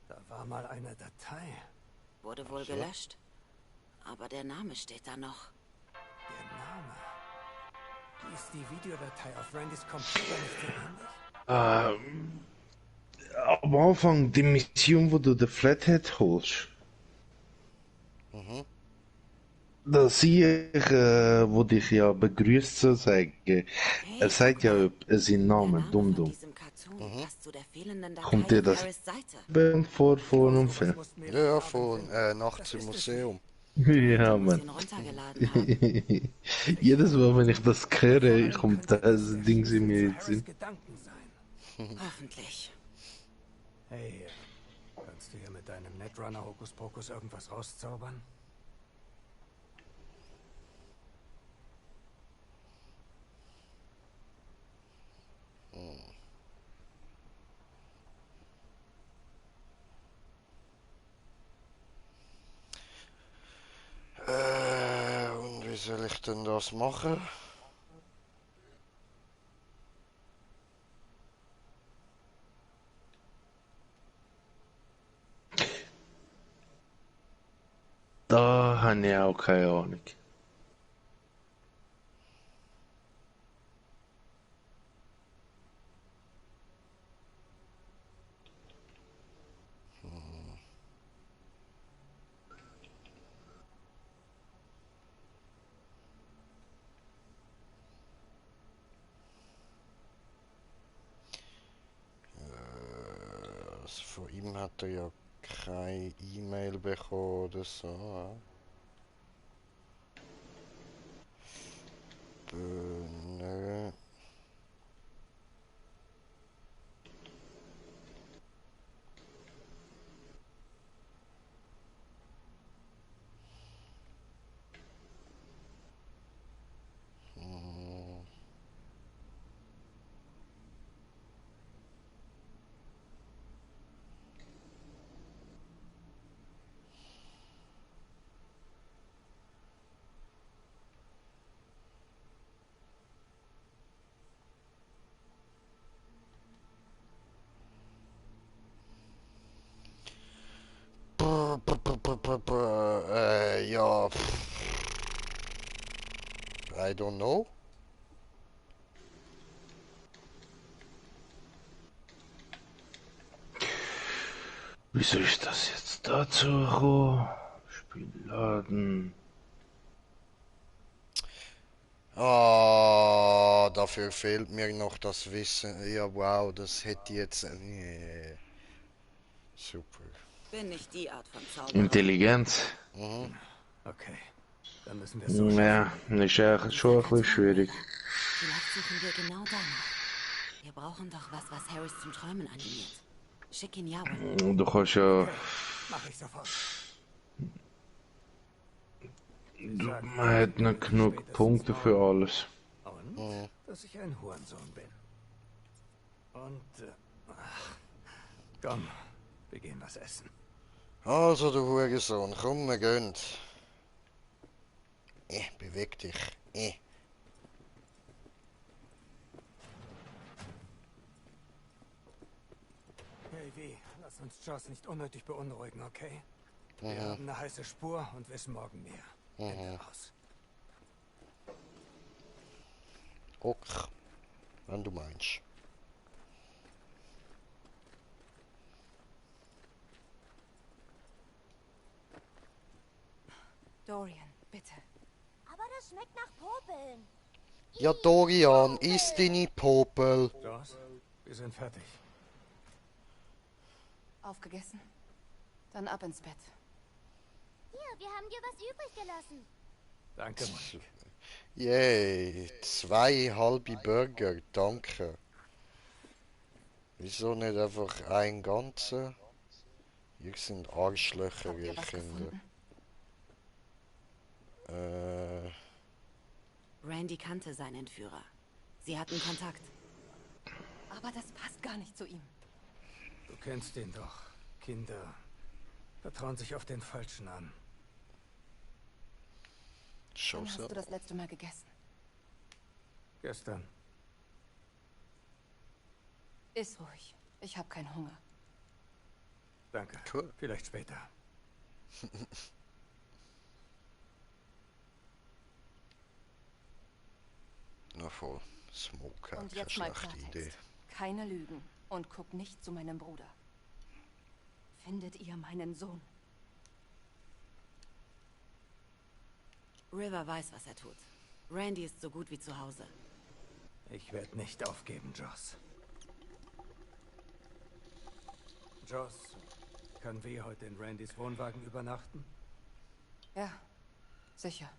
[SPEAKER 3] Da war mal eine Datei.
[SPEAKER 8] Wurde wohl gelöscht. Aber der Name steht da noch.
[SPEAKER 3] Der Name. Ist die Videodatei auf Randys Computer nicht so ähnlich?
[SPEAKER 1] am Anfang die Mission, wo du den Flathead holst.
[SPEAKER 2] Mhm.
[SPEAKER 1] Da sehe ich, wo dich ja begrüßt sozusagen. Er sagt ja seinen Namen, Dum-Dum. Kommt dir das vor einem Film?
[SPEAKER 2] Ja, von Nachts im Museum.
[SPEAKER 1] Ja, Mann. Jedes Mal, wenn ich das höre, kommt das Ding in mir jetzt hin.
[SPEAKER 8] Hoffentlich.
[SPEAKER 3] Hey, kannst du hier mit deinem Netrunner Hokuspokus irgendwas rauszaubern?
[SPEAKER 2] Und wie soll ich denn das machen?
[SPEAKER 1] Da habe ich auch keine Ahnung.
[SPEAKER 2] Also von ihm hat er ja keine E-Mail bekommen oder so. Nö. Ja. I don't know.
[SPEAKER 1] Wieso ist das jetzt dazu gekommen? Spielladen.
[SPEAKER 2] Ah, dafür fehlt mir noch das Wissen. Ja, wow, das hätte jetzt. Super.
[SPEAKER 8] Bin nicht die Art von Zauberer.
[SPEAKER 1] Intelligenz.
[SPEAKER 2] Mhm.
[SPEAKER 3] Okay, dann müssen wir es so
[SPEAKER 1] Ja, ist ja schon ein bisschen schwierig.
[SPEAKER 8] Vielleicht suchen wir genau danach. Wir brauchen doch was Harris zum Träumen animiert. Schick ihn Yahweh.
[SPEAKER 1] Du kannst ja...
[SPEAKER 3] Okay, mach ich sofort.
[SPEAKER 1] Man hat nicht genug Punkte für alles.
[SPEAKER 3] Und, dass ich ein Hurensohn bin. Und, komm, wir gehen was essen.
[SPEAKER 2] Also, du Hurensohn, komm, wir gehen. Beweg dich.
[SPEAKER 3] Hey, wie? Lass uns Joss nicht unnötig beunruhigen, okay? Wir haben eine heiße Spur und wissen morgen mehr. Ende aus.
[SPEAKER 2] Okay, wenn du meinst.
[SPEAKER 12] Dorian, bitte.
[SPEAKER 13] Aber das schmeckt nach Popeln.
[SPEAKER 2] Ja, Dorian, iss deine Popel.
[SPEAKER 3] Joss, wir sind fertig.
[SPEAKER 12] Aufgegessen? Dann ab ins Bett.
[SPEAKER 13] Hier, wir haben dir was übrig gelassen.
[SPEAKER 3] Danke, Monique.
[SPEAKER 2] Yay, 2 halbe Burger, danke. Wieso nicht einfach ein ganzer? Ihr sind Arschlöcher, ihr Kinder.
[SPEAKER 8] Randy kannte seinen Entführer. Sie hatten Kontakt.
[SPEAKER 12] Aber das passt gar nicht zu ihm.
[SPEAKER 3] Du kennst ihn doch. Kinder vertrauen sich auf den Falschen an.
[SPEAKER 12] Wann hast du das letzte Mal gegessen?
[SPEAKER 3] Gestern.
[SPEAKER 12] Iss ruhig. Ich habe keinen Hunger.
[SPEAKER 3] Danke.
[SPEAKER 2] Cool.
[SPEAKER 3] Vielleicht später.
[SPEAKER 2] Na voll. Smoke,
[SPEAKER 12] Und
[SPEAKER 2] keine
[SPEAKER 12] jetzt mal
[SPEAKER 2] schlechte Idee.
[SPEAKER 12] Klartext. Keine Lügen. Und guck nicht zu meinem Bruder. Findet ihr meinen Sohn?
[SPEAKER 8] River weiß, was er tut. Randy ist so gut wie zu Hause.
[SPEAKER 3] Ich werde nicht aufgeben, Joss. Joss, können wir heute in Randys Wohnwagen übernachten?
[SPEAKER 12] Ja, sicher.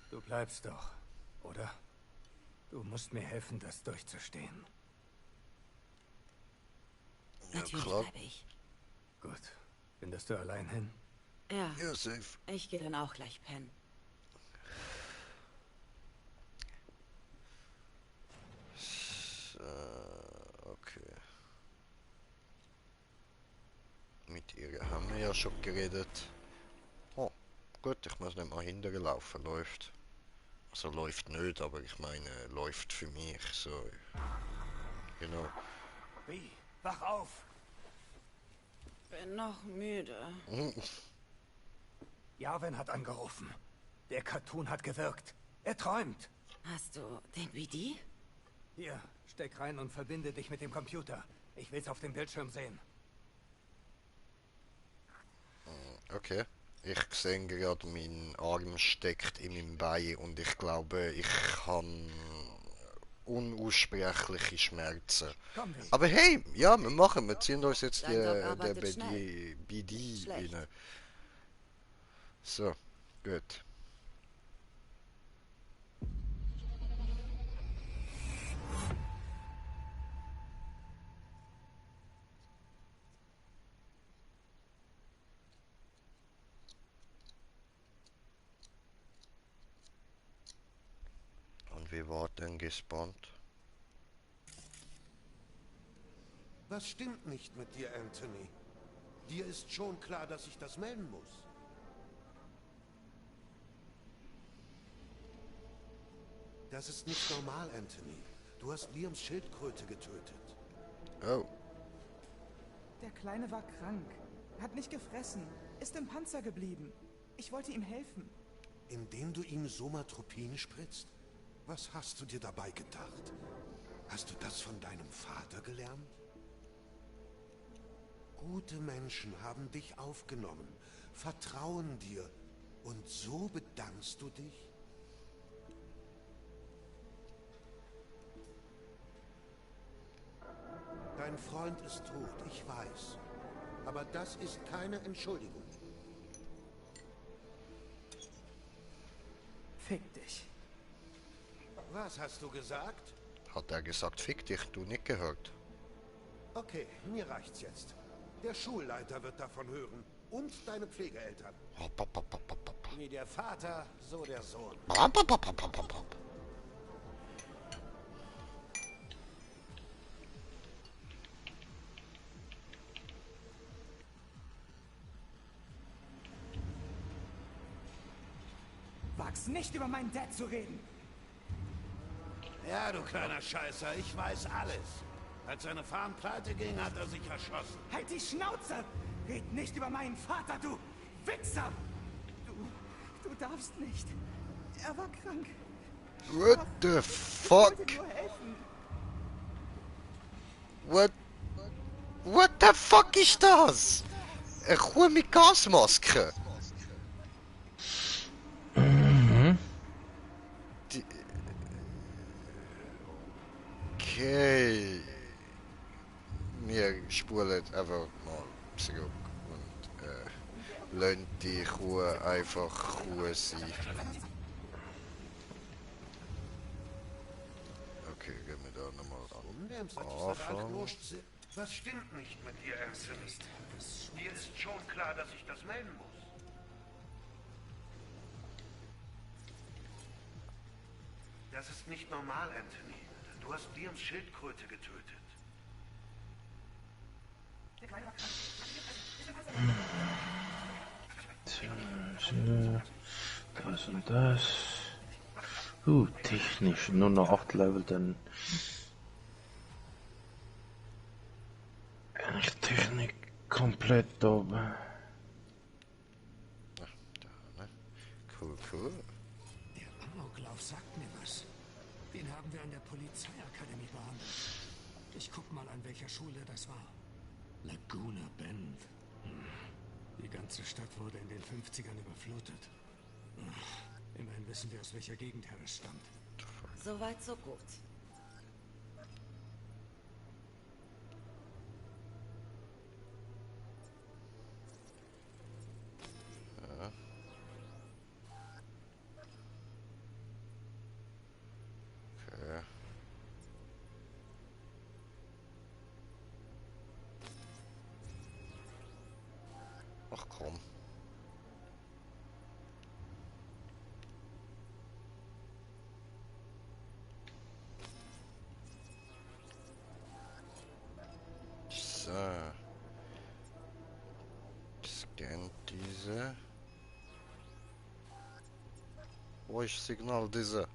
[SPEAKER 3] Du bleibst doch, oder? Du musst mir helfen, das durchzustehen.
[SPEAKER 8] Natürlich bleibe ich.
[SPEAKER 3] Gut. Findest du allein hin?
[SPEAKER 8] Ja.
[SPEAKER 2] Ja, safe.
[SPEAKER 8] Ich gehe dann auch gleich pennen.
[SPEAKER 2] Okay. Mit ihr haben wir ja schon geredet. Oh, gut, ich muss nicht mal hinterher laufen, läuft. Also läuft nicht, aber ich meine, läuft für mich, so. Genau.
[SPEAKER 3] Wie? Wach auf!
[SPEAKER 8] Bin noch müde.
[SPEAKER 3] Jarvan hat angerufen. Der Cartoon hat gewirkt. Er träumt.
[SPEAKER 8] Hast du den BD?
[SPEAKER 3] Hier, steck rein und verbinde dich mit dem Computer. Ich will's auf dem Bildschirm sehen.
[SPEAKER 2] Okay. Ich sehe gerade, mein Arm steckt in meinem Bein und ich glaube, ich habe unaussprechliche Schmerzen. Aber hey, ja, wir ziehen uns jetzt der BD rein. So, gut. Und wie war denn gespawnt?
[SPEAKER 14] Was stimmt nicht mit dir, Anthony? Dir ist schon klar, dass ich das melden muss. Das ist nicht normal, Anthony. Du hast Liams Schildkröte getötet.
[SPEAKER 2] Oh.
[SPEAKER 5] Der Kleine war krank. Hat nicht gefressen. Ist im Panzer geblieben. Ich wollte ihm helfen.
[SPEAKER 14] Indem du ihm Somatropin spritzt? Was hast du dir dabei gedacht? Hast du das von deinem Vater gelernt? Gute Menschen haben dich aufgenommen, vertrauen dir. Und so bedankst du dich? Dein Freund ist tot, ich weiß. Aber das ist keine Entschuldigung.
[SPEAKER 5] Fick dich.
[SPEAKER 14] Was hast du gesagt?
[SPEAKER 2] Hat er gesagt, fick dich, du nicht gehört.
[SPEAKER 14] Okay, mir reicht's jetzt. Der Schulleiter wird davon hören. Und deine Pflegeeltern. Wie der Vater, so der Sohn.
[SPEAKER 5] Wag's nicht, über meinen Dad zu reden.
[SPEAKER 14] Ja, du kleiner Scheißer, ich weiß alles. Als seine Farm pleite ging, hat er sich erschossen.
[SPEAKER 5] Halt die Schnauze! Red nicht über meinen Vater, du Wichser! Du darfst nicht. Er war krank.
[SPEAKER 2] What the fuck?
[SPEAKER 5] Ich wollte nur helfen.
[SPEAKER 2] What the fuck ist das? Eine Kuh mit Gasmaske. Okay. Wir spulen einfach mal zurück und lassen die Kuh einfach Kuh sein. Okay, gehen wir da nochmal anfangen.
[SPEAKER 14] Was stimmt nicht mit dir, Anthony? Dir ist schon klar, dass ich das melden muss. Das ist nicht normal, Anthony. Du hast Liams Schildkröte getötet.
[SPEAKER 1] Das und das. Technisch. Nur noch 8 Level, dann kann ich Technik komplett oben.
[SPEAKER 2] Cool.
[SPEAKER 3] Der Amoklauf sagt mir was. Den haben wir an der Polizeiakademie behandelt. Ich guck mal, an welcher Schule das war. Laguna Bend. Die ganze Stadt wurde in den 50ern überflutet. Immerhin wissen wir, aus welcher Gegend Harris stammt.
[SPEAKER 8] Soweit, so gut.
[SPEAKER 2] Ja. Okay. Ach komm. So. Scan diese. Wo ist Signal diese?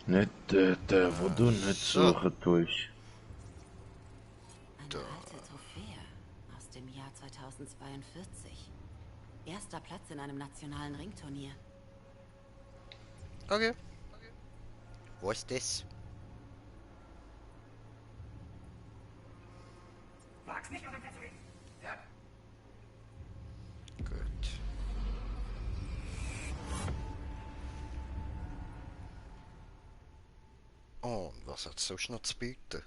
[SPEAKER 1] Nicht der, wo du nicht suchen tust.
[SPEAKER 8] Eine alte Trophäe aus dem Jahr 2042. Erster Platz in einem nationalen Ringturnier.
[SPEAKER 2] Okay. Wo ist das?
[SPEAKER 5] Wag's nicht, unter mir zu reden. Ja.
[SPEAKER 2] Gut. Oh, und was hat sonst noch zu bieten?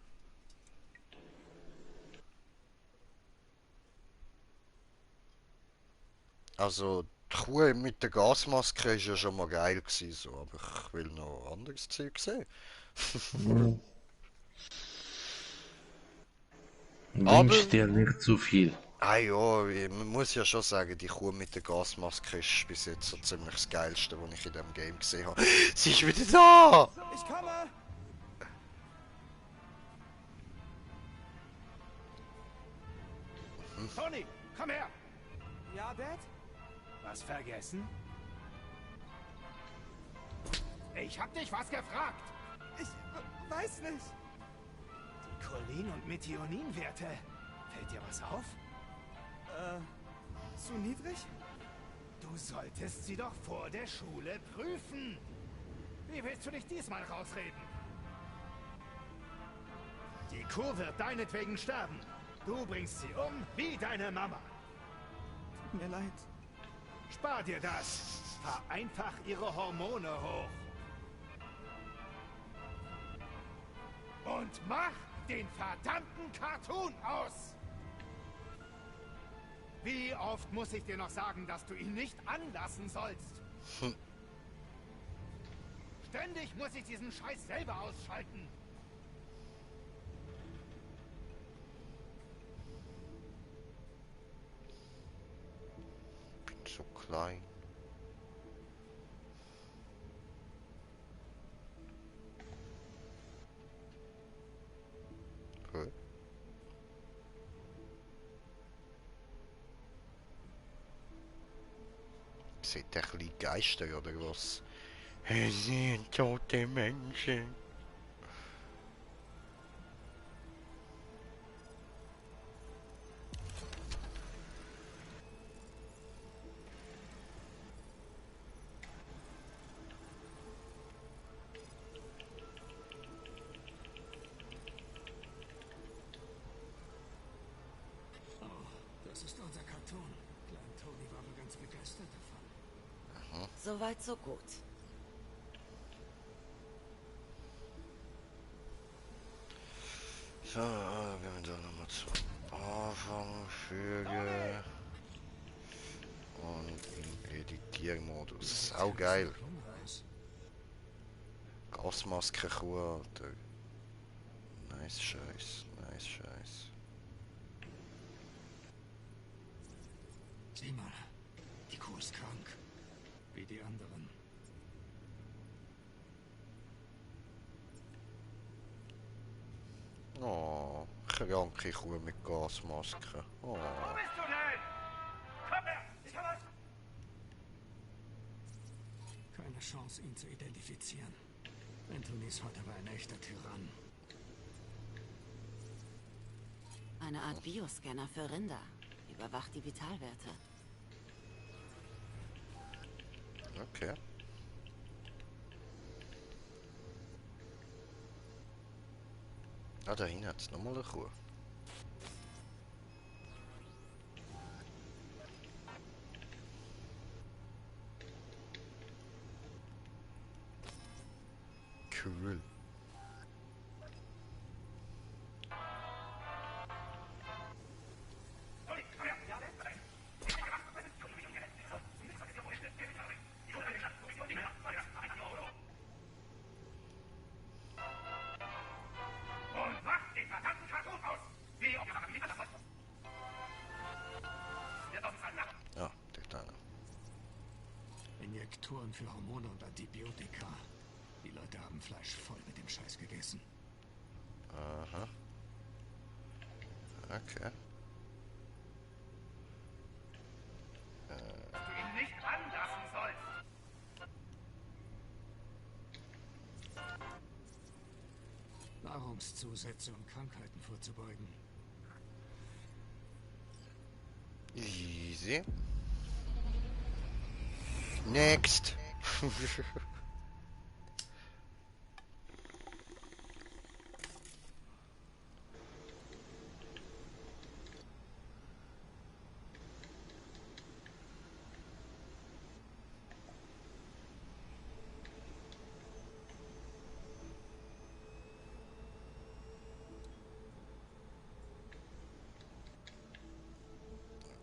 [SPEAKER 2] Also, die Kuh mit der Gasmaske ist ja schon mal geil gewesen, so, aber ich will noch anderes Zeug sehen.
[SPEAKER 1] Wünsch dir nicht zu viel.
[SPEAKER 2] Ah ja, man muss ja schon sagen, die Kuh mit der Gasmaske ist bis jetzt so ziemlich das Geilste, was ich in diesem Game gesehen habe. Sie ist wieder da!
[SPEAKER 5] Ich komme! Tony, komm her! Ja, Dad? Was vergessen? Ich hab dich was gefragt! Ich weiß nicht. Die Cholin- und Methioninwerte. Fällt dir was auf? Zu niedrig? Du solltest sie doch vor der Schule prüfen. Wie willst du dich diesmal rausreden? Die Kuh wird deinetwegen sterben. Du bringst sie um wie deine Mama. Tut mir leid. Spar dir das. Fahr einfach ihre Hormone hoch. Und mach den verdammten Cartoon aus! Wie oft muss ich dir noch sagen, dass du ihn nicht anlassen sollst? Ständig muss ich diesen Scheiß selber ausschalten.
[SPEAKER 2] Bin so klein. Cool. Seht ihr ein bisschen Geister oder was? Es sind tote Menschen.
[SPEAKER 3] Das ist unser Karton. Klein Tony war wohl ganz begeistert davon.
[SPEAKER 8] Soweit, so gut.
[SPEAKER 2] So, gehen wir da nochmal zum Anfang, Füge und im Editiermodus. Sau geil. Gasmaske Kuh, Alter. Nice Scheiß, nice Scheiß.
[SPEAKER 3] Sieh mal, die Kuh ist krank. Wie die anderen.
[SPEAKER 2] Oh, kranke Kuh mit Gasmaske. Oh.
[SPEAKER 5] Wo bist du denn? Komm her! Ich hab was!
[SPEAKER 3] Keine Chance, ihn zu identifizieren. Anthony's Vater war ein echter Tyrann.
[SPEAKER 8] Eine Art Bioscanner für Rinder. Überwacht die Vitalwerte.
[SPEAKER 2] Okay. Ah, da hinten hat es nochmal eine Kuh. Cool. Ja, der Kleine.
[SPEAKER 3] Injektoren für Hormone und Antibiotika. Die Leute haben Fleisch voll mit dem Scheiß gegessen.
[SPEAKER 2] Aha. Okay.
[SPEAKER 5] Du ihn nicht anlassen sollst.
[SPEAKER 3] Nahrungszusätze, um Krankheiten vorzubeugen.
[SPEAKER 2] Easy. Next.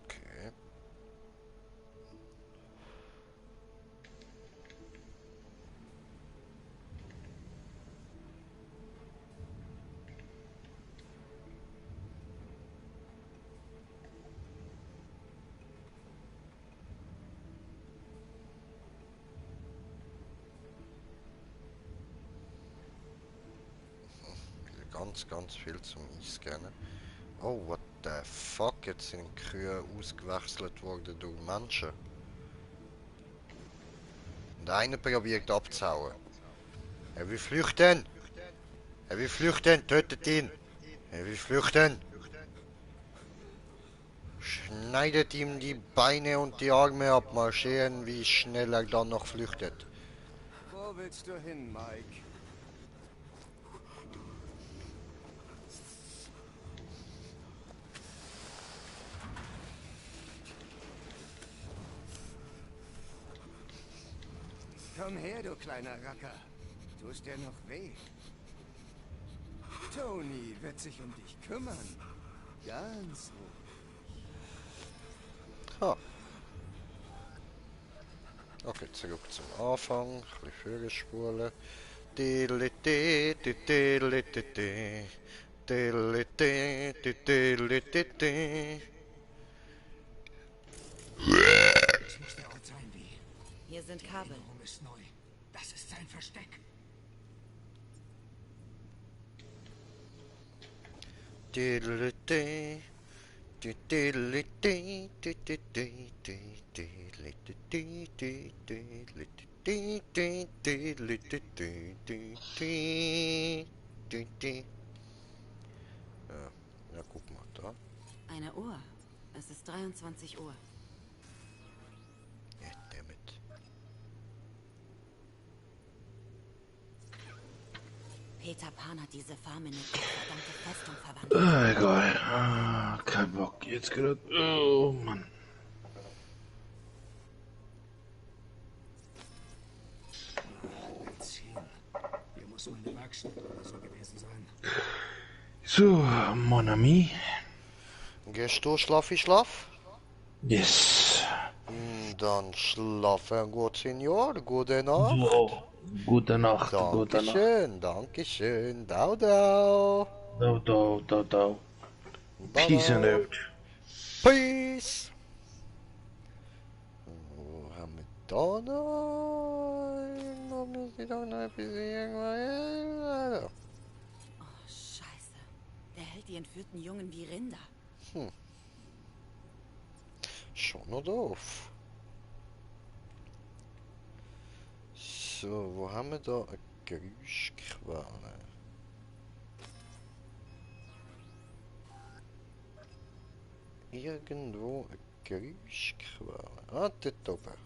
[SPEAKER 2] Okay. Ganz viel zum Einscannen. Oh, what the fuck? Jetzt sind Kühe ausgewechselt worden durch Menschen. Und einer probiert abzuhauen. Er will flüchten! Er will flüchten! Tötet ihn! Er will flüchten! Schneidet ihm die Beine und die Arme ab, mal sehen, wie schnell er dann noch flüchtet.
[SPEAKER 5] Wo willst du hin, Mike? Komm her, du kleiner Racker. Tust dir noch weh? Tony wird sich um dich kümmern. Ganz ruhig.
[SPEAKER 2] Ha. Okay, zurück zum Anfang. Ein bisschen vorgespulen.
[SPEAKER 3] Das muss der Ort sein, wie.
[SPEAKER 8] Hier sind Kabel.
[SPEAKER 3] Die Erinnerung ist neu. Das ist sein Versteck.
[SPEAKER 2] Ja, guck mal da.
[SPEAKER 8] Eine Uhr. Es ist 23 Uhr.
[SPEAKER 2] Ja, damit.
[SPEAKER 8] Peter Pan hat diese Farm in eine verdammte Festung verwandelt.
[SPEAKER 1] Egal. Kein Bock. Jetzt gerade. Oh Mann.
[SPEAKER 3] Benzin. Hier muss meine Werkstatt oder so gewesen sein.
[SPEAKER 1] So, mon ami.
[SPEAKER 2] Gehst du, Schlaf?
[SPEAKER 1] Yes.
[SPEAKER 2] Dann schlafen gut, Senior. Gute Nacht.
[SPEAKER 1] So, gute Nacht. Gute Nacht.
[SPEAKER 2] Dankeschön, Dankeschön. Dau, dau.
[SPEAKER 1] Dau. Peace and out.
[SPEAKER 2] Peace. Wo haben wir da noch? Da müsste ich doch noch ein bisschen irgendwas.
[SPEAKER 8] Oh, Scheiße. Der hält die entführten Jungen wie Rinder.
[SPEAKER 2] Schon noch doof. So, wo haben wir da eine Geräuschquelle? Irgendwo eine Geräuschquelle. Ah, dort oben.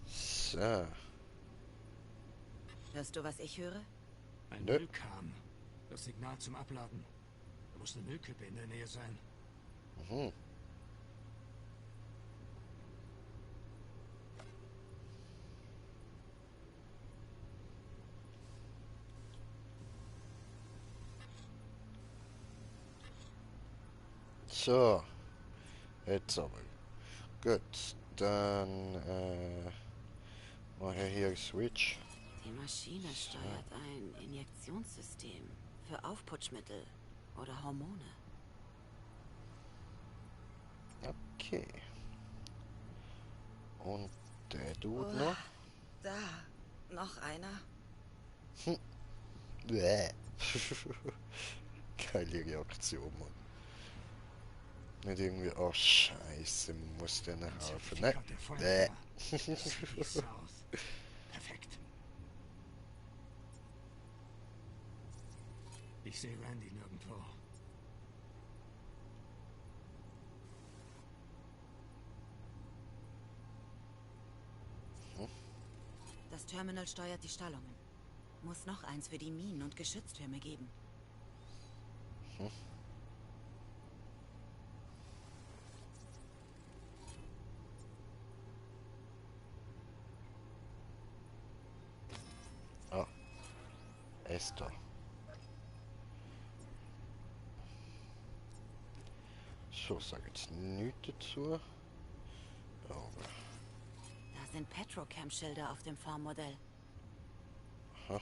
[SPEAKER 2] So.
[SPEAKER 8] Hörst du, was ich höre?
[SPEAKER 3] Ein Müllkran. Das Signal zum Abladen. Da muss eine Müllkippe in der Nähe sein.
[SPEAKER 2] Mhm. So. Jetzt aber. Gut. Dann, mache hier Switch.
[SPEAKER 8] Die Maschine steuert ein Injektionssystem für Aufputschmittel oder Hormone.
[SPEAKER 2] Okay. Und der Dude noch?
[SPEAKER 8] Da, noch einer.
[SPEAKER 2] Bäh. Geile Reaktion, Mann. Nicht irgendwie, oh Scheiße, muss der nach Hause. Ne? Bäh.
[SPEAKER 3] Perfekt. Ich sehe Randy nirgendwo.
[SPEAKER 8] Das Terminal steuert die Stallungen. Muss noch eins für die Minen- und Geschütztürme geben.
[SPEAKER 2] Ah. Esther. So, sag jetzt nichts dazu. Aber.
[SPEAKER 8] Da sind Petrochem-Schilder auf dem Farmmodell.
[SPEAKER 2] Aha.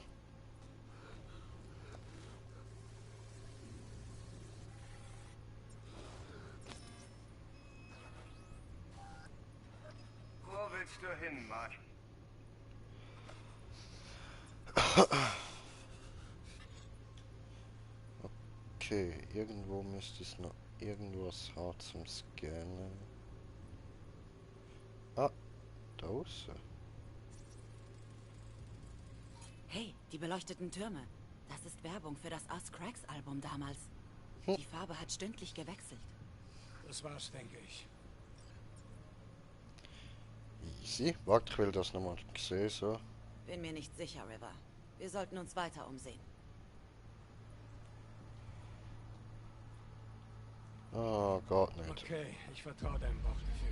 [SPEAKER 15] Wo willst du hin, Mann?
[SPEAKER 2] Okay, irgendwo müsste es noch irgendwas haben zum Scannen. Ah, da außen.
[SPEAKER 8] Hey, die beleuchteten Türme. Das ist Werbung für das Us Cracks Album damals. Die Farbe hat stündlich gewechselt.
[SPEAKER 3] Das war's, denke ich.
[SPEAKER 2] Easy. Warte, ich will das nochmal sehen, so.
[SPEAKER 8] Bin mir nicht sicher, River. Wir sollten uns weiter umsehen.
[SPEAKER 2] Oh Gott, nicht.
[SPEAKER 3] Okay, ich vertraue deinem Bauchgefühl.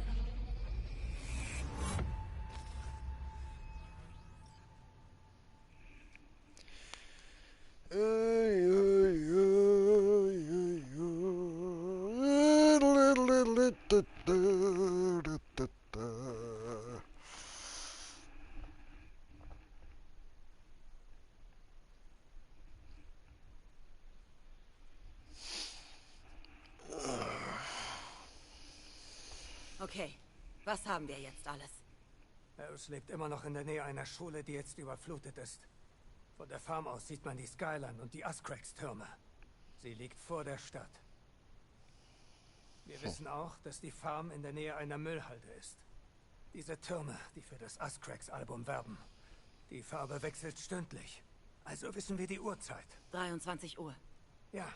[SPEAKER 8] Okay, was haben wir jetzt alles?
[SPEAKER 3] Harris lebt immer noch in der Nähe einer Schule, die jetzt überflutet ist. Von der Farm aus sieht man die Skyline und die Uscracks-Türme. Sie liegt vor der Stadt. Wir wissen auch, dass die Farm in der Nähe einer Müllhalde ist. Diese Türme, die für das Uscracks-Album werben. Die Farbe wechselt stündlich. Also wissen wir die Uhrzeit.
[SPEAKER 8] 23 Uhr.
[SPEAKER 3] Ja,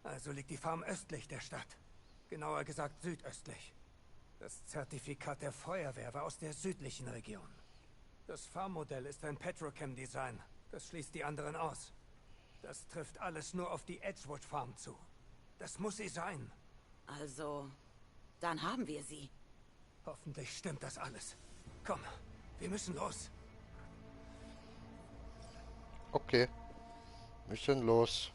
[SPEAKER 3] also liegt die Farm östlich der Stadt. Genauer gesagt südöstlich. Das Zertifikat der Feuerwehr war aus der südlichen Region. Das Farmmodell ist ein Petrochem-Design. Das schließt die anderen aus. Das trifft alles nur auf die Edgewood Farm zu. Das muss sie sein.
[SPEAKER 8] Also, dann haben wir sie.
[SPEAKER 3] Hoffentlich stimmt das alles. Komm, wir müssen los.
[SPEAKER 2] Okay. Müssen los.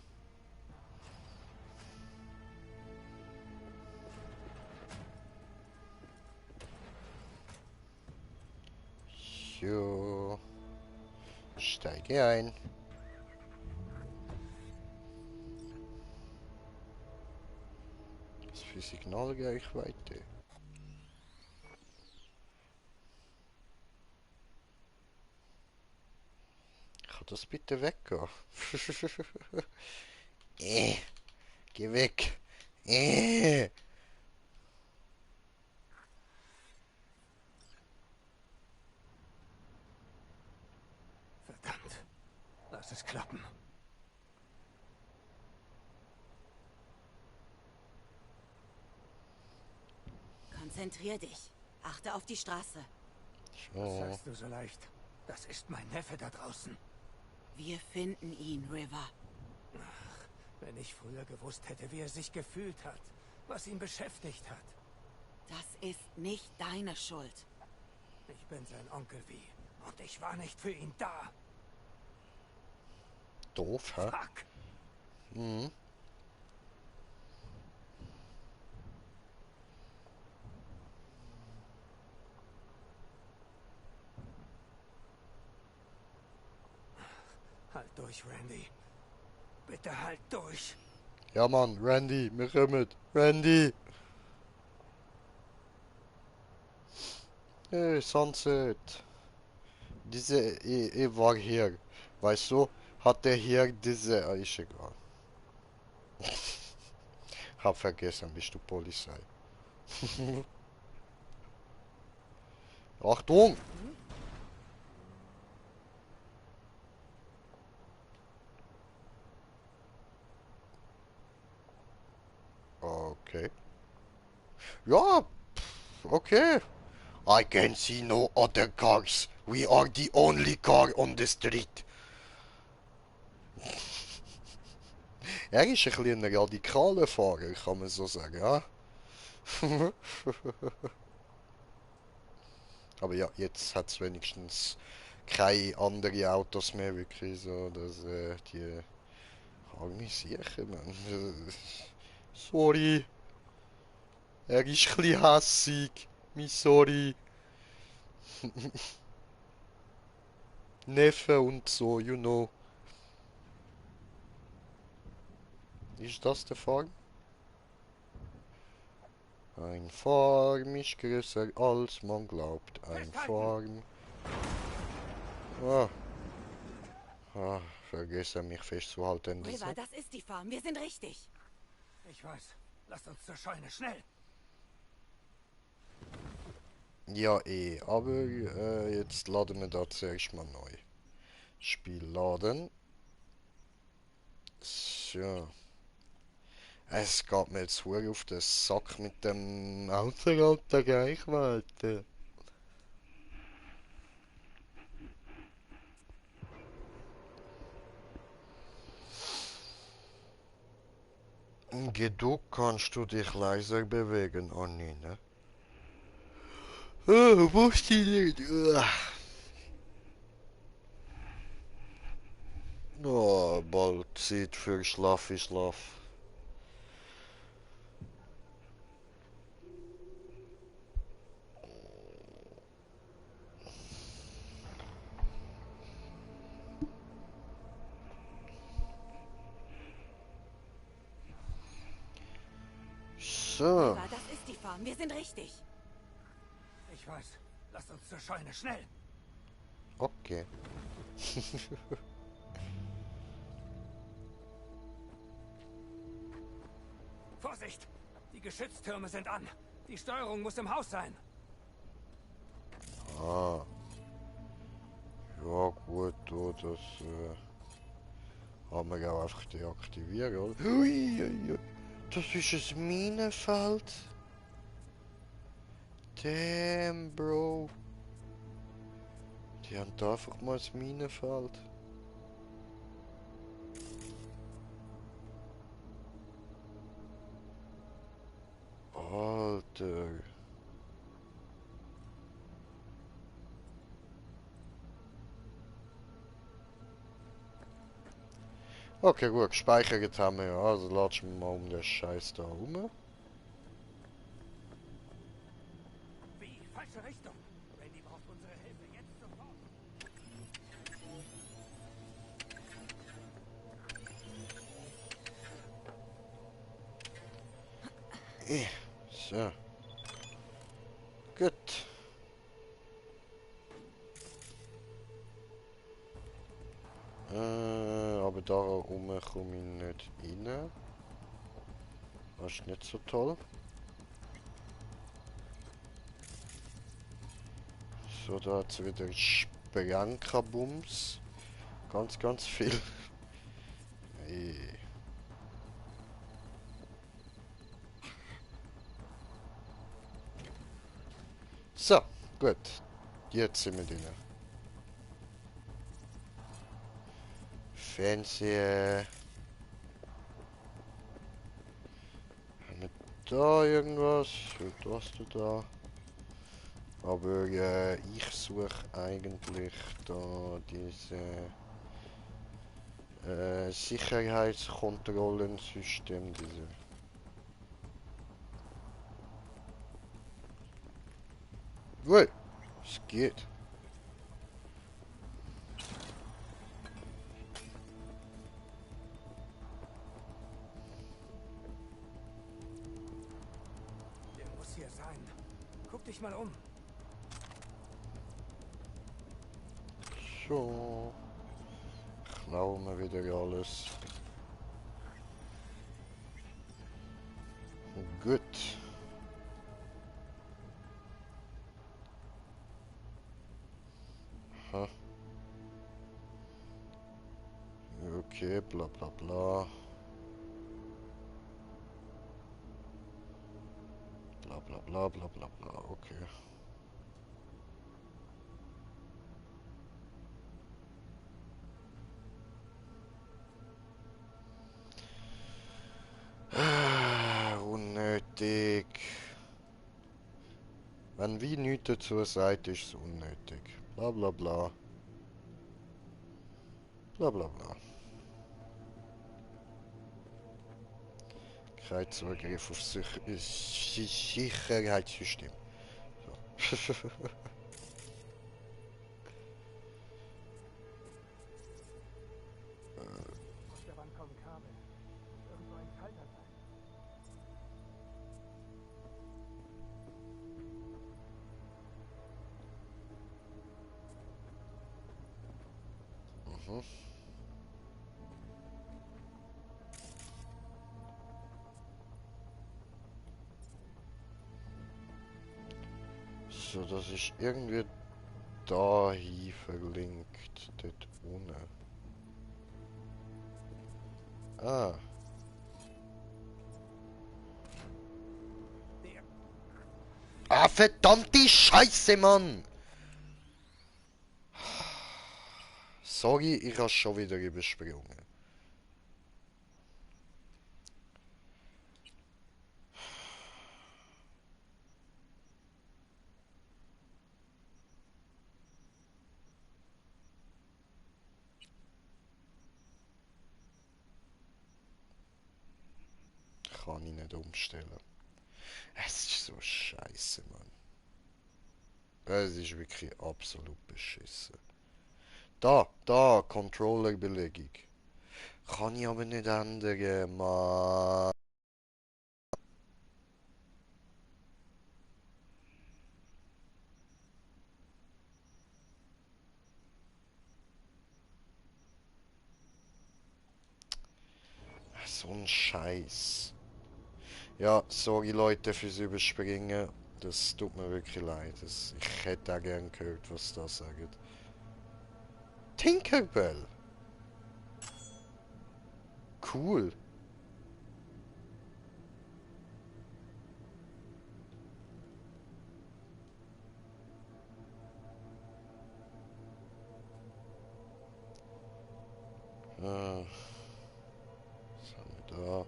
[SPEAKER 2] So. Steige ein. Was für Signale gehe ich weiter? Kann das bitte weggehen? Geh weg.
[SPEAKER 3] Verdammt. Lass es klappen.
[SPEAKER 8] Konzentrier dich. Achte auf die Straße.
[SPEAKER 3] Was sagst du so leicht? Das ist mein Neffe da draußen.
[SPEAKER 8] Wir finden ihn, River.
[SPEAKER 3] Ach, wenn ich früher gewusst hätte, wie er sich gefühlt hat, was ihn beschäftigt hat.
[SPEAKER 8] Das ist nicht deine Schuld.
[SPEAKER 3] Ich bin sein Onkel wie. Und ich war nicht für ihn da.
[SPEAKER 2] Doof, hä?
[SPEAKER 3] Fuck.
[SPEAKER 2] Mhm.
[SPEAKER 3] Halt durch, Randy. Bitte halt durch.
[SPEAKER 2] Ja, Mann, Randy, wir kommen. Randy! Hey, Sunset. Ich war hier. Weißt du, hat der hier diese... ist egal. Hab vergessen, bist du Polizei. Achtung! Okay. Ja, okay. I can see no other cars. We are the only car on the street. Er ist ein bisschen ein radikaler Fahrer, kann man so sagen, ja? Aber ja, jetzt hat es wenigstens keine anderen Autos mehr, wirklich so, dass die... Hang mich sicher, man. Sorry. Er ist ein bisschen hässig. Sorry. Neffe und so, you know. Ist das der Farm? Ein Farm ist größer als man glaubt. Ein Farm. Ah. Ah, vergessen mich festzuhalten.
[SPEAKER 8] River, das ist die Farm. Wir sind richtig.
[SPEAKER 3] Ich weiß. Lasst uns zur Scheune, schnell.
[SPEAKER 2] Ja, aber jetzt laden wir da zuerst mal neu. Spiel laden. So. Es geht mir jetzt hure auf den Sack mit dem außerhalb der Reichweite. Genug kannst du dich leiser bewegen, Anni, ne? Oh, wo ist die nicht? Oh, bald Zeit für Schlafi Schlaf. So.
[SPEAKER 8] River, das ist die Farm. Wir sind richtig.
[SPEAKER 3] Ich weiß. Lasst uns zur Scheune, schnell.
[SPEAKER 2] Okay.
[SPEAKER 3] Vorsicht! Die Geschütztürme sind an. Die Steuerung muss im Haus sein.
[SPEAKER 2] Ah. Ja gut, das haben wir auch einfach deaktivieren, oder? Ui, ui, ui. Das ist ein Minenfeld. Damn, Bro. Die haben da einfach mal ein Minenfeld. Alter. Okay, gut, gespeichert haben wir ja. Also latschen wir mal um den Scheiß da rum.
[SPEAKER 3] Wie? Falsche Richtung. Randy braucht unsere Hilfe jetzt sofort.
[SPEAKER 2] So. Gut. Aber da oben komme ich nicht rein. Das ist nicht so toll. So, da hat es wieder Sprengkabums. Ganz viel. Hey. So, gut. Jetzt sind wir drin. fancy. Haben wir da irgendwas? Was hast du da? Aber ich suche eigentlich da diese Sicherheitskontrollensystem, diese. Ui, es geht.
[SPEAKER 3] Der muss hier sein. Guck dich mal um.
[SPEAKER 2] So. Klauen wir wieder alles. Gut. Aha. Okay, bla bla bla. Bla bla bla bla bla bla, okay. Unnötig. Wenn wie nichts dazu sagt, ist es unnötig. Bla bla bla. Bla bla bla. Kein Zugriff auf Sicherheitssystem. So.
[SPEAKER 3] Aus der Wand kommen Kabel. Irgendwo ein Schalter sein.
[SPEAKER 2] Mhm. So, das ist irgendwie dahin verlinkt, dort unten. Ah. Ah, verdammte Scheiße, Mann! Sorry, ich habe schon wieder übersprungen. Kann ich nicht umstellen. Es ist so scheiße, Mann. Es ist wirklich absolut beschissen. Da, Controllerbelegung. Kann ich aber nicht ändern, Mann. So ein Scheiß. Ja, sorry Leute fürs Überspringen. Das tut mir wirklich leid. Ich hätte auch gern gehört, was da sagt. Tinkerbell! Cool. Was haben wir da?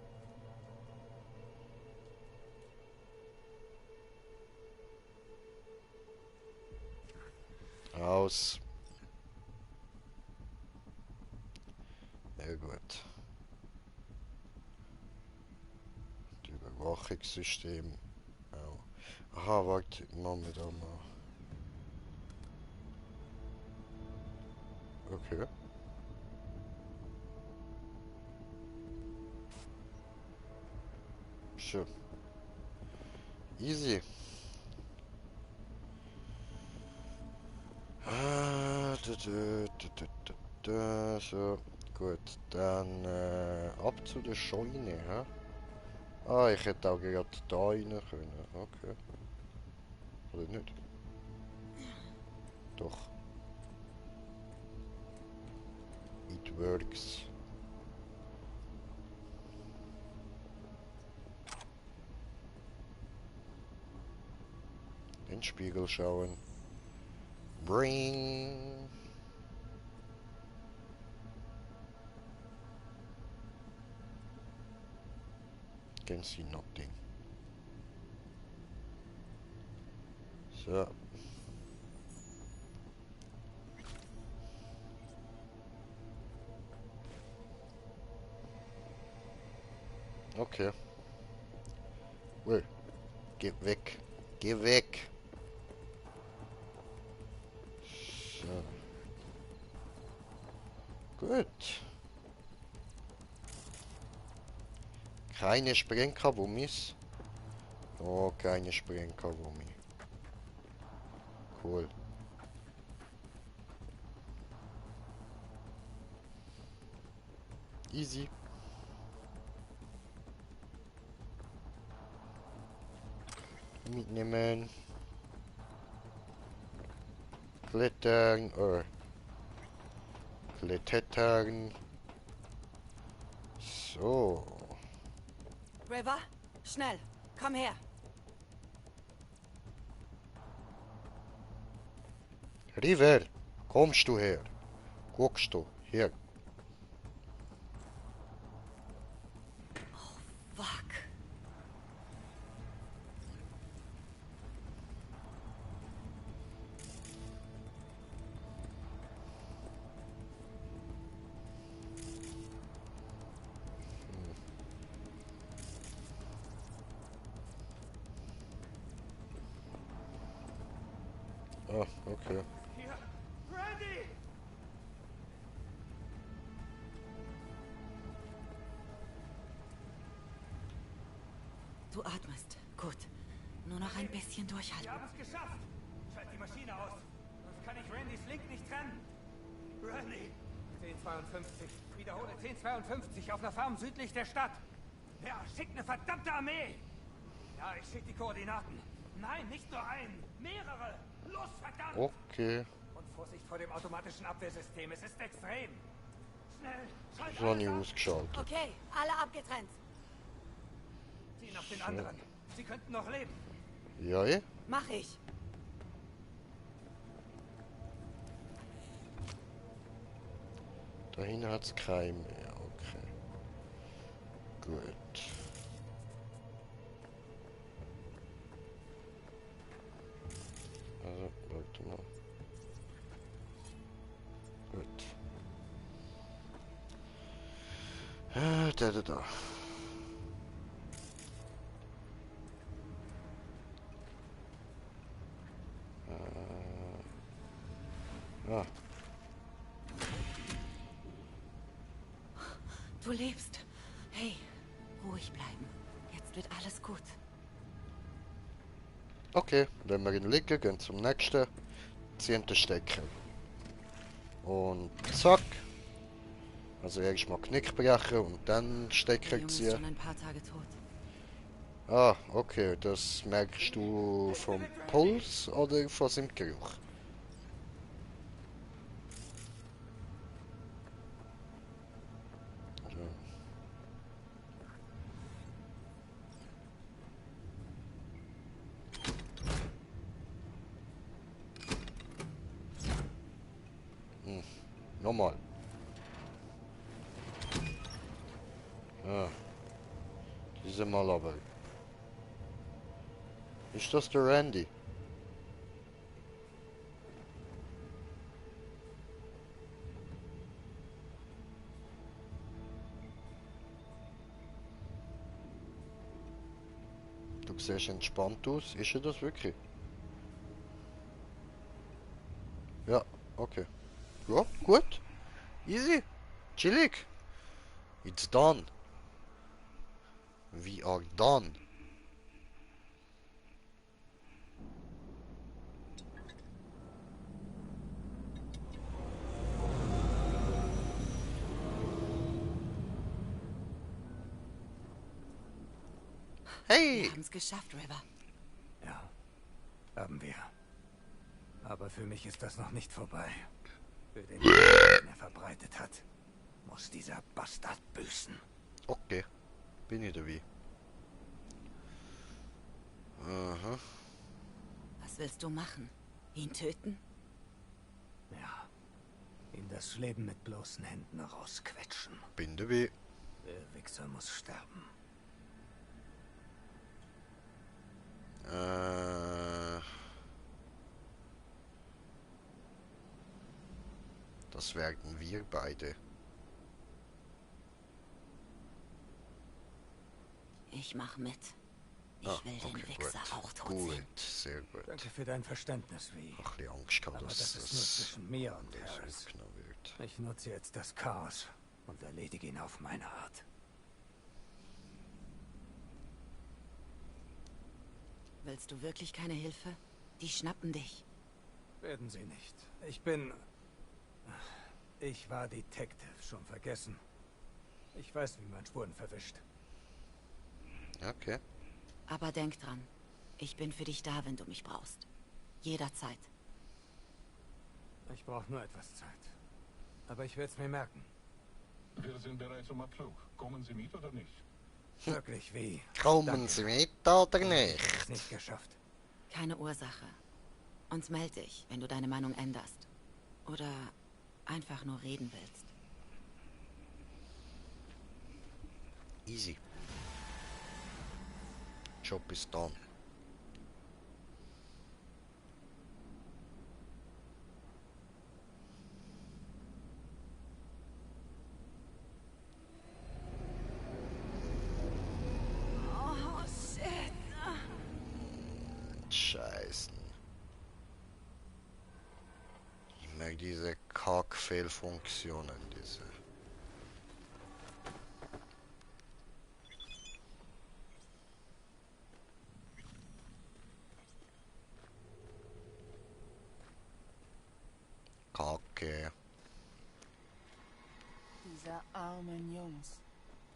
[SPEAKER 2] Aus. Sehr gut. Die Überwachungssystem. Auch. Aha, warte, machen wir da mal. Okay. Schön. Easy. So, gut. Dann ab zu der Scheune, hä? Ah, ich hätte auch gerade da rein können. Okay. Oder nicht? Doch. It works. Den Spiegel schauen. Bring. can see nothing. So. Okay. Well, geh weg. Geh weg. So. Gut. Keine Sprengkabummis. Oh, keine Sprengkabummi. Cool. Easy. Mitnehmen. Klettern. Klettern. So.
[SPEAKER 8] River, schnell, komm her.
[SPEAKER 2] River, kommst du her? Guckst du her?
[SPEAKER 8] Fuck.
[SPEAKER 2] Ah, okay.
[SPEAKER 5] Hier! Randy!
[SPEAKER 8] Du atmest. Gut. Nur noch ein bisschen durchhalten.
[SPEAKER 3] Wir haben es geschafft! Schalt die Maschine aus. Sonst kann ich Randys Link nicht trennen. Randy! 1052. Wiederhole 1052 auf einer Farm südlich der Stadt. Ja, schickt eine verdammte Armee! Ja, ich schick die Koordinaten. Nein, nicht nur einen. Mehrere. Los, verdammt!
[SPEAKER 2] Okay.
[SPEAKER 3] Und Vorsicht vor dem automatischen Abwehrsystem. Es ist extrem. Schnell! Schalt
[SPEAKER 2] Sonny
[SPEAKER 3] alles ab.
[SPEAKER 2] ausgeschaltet.
[SPEAKER 8] Okay, alle abgetrennt.
[SPEAKER 3] Ziehen auf den anderen. Sie könnten noch leben.
[SPEAKER 2] Ja, eh?
[SPEAKER 8] Mach ich.
[SPEAKER 2] Dahin hat's keinen mehr. Okay. Gut. Also, warte mal. Gut. Da. Ah.
[SPEAKER 8] Du lebst. Hey, ruhig bleiben. Jetzt wird alles gut.
[SPEAKER 2] Okay, wenn wir ihn liegen, gehen zum nächsten, ziehen den Stecker. Und zack. Also erstmal Knick brechen und dann Stecker
[SPEAKER 8] Der Junge ist schon
[SPEAKER 2] ziehen.
[SPEAKER 8] ein paar Tage tot.
[SPEAKER 2] Ah, okay, das merkst du vom Puls oder von seinem Geruch? Nochmal. Ah. Diese Mal aber. Ist das der Randy? Du siehst entspannt aus. Ist er das wirklich? Ja, okay. Ja, gut. Easy. Chillig. It's done. We are done. Hey!
[SPEAKER 8] Wir haben's geschafft, River.
[SPEAKER 3] Ja, haben wir. Aber für mich ist das noch nicht vorbei. Für den, den er verbreitet hat, muss dieser Bastard büßen.
[SPEAKER 2] Okay. Bin ich dabei. Aha.
[SPEAKER 8] Was willst du machen? Ihn töten?
[SPEAKER 3] Ja, ihm das Leben mit bloßen Händen rausquetschen.
[SPEAKER 2] Bin dabei.
[SPEAKER 3] Der Wichser muss sterben.
[SPEAKER 2] Das werden wir beide.
[SPEAKER 8] Ich mach mit. Ich will den Wichser auch tot sehen.
[SPEAKER 2] Gut, sehr gut.
[SPEAKER 3] Danke für dein Verständnis, wie.
[SPEAKER 2] Ein bisschen Angst gehabt,
[SPEAKER 3] Aber das ist nur zwischen mir und Harris.
[SPEAKER 2] wird.
[SPEAKER 3] Ich nutze jetzt das Chaos und erledige ihn auf meine Art.
[SPEAKER 8] Willst du wirklich keine Hilfe? Die schnappen dich.
[SPEAKER 3] Werden sie nicht. Ich war Detective, schon vergessen. Ich weiß, wie man Spuren verwischt.
[SPEAKER 2] Okay.
[SPEAKER 8] Aber denk dran, ich bin für dich da, wenn du mich brauchst. Jederzeit.
[SPEAKER 3] Ich brauche nur etwas Zeit. Aber ich werde es mir merken.
[SPEAKER 16] Wir sind bereit zum Abflug. Kommen Sie mit oder nicht?
[SPEAKER 3] Wirklich, wie?
[SPEAKER 2] Kommen Sie mit oder nicht?
[SPEAKER 3] Ich habe es nicht geschafft.
[SPEAKER 8] Keine Ursache. Uns meld dich, wenn du deine Meinung änderst. Oder einfach nur reden willst.
[SPEAKER 2] Easy. Job ist done.
[SPEAKER 8] Oh, shit.
[SPEAKER 2] Scheißen. Immer diese Kack-Fehlfunktionen, diese. Kacke.
[SPEAKER 17] Diese armen Jungs.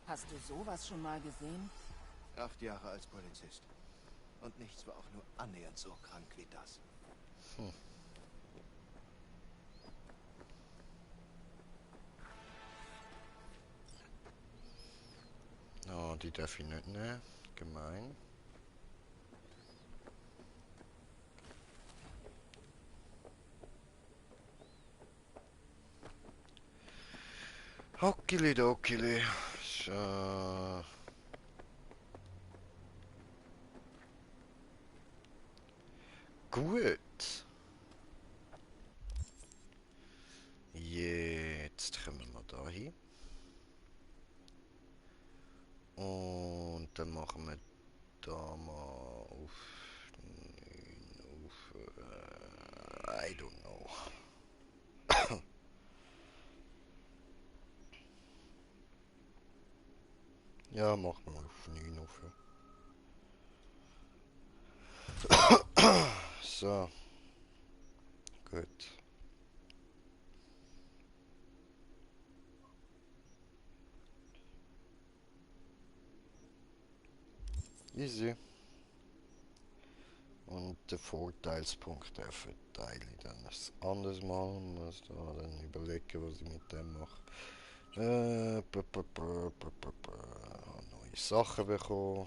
[SPEAKER 17] Hast du sowas schon mal gesehen?
[SPEAKER 14] 8 Jahre als Polizist. Und nichts war auch nur annähernd so krank wie das.
[SPEAKER 2] Oh, die darf ich nicht nehmen. Gemein. Hockili dokili. So. Gut. Jetzt kommen wir da hin. Und dann machen wir da mal auf 9, I don't know. Ja, machen wir auf 9 auf. So. Gut. Easy. Und den Vorteilspunkt verteile ich dann ein anderes Mal. Muss da dann überlegen, was ich mit dem mache. Neue Sachen bekommen.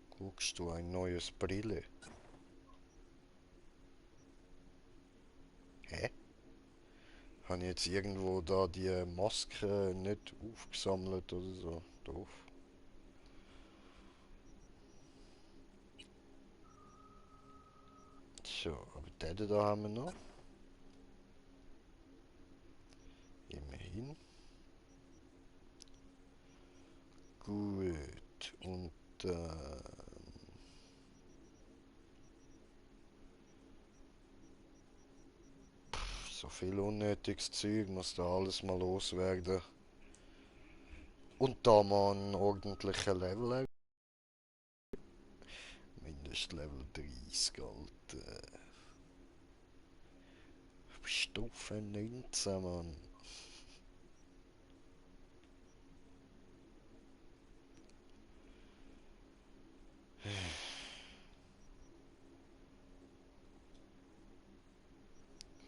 [SPEAKER 2] Guckst du ein neues Brille? Hä? Habe ich jetzt irgendwo da die Maske nicht aufgesammelt oder so? Doof. So, aber den da haben wir noch. Immerhin. Gut, und so viel unnötiges Zeug muss da alles mal loswerden. Und da mal einen ordentlichen Level. Mindestlevel 30, Alter. Stufe 19, Mann.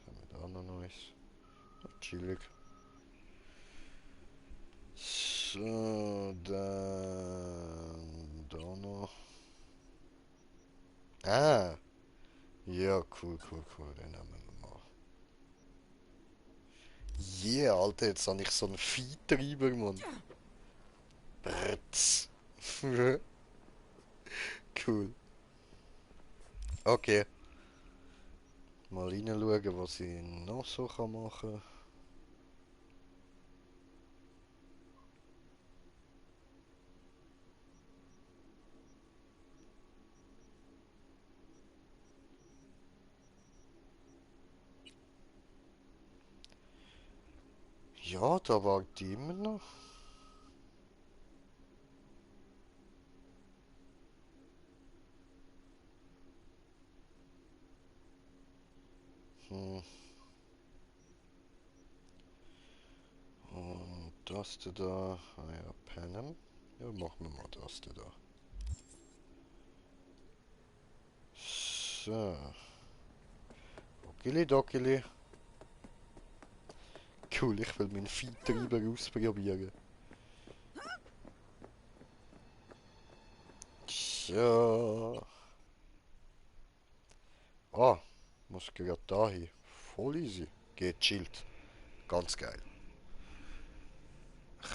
[SPEAKER 2] Haben wir da noch Neues? Chillig. So, dann da noch. Ah! Ja, cool, den haben wir mal. Yeah, Alter, jetzt habe ich so einen Viehtreiber, Mann. Brrtz. Cool. Okay. Mal reinschauen, was ich noch so machen kann. Ja, da war die immer noch. Und das da. Ah ja, Panem. Ja, machen wir mal das da. So. Okili dokili. Cool, ich will meinen Viehtreiber ausprobieren. So. Ah, muss gerade da hin. Voll easy. Geht chillt. Ganz geil.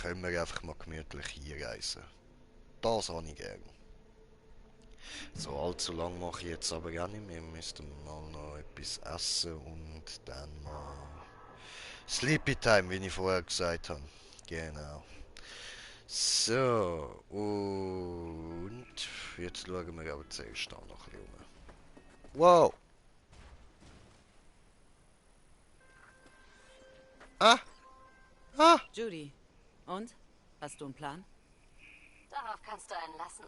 [SPEAKER 2] Können wir einfach mal gemütlich hier reisen. Das habe ich gern. So allzu lang mache ich jetzt aber gar nicht mehr. Wir müssten mal noch etwas essen und dann mal Sleepy Time, wie ich vorher gesagt habe. Genau. So, und jetzt schauen wir aber zuerst auch noch ein bisschen rum. Wow! Ah! Ah!
[SPEAKER 8] Judy, und? Hast du einen Plan?
[SPEAKER 6] Darauf kannst du einen lassen.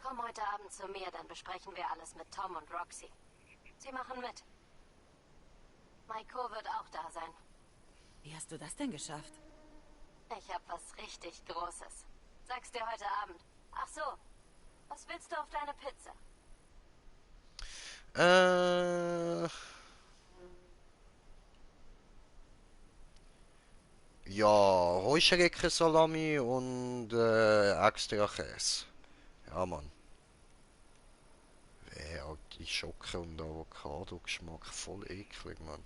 [SPEAKER 6] Komm heute Abend zu mir, dann besprechen wir alles mit Tom und Roxy. Sie machen mit. Maiko wird auch da sein.
[SPEAKER 8] Wie hast du das denn geschafft?
[SPEAKER 6] Ich hab was richtig Großes. Sag's dir heute Abend. Ach so, was willst du auf deine Pizza?
[SPEAKER 2] Ja, Heuschreckensalami und extra Käse. Ja, Mann. Halt die Schocke und Avocado-Geschmack voll eklig, Mann.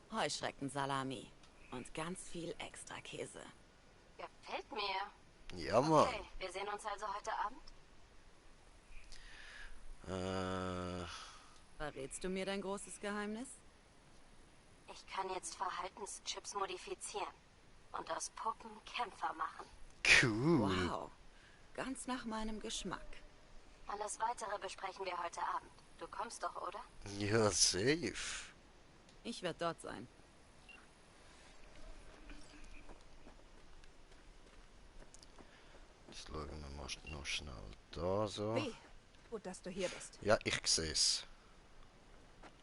[SPEAKER 8] Heuschreckensalami und ganz viel extra Käse.
[SPEAKER 6] Gefällt mir.
[SPEAKER 2] Ja, Mann.
[SPEAKER 6] Okay, wir sehen uns also heute Abend?
[SPEAKER 8] Verrätst du mir dein großes Geheimnis?
[SPEAKER 6] Ich kann jetzt Verhaltenschips modifizieren und aus Puppen Kämpfer machen.
[SPEAKER 2] Cool.
[SPEAKER 8] Wow, ganz nach meinem Geschmack.
[SPEAKER 6] Alles Weitere besprechen wir heute Abend. Du kommst doch, oder?
[SPEAKER 2] Ja, safe.
[SPEAKER 8] Ich werde dort sein.
[SPEAKER 2] Jetzt schauen wir mal noch schnell da so.
[SPEAKER 12] Wie? Gut, dass du hier bist.
[SPEAKER 2] Ja, ich sehe es.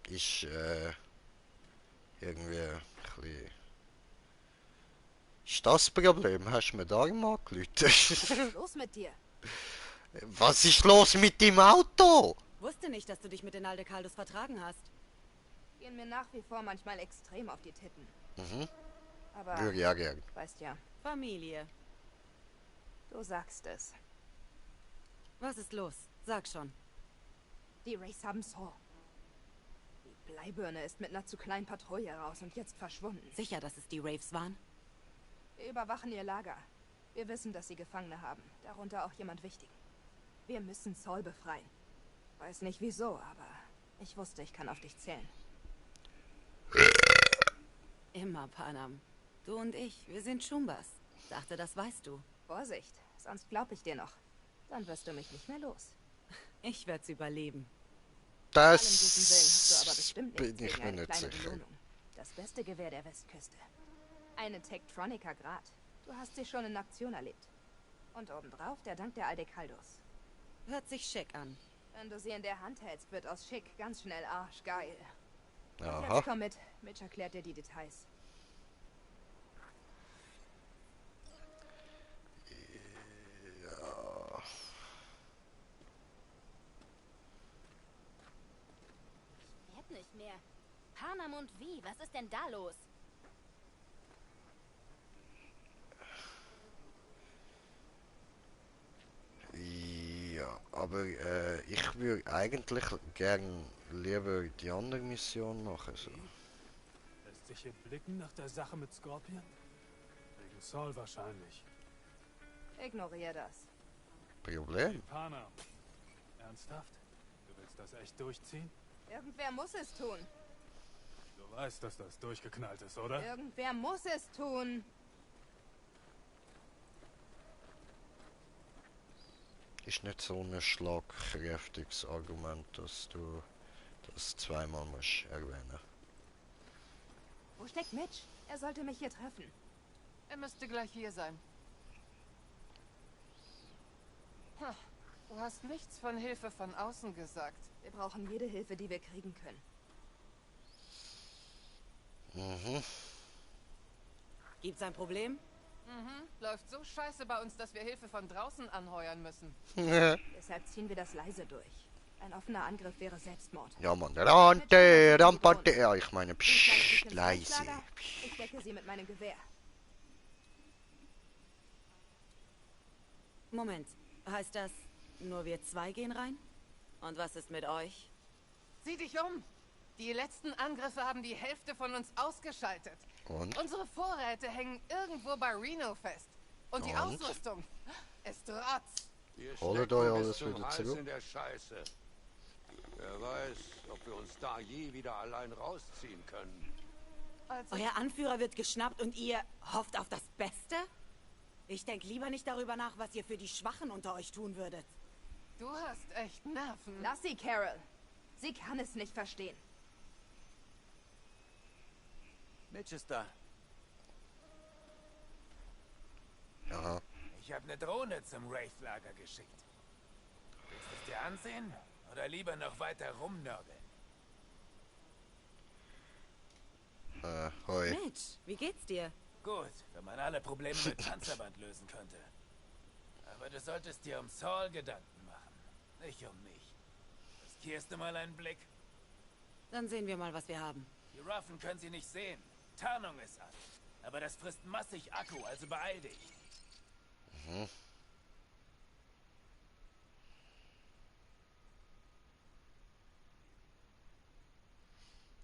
[SPEAKER 2] Ist irgendwie ein bisschen... Ist das Problem? Hast du mir da mal gerufen?
[SPEAKER 12] Was ist los mit dir?
[SPEAKER 2] Was ist los mit dem Auto?
[SPEAKER 8] Wusste nicht, dass du dich mit den Aldecaldos vertragen hast.
[SPEAKER 12] Gehen mir nach wie vor manchmal extrem auf die Titten.
[SPEAKER 2] Mhm.
[SPEAKER 12] Aber,
[SPEAKER 2] würde ja gern.
[SPEAKER 12] weißt ja,
[SPEAKER 8] Familie.
[SPEAKER 12] du sagst es.
[SPEAKER 8] Was ist los? Sag schon.
[SPEAKER 12] Die Wraiths haben Saw. Die Bleibirne ist mit einer zu kleinen Patrouille raus und jetzt verschwunden.
[SPEAKER 8] Sicher, dass es die Wraiths waren?
[SPEAKER 12] Wir überwachen ihr Lager. Wir wissen, dass sie Gefangene haben. Darunter auch jemand Wichtigen. Wir müssen Saul befreien. Weiß nicht wieso, aber ich wusste, ich kann auf dich zählen.
[SPEAKER 8] Immer, Panam. Du und ich, wir sind Chumbas. Dachte, das weißt du.
[SPEAKER 12] Vorsicht, sonst glaub ich dir noch. Dann wirst du mich nicht mehr los.
[SPEAKER 8] Ich werd's überleben.
[SPEAKER 2] Das
[SPEAKER 12] Allem guten Willen hast du aber bestimmt
[SPEAKER 2] bin
[SPEAKER 12] nichts
[SPEAKER 2] ich
[SPEAKER 12] gegen
[SPEAKER 2] mir
[SPEAKER 12] eine
[SPEAKER 2] nicht
[SPEAKER 12] kleine
[SPEAKER 2] sicher.
[SPEAKER 12] Belohnung. Das beste Gewehr der Westküste. Eine Tektronica Grad. Du hast sie schon in Aktion erlebt. Und obendrauf der Dank der Aldecaldos.
[SPEAKER 8] Hört sich schick an.
[SPEAKER 12] Wenn du sie in der Hand hältst, wird aus schick ganz schnell arschgeil.
[SPEAKER 2] Aha.
[SPEAKER 12] Jetzt komm mit. Mitch erklärt dir die Details.
[SPEAKER 2] Ja.
[SPEAKER 13] Werd nicht mehr. Panam und wie? Was ist denn da los?
[SPEAKER 2] Ja, aber ich würde eigentlich gern lieber die andere Mission machen. So.
[SPEAKER 18] Lässt sich hier blicken nach der Sache mit Scorpion? Wegen Saul wahrscheinlich.
[SPEAKER 12] Ignorier das.
[SPEAKER 2] Problem?
[SPEAKER 18] Pana. Ernsthaft? Du willst das echt durchziehen?
[SPEAKER 12] Irgendwer muss es tun.
[SPEAKER 18] Du weißt, dass das durchgeknallt ist, oder?
[SPEAKER 12] Irgendwer muss es tun.
[SPEAKER 2] Ist nicht so ein schlagkräftiges Argument, dass du das zweimal musst erwähnen.
[SPEAKER 12] Wo steckt Mitch? Er sollte mich hier treffen.
[SPEAKER 17] Er müsste gleich hier sein. Du hast nichts von Hilfe von außen gesagt.
[SPEAKER 12] Wir brauchen jede Hilfe, die wir kriegen können.
[SPEAKER 2] Mhm.
[SPEAKER 8] Gibt's ein Problem?
[SPEAKER 17] Läuft so scheiße bei uns, dass wir Hilfe von draußen anheuern müssen.
[SPEAKER 12] Deshalb ziehen wir das leise durch. Ein offener Angriff wäre Selbstmord.
[SPEAKER 2] Ja, Mann. Ja, ich meine, pssst, leise.
[SPEAKER 12] Ich decke sie mit meinem Gewehr.
[SPEAKER 8] Moment, heißt das, nur wir zwei gehen rein? Und was ist mit euch?
[SPEAKER 17] Sieh dich um! Die letzten Angriffe haben die Hälfte von uns ausgeschaltet.
[SPEAKER 2] Und?
[SPEAKER 17] Unsere Vorräte hängen irgendwo bei Reno fest. Und die Ausrüstung ist Rotz.
[SPEAKER 2] Holt euch alles wieder
[SPEAKER 14] Hals
[SPEAKER 2] zurück.
[SPEAKER 14] in der Scheiße. Wer weiß, ob wir uns da je wieder allein rausziehen können.
[SPEAKER 8] Euer Anführer wird geschnappt und ihr hofft auf das Beste? Ich denke lieber nicht darüber nach, was ihr für die Schwachen unter euch tun würdet.
[SPEAKER 17] Du hast echt Nerven.
[SPEAKER 12] Lass sie, Carol. Sie kann es nicht verstehen.
[SPEAKER 3] Mitch ist da.
[SPEAKER 2] Aha.
[SPEAKER 3] Ich habe eine Drohne zum Wraith-Lager geschickt. Willst du es dir ansehen? Oder lieber noch weiter rumnörgeln?
[SPEAKER 2] Hoi.
[SPEAKER 8] Mitch, wie geht's dir?
[SPEAKER 3] Gut, wenn man alle Probleme mit Panzerband lösen könnte. Aber du solltest dir um Saul Gedanken machen, nicht um mich. Riskierst du mal einen Blick?
[SPEAKER 8] Dann sehen wir mal, was wir haben.
[SPEAKER 3] Die Ruffen können sie nicht sehen. Tarnung ist an. Aber das frisst massig Akku, also beeil dich.
[SPEAKER 2] Mhm.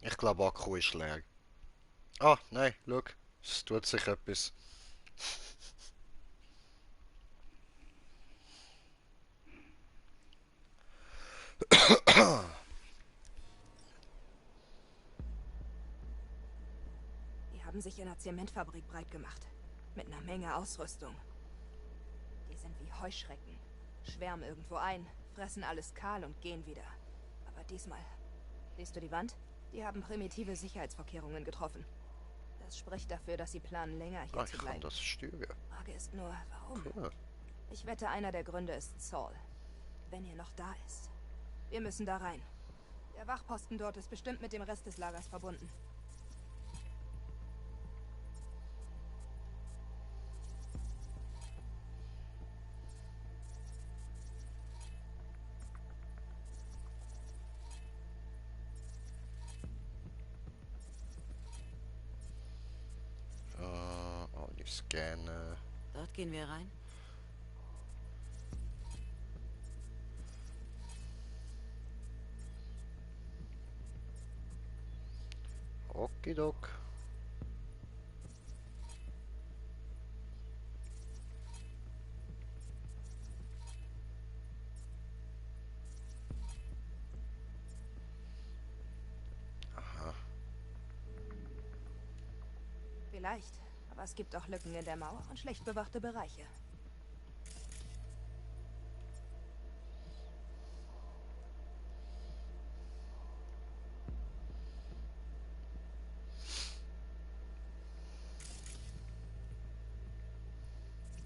[SPEAKER 2] Ich glaube, Akku ist leer. Ah, nein, schau. Es tut sich etwas.
[SPEAKER 12] Die haben sich in einer Zementfabrik breit gemacht. Mit einer Menge Ausrüstung. Die sind wie Heuschrecken. Schwärmen irgendwo ein, fressen alles kahl und gehen wieder. Aber diesmal... Siehst du die Wand? Die haben primitive Sicherheitsvorkehrungen getroffen. Das spricht dafür, dass sie planen, länger hier zu
[SPEAKER 2] Ich
[SPEAKER 12] bleiben.
[SPEAKER 2] kann das steuern.
[SPEAKER 12] Frage ist nur, warum?
[SPEAKER 2] Cool.
[SPEAKER 12] Ich wette, einer der Gründe ist Saul. Wenn er noch da ist. Wir müssen da rein. Der Wachposten dort ist bestimmt mit dem Rest des Lagers verbunden.
[SPEAKER 2] Die Scanner.
[SPEAKER 8] Dort gehen wir rein.
[SPEAKER 2] Okidok. Aha.
[SPEAKER 12] Vielleicht. Aber es gibt auch Lücken in der Mauer und schlecht bewachte Bereiche.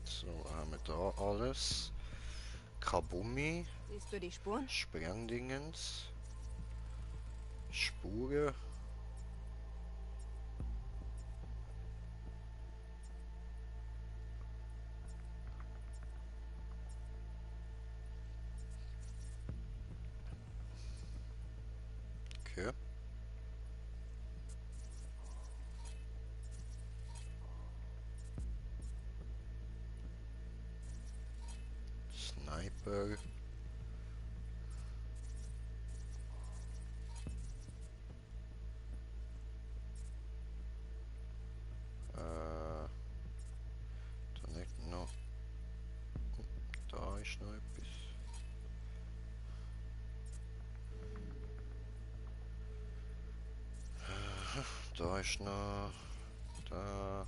[SPEAKER 2] So, haben wir da alles. Kabumi.
[SPEAKER 12] Siehst du die Spuren?
[SPEAKER 2] Sprengdingens. Spuren. Okay. Sniper. Da nicht noch. Da ist noch etwas. Da ist noch... Da...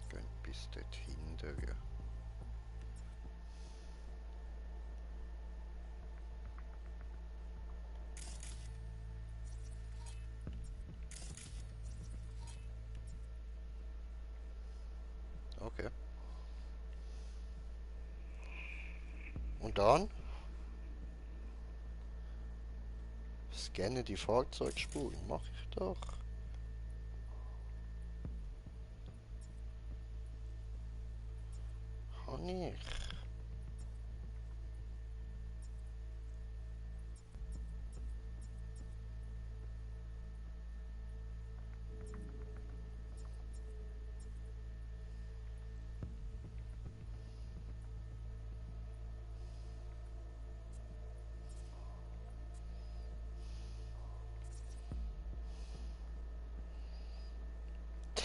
[SPEAKER 2] Gehen bis dorthin, ja. Okay. Und dann? Scanne die Fahrzeugspuren. Mach ich doch. Kann ich.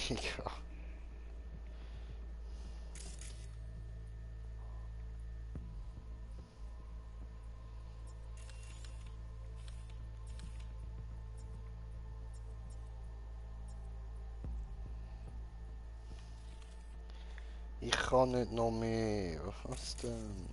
[SPEAKER 2] Digga. Ich kann nicht noch mehr. Was denn?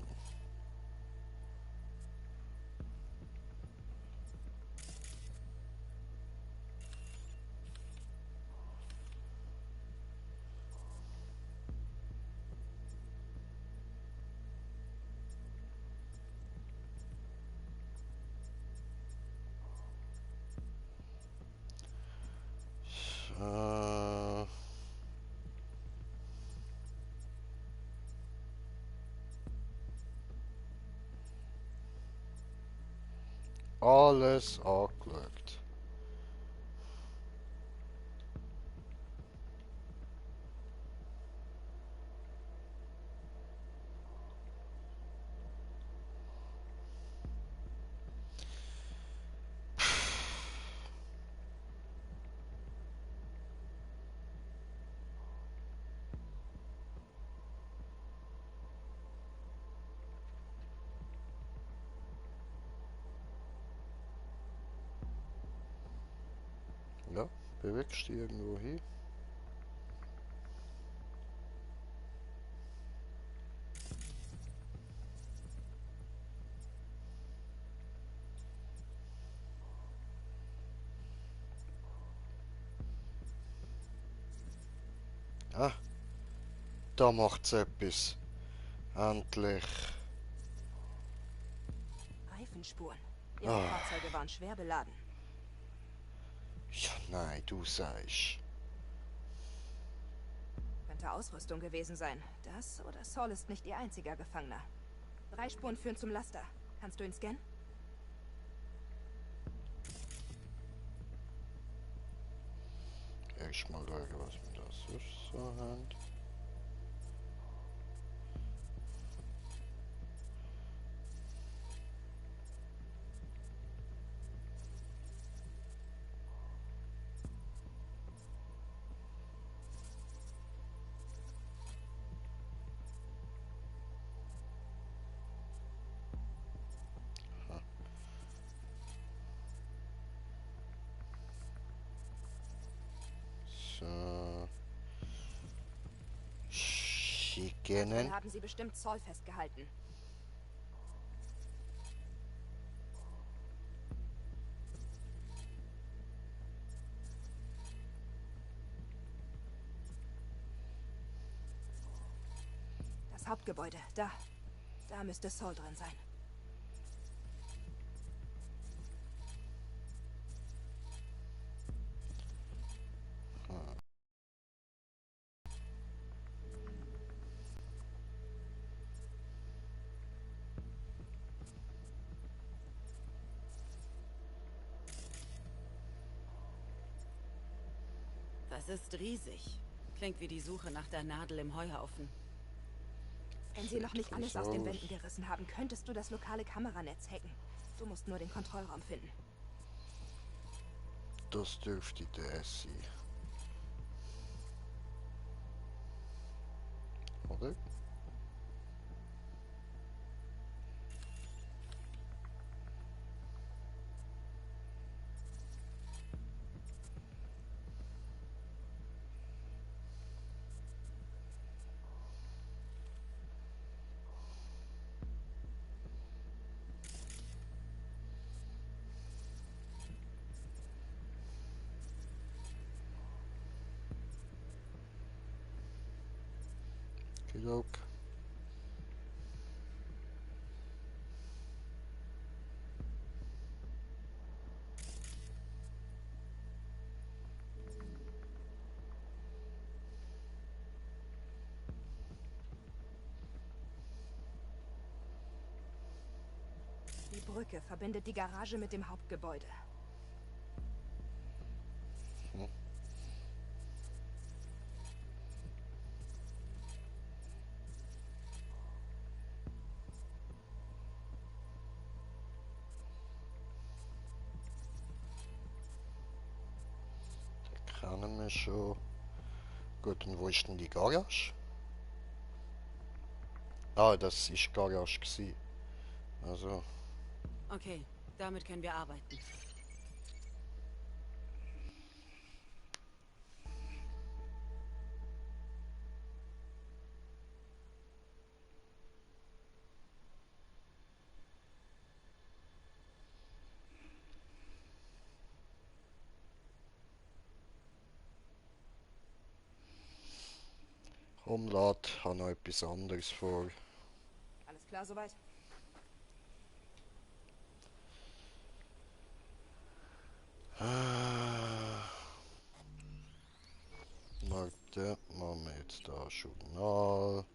[SPEAKER 2] Alles angeschaut. Ja, bewegst du irgendwo hin? Ah, da macht's etwas. Endlich.
[SPEAKER 19] Reifenspuren. Ihre Fahrzeuge waren schwer beladen.
[SPEAKER 2] Ja, nein, du sagst.
[SPEAKER 19] Könnte Ausrüstung gewesen sein. Das oder Saul ist nicht ihr einziger Gefangener. 3 Spuren führen zum Laster. Kannst du ihn scannen?
[SPEAKER 2] Erst mal schauen, was wir da sonst so haben. So. Schickenen.
[SPEAKER 19] Dann haben sie bestimmt Saul festgehalten. Das Hauptgebäude, da. Da müsste Saul drin sein.
[SPEAKER 8] Das ist riesig. Klingt wie die Suche nach der Nadel im Heuhaufen.
[SPEAKER 19] Wenn sie noch nicht alles aus den Wänden gerissen haben, könntest du das lokale Kameranetz hacken. Du musst nur den Kontrollraum finden.
[SPEAKER 2] Das dürfte der sein. Oder? Okidok.
[SPEAKER 19] Die Brücke verbindet die Garage mit dem Hauptgebäude.
[SPEAKER 2] Kennen wir schon. Gut, und wo ist denn die Garage? Ah, das ist Garage gewesen. Also.
[SPEAKER 8] Okay, damit können wir arbeiten.
[SPEAKER 2] Umlad, habe noch etwas anderes vor.
[SPEAKER 19] Alles klar soweit?
[SPEAKER 2] Warte, machen wir jetzt da Journal.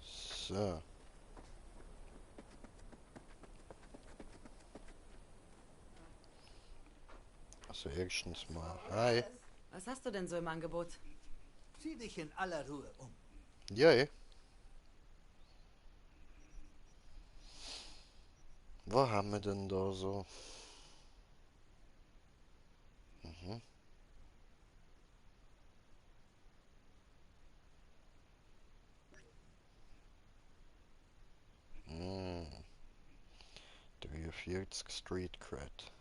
[SPEAKER 2] So. Also erstens mal, hi.
[SPEAKER 8] Was hast du denn so im Angebot?
[SPEAKER 5] Sieh dich in aller Ruhe um.
[SPEAKER 2] Ja, ja. Was haben wir denn da so? Mhm. Hm. 43 Street Cred.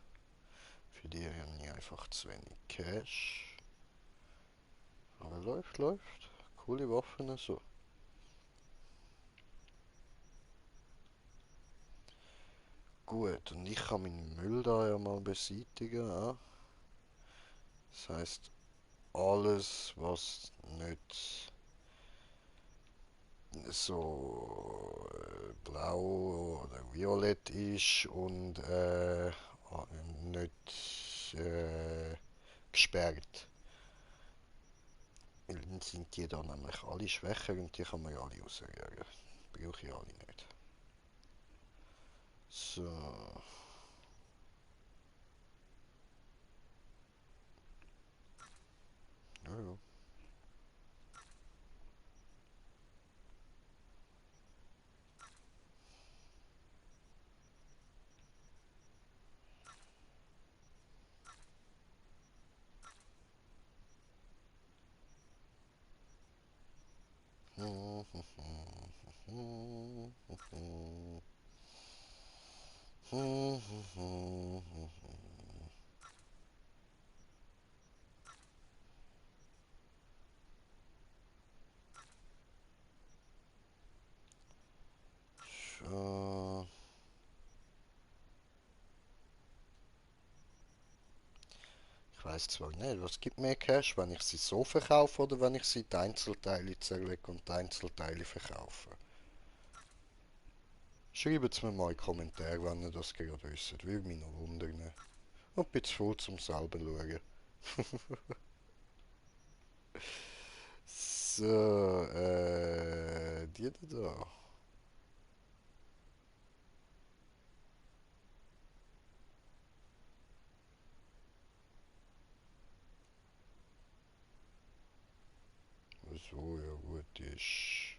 [SPEAKER 2] Für die haben wir einfach zu wenig Cash. Aber läuft, läuft. Coole Waffen so. Gut, und ich kann meinen Müll da ja mal beseitigen. Ja? Das heißt, alles, was nicht so blau oder violett ist und nicht gesperrt. Dann sind die dann nämlich alle schwächer und die kann man ja alle rausrühren. Brauche ich alle nicht. So. Ja, ja. So. Ich weiß zwar nicht, was gibt mehr Cash, wenn ich sie so verkaufe oder wenn ich sie in Einzelteile zerlege und die Einzelteile verkaufe. Schreibt es mir mal in die Kommentare, wenn ihr das gerade wisst. Würde mich noch wundern. Und bin zu voll zum selber schauen. So, die da. So, ja gut, die ist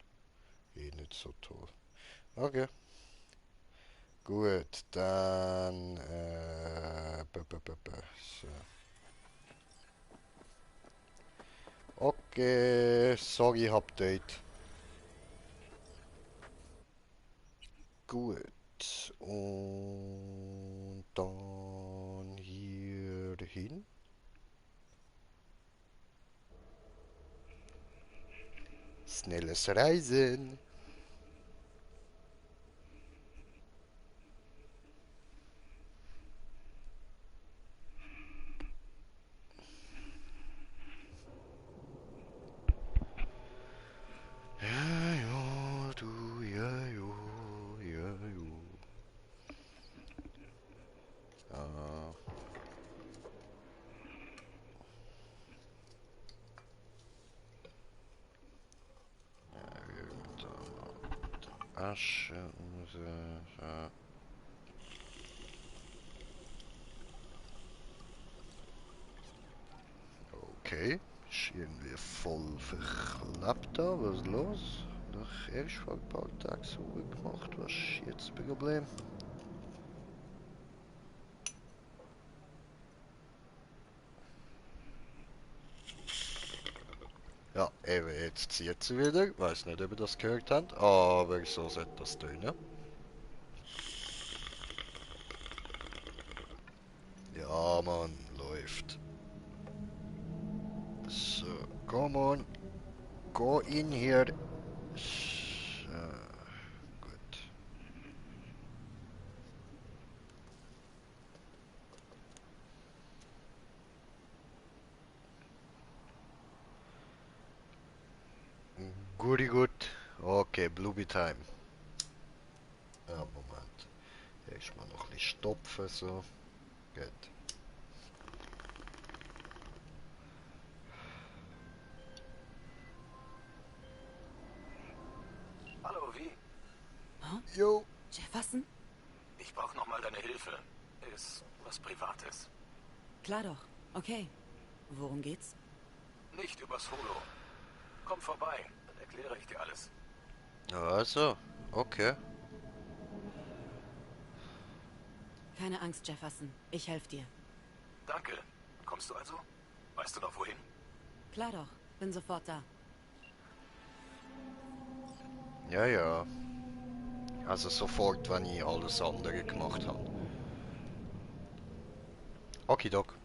[SPEAKER 2] eh nicht so toll. Okay. Gut, dann so. Okay, sorry, Update. Gut, und dann hier hin. Schnelles Reisen. Ja, ja, du, ja, jo, ja, jo. Ah. Ja, Asche und so. Okay, ist irgendwie voll verklappt da, was ist los? Doch erst vor ein paar Tagen so gemacht, was ist jetzt das Problem? Ja, eben, jetzt zieht sie wieder. Weiß nicht, ob ihr das gehört habt, aber so sollte das tönen. Ja, Mann, läuft. So, come on. Go in here. So, gut. Goody good. Okay, Blueberry Time. Ja, Moment. Erstmal noch ein bisschen stopfen, so. Gut.
[SPEAKER 20] Hallo, wie?
[SPEAKER 2] Jo.
[SPEAKER 8] Jefferson?
[SPEAKER 20] Ich brauche nochmal deine Hilfe. Ist was Privates.
[SPEAKER 8] Klar doch. Okay. Worum geht's?
[SPEAKER 20] Nicht übers Holo. Komm vorbei, dann erkläre ich dir alles.
[SPEAKER 2] Also, okay.
[SPEAKER 8] Keine Angst, Jefferson. Ich helfe dir.
[SPEAKER 20] Danke. Kommst du also? Weißt du noch wohin?
[SPEAKER 8] Klar doch. Bin sofort da.
[SPEAKER 2] Ja, ja. Also sofort, wenn ich alles andere gemacht habe. Okidok.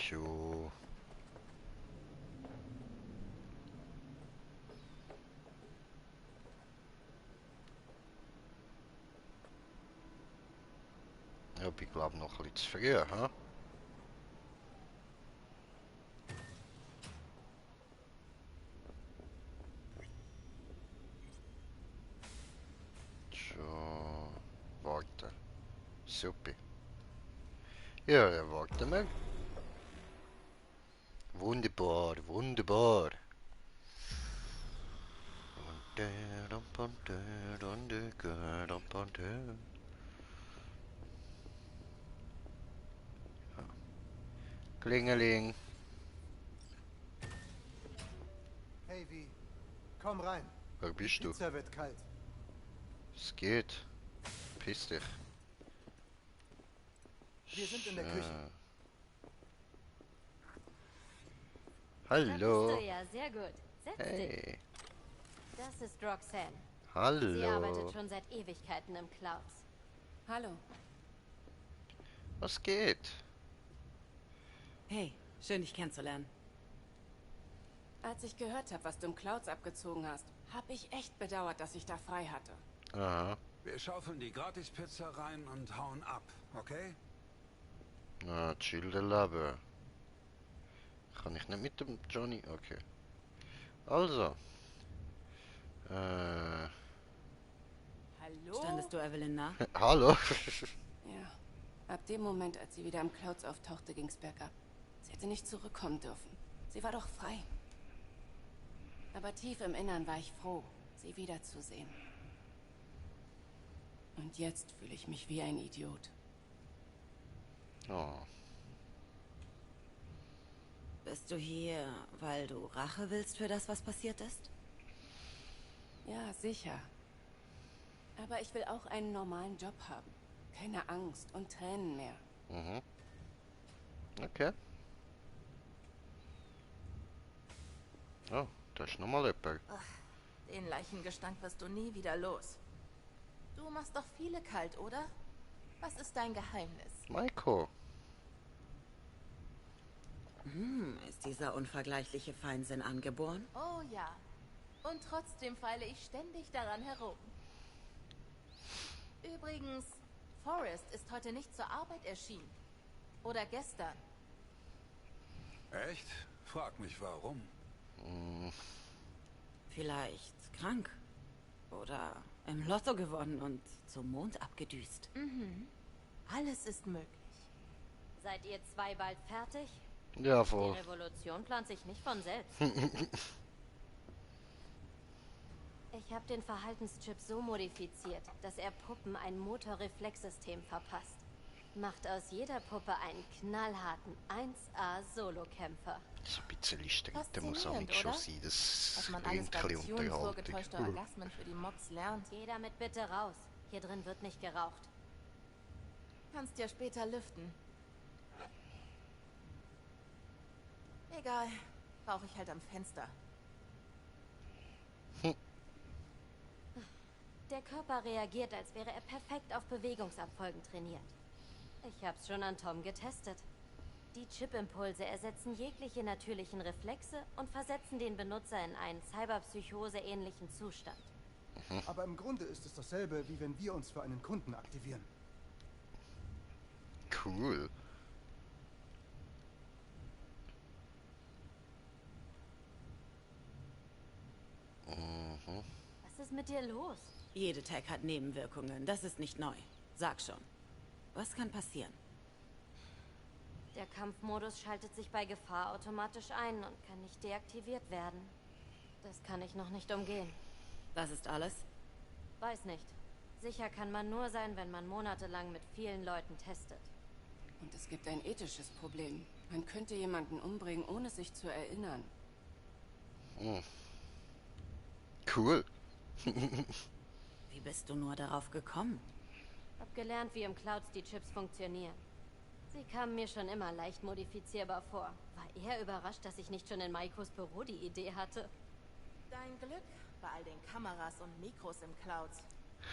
[SPEAKER 2] So. Ja, ich glaube noch ein bisschen zu früh, ha? So. Warte. Super. Ja, ja, warte mal. Wunderbar, wunderbar. Klingeling.
[SPEAKER 5] Hey, wie? Komm rein.
[SPEAKER 2] Wer bist du?
[SPEAKER 5] Pizza wird kalt.
[SPEAKER 2] Es geht. Piss dich.
[SPEAKER 5] Wir sind in der Küche.
[SPEAKER 2] Hallo.
[SPEAKER 21] Das bist du ja, sehr gut. Setz
[SPEAKER 2] Hey.
[SPEAKER 21] dich. Das ist Roxanne.
[SPEAKER 2] Hallo.
[SPEAKER 21] Sie arbeitet schon seit Ewigkeiten im Clouds.
[SPEAKER 8] Hallo.
[SPEAKER 2] Was geht?
[SPEAKER 8] Hey, schön dich kennenzulernen.
[SPEAKER 22] Als ich gehört habe, was du im Clouds abgezogen hast, habe ich echt bedauert, dass ich da frei hatte.
[SPEAKER 2] Aha.
[SPEAKER 11] Wir schaufeln die Gratispizza rein und hauen ab, okay?
[SPEAKER 2] Na, chill der Leben. Kann ich nicht mit dem Johnny? Okay. Also.
[SPEAKER 22] Hallo?
[SPEAKER 8] Standest du Evelyn nah?
[SPEAKER 2] Hallo.
[SPEAKER 22] Ja. Ab dem Moment, als sie wieder im Clouds auftauchte, ging's bergab. Sie hätte nicht zurückkommen dürfen. Sie war doch frei. Aber tief im Innern war ich froh, sie wiederzusehen. Und jetzt fühle ich mich wie ein Idiot.
[SPEAKER 2] Oh.
[SPEAKER 8] Bist du hier, weil du Rache willst für das, was passiert ist?
[SPEAKER 22] Ja, sicher. Aber ich will auch einen normalen Job haben. Keine Angst und Tränen mehr.
[SPEAKER 2] Mhm. Okay. Oh, da ist nochmal jemand.
[SPEAKER 4] Den Leichengestank wirst du nie wieder los. Du machst doch viele kalt, oder? Was ist dein Geheimnis?
[SPEAKER 2] Maiko.
[SPEAKER 8] Ist dieser unvergleichliche Feinsinn angeboren?
[SPEAKER 4] Oh ja. Und trotzdem feile ich ständig daran herum. Übrigens, Forrest ist heute nicht zur Arbeit erschienen. Oder gestern.
[SPEAKER 11] Echt? Frag mich warum.
[SPEAKER 8] Vielleicht krank. Oder im Lotto gewonnen und zum Mond abgedüst.
[SPEAKER 4] Mhm. Alles ist möglich.
[SPEAKER 21] Seid ihr zwei bald fertig?
[SPEAKER 2] Ja, voll.
[SPEAKER 21] Die Revolution plant sich nicht von selbst. Ich habe den Verhaltenschip so modifiziert, dass er Puppen ein Motorreflexsystem verpasst. Macht aus jeder Puppe einen knallharten 1A-Solokämpfer.
[SPEAKER 2] So ein bisschen streng, der muss auch nicht schon sein. Das
[SPEAKER 4] was man alles
[SPEAKER 2] bringt
[SPEAKER 4] bei
[SPEAKER 2] ein bisschen
[SPEAKER 4] Tunen
[SPEAKER 2] Unterhaltung.
[SPEAKER 4] vorgetäuschter Orgasmen für die Mobs lernt.
[SPEAKER 21] Geh damit bitte raus. Hier drin wird nicht geraucht.
[SPEAKER 4] Kannst ja später lüften. Egal. Rauche ich halt am Fenster.
[SPEAKER 21] Der Körper reagiert, als wäre er perfekt auf Bewegungsabfolgen trainiert. Ich hab's schon an Tom getestet. Die Chip-Impulse ersetzen jegliche natürlichen Reflexe und versetzen den Benutzer in einen Cyberpsychose-ähnlichen Zustand.
[SPEAKER 7] Aber im Grunde ist es dasselbe, wie wenn wir uns für einen Kunden aktivieren.
[SPEAKER 2] Cool.
[SPEAKER 21] Was ist mit dir los?
[SPEAKER 8] Jede Tech hat Nebenwirkungen, das ist nicht neu. Sag schon. Was kann passieren?
[SPEAKER 21] Der Kampfmodus schaltet sich bei Gefahr automatisch ein und kann nicht deaktiviert werden. Das kann ich noch nicht umgehen.
[SPEAKER 8] Das ist alles?
[SPEAKER 21] Weiß nicht. Sicher kann man nur sein, wenn man monatelang mit vielen Leuten testet.
[SPEAKER 22] Und es gibt ein ethisches Problem. Man könnte jemanden umbringen, ohne sich zu erinnern.
[SPEAKER 2] Cool.
[SPEAKER 8] Wie bist du nur darauf gekommen?
[SPEAKER 21] Hab gelernt, wie im Clouds die Chips funktionieren. Sie kamen mir schon immer leicht modifizierbar vor. War eher überrascht, dass ich nicht schon in Maikos Büro die Idee hatte.
[SPEAKER 4] Dein Glück bei all den Kameras und Mikros im Clouds.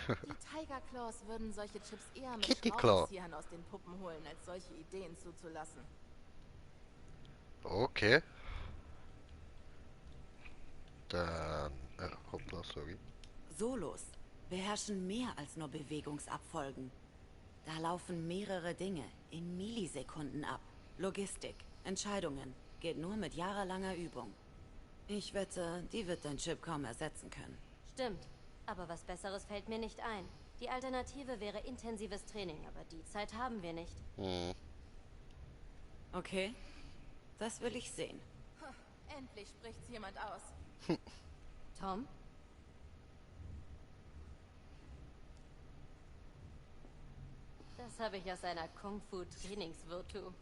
[SPEAKER 4] Die Tiger Claws würden solche Chips eher mit Schraubenzieher aus den Puppen holen, als solche Ideen zuzulassen.
[SPEAKER 2] Okay. Dann... hoppla, sorry.
[SPEAKER 8] Solos beherrschen mehr als nur Bewegungsabfolgen. Da laufen mehrere Dinge in Millisekunden ab. Logistik, Entscheidungen, geht nur mit jahrelanger Übung. Ich wette, die wird dein Chip kaum ersetzen können.
[SPEAKER 21] Stimmt, aber was Besseres fällt mir nicht ein. Die Alternative wäre intensives Training, aber die Zeit haben wir nicht.
[SPEAKER 8] Okay, das will ich sehen.
[SPEAKER 4] Endlich spricht's jemand aus.
[SPEAKER 21] Tom? Das habe ich aus einer Kung-Fu-Trainingsvirtu.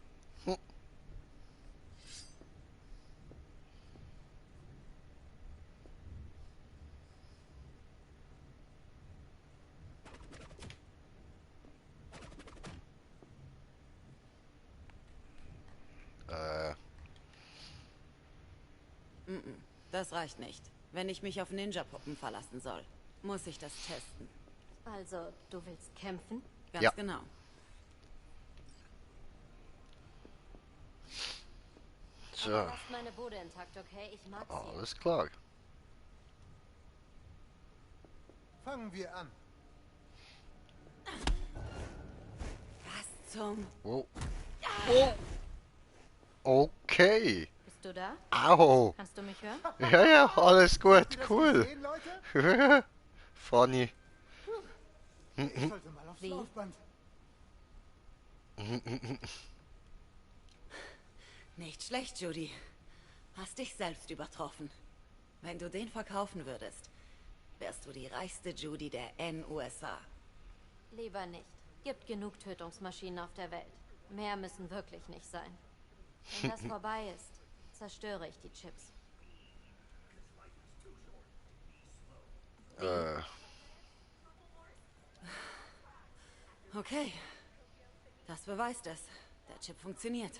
[SPEAKER 8] Das reicht nicht. Wenn ich mich auf Ninja-Puppen verlassen soll, muss ich das testen.
[SPEAKER 21] Also, du willst kämpfen?
[SPEAKER 8] Ganz genau.
[SPEAKER 2] So.
[SPEAKER 21] Aber lasst meine Bude intakt, okay? Ich mag sie.
[SPEAKER 2] Alles klar.
[SPEAKER 7] Fangen wir an.
[SPEAKER 8] Was zum...
[SPEAKER 2] Oh. Oh. Okay.
[SPEAKER 21] Bist du da?
[SPEAKER 2] Au.
[SPEAKER 21] Kannst du mich hören?
[SPEAKER 2] Ja, ja, alles gut, cool.
[SPEAKER 7] Gesehen, Leute?
[SPEAKER 2] Funny.
[SPEAKER 7] Ich sollte mal aufs Laufband.
[SPEAKER 8] Nicht schlecht, Judy. Hast dich selbst übertroffen. Wenn du den verkaufen würdest, wärst du die reichste Judy der NUSA.
[SPEAKER 21] Lieber nicht. Gibt genug Tötungsmaschinen auf der Welt. Mehr müssen wirklich nicht sein. Wenn das vorbei ist, zerstöre ich die Chips.
[SPEAKER 8] Okay. Das beweist es. Der Chip funktioniert.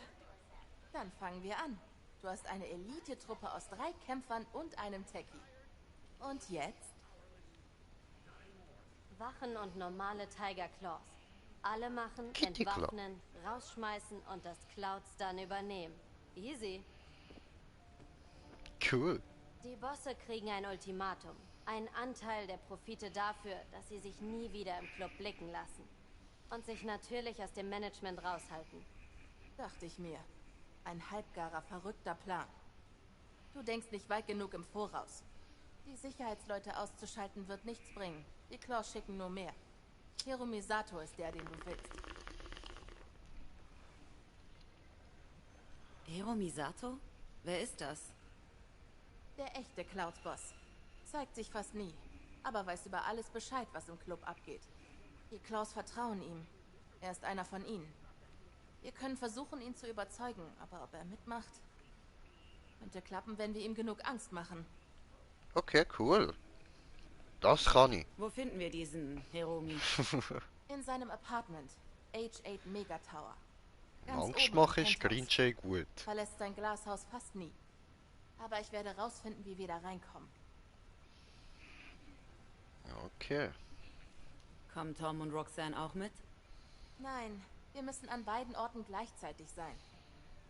[SPEAKER 4] Dann fangen wir an. Du hast eine Elite-Truppe aus 3 Kämpfern und einem Techie. Und jetzt?
[SPEAKER 21] Wachen und normale Tiger Claws. Alle machen,
[SPEAKER 2] Kitty
[SPEAKER 21] entwaffnen, rausschmeißen und das Clouds dann übernehmen. Easy.
[SPEAKER 2] Cool.
[SPEAKER 21] Die Bosse kriegen ein Ultimatum. Einen Anteil der Profite dafür, dass sie sich nie wieder im Club blicken lassen. Und sich natürlich aus dem Management raushalten.
[SPEAKER 4] Dachte ich mir. Ein halbgarer, verrückter Plan. Du denkst nicht weit genug im Voraus. Die Sicherheitsleute auszuschalten wird nichts bringen. Die Claws schicken nur mehr. Hiromi Sato ist der, den du willst.
[SPEAKER 8] Hiromi Sato? Wer ist das?
[SPEAKER 4] Der echte Clouds-Boss. Zeigt sich fast nie, aber weiß über alles Bescheid, was im Club abgeht. Die Claws vertrauen ihm. Er ist einer von ihnen. Wir können versuchen, ihn zu überzeugen, aber ob er mitmacht, könnte klappen, wenn wir ihm genug Angst machen.
[SPEAKER 2] Okay, cool. Das kann ich.
[SPEAKER 8] Wo finden wir diesen Hiromi?
[SPEAKER 4] In seinem Apartment. H8 Mega Tower.
[SPEAKER 2] Angst mache ich Grinche gut.
[SPEAKER 4] Verlässt sein Glashaus fast nie. Aber ich werde rausfinden, wie wir da reinkommen.
[SPEAKER 2] Okay.
[SPEAKER 8] Kommen Tom und Roxanne auch mit?
[SPEAKER 4] Nein, wir müssen an beiden Orten gleichzeitig sein.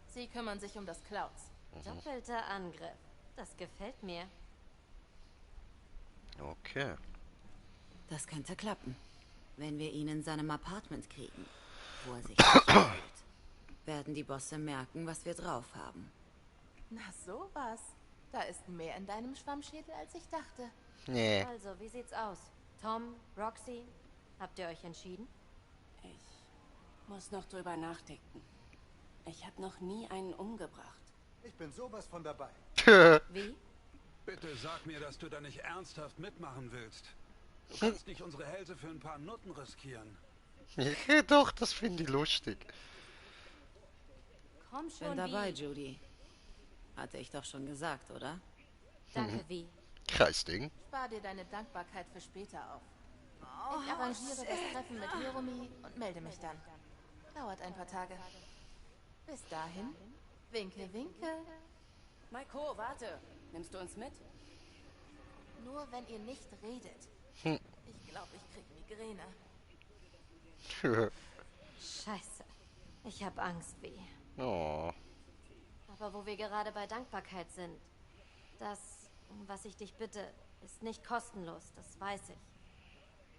[SPEAKER 4] Sie kümmern sich um das Clouds.
[SPEAKER 21] Doppelter Angriff. Das gefällt mir.
[SPEAKER 2] Okay.
[SPEAKER 8] Das könnte klappen. Wenn wir ihn in seinem Apartment kriegen, wo er sich aufhält, werden die Bosse merken, was wir drauf haben.
[SPEAKER 4] Na sowas. Da ist mehr in deinem Schwammschädel, als ich dachte.
[SPEAKER 2] Nee.
[SPEAKER 21] Also, wie sieht's aus? Tom, Roxy, habt ihr euch entschieden?
[SPEAKER 22] Ich muss noch drüber nachdenken. Ich habe noch nie einen umgebracht.
[SPEAKER 7] Ich bin sowas von dabei.
[SPEAKER 21] Wie?
[SPEAKER 11] Bitte sag mir, dass du da nicht ernsthaft mitmachen willst. Du kannst nicht unsere Hälse für ein paar Nutten riskieren.
[SPEAKER 2] Ja, doch, das finde ich lustig.
[SPEAKER 21] Komm schon,
[SPEAKER 8] Bin dabei,
[SPEAKER 21] wie?
[SPEAKER 8] Judy. Hatte ich doch schon gesagt, oder?
[SPEAKER 21] Danke, wie?
[SPEAKER 2] Kreisding.
[SPEAKER 4] Spar dir deine Dankbarkeit für später auf. Ich arrangiere das Treffen mit Hiromi und melde mich dann. Dauert ein paar Tage. Bis dahin, winke, winke.
[SPEAKER 22] Maiko, warte. Nimmst du uns mit?
[SPEAKER 4] Nur wenn ihr nicht redet. Ich glaube, ich krieg Migräne.
[SPEAKER 21] Scheiße. Ich hab Angst, wie.
[SPEAKER 2] Oh.
[SPEAKER 21] Aber wo wir gerade bei Dankbarkeit sind, das, was ich dich bitte, ist nicht kostenlos, das weiß ich.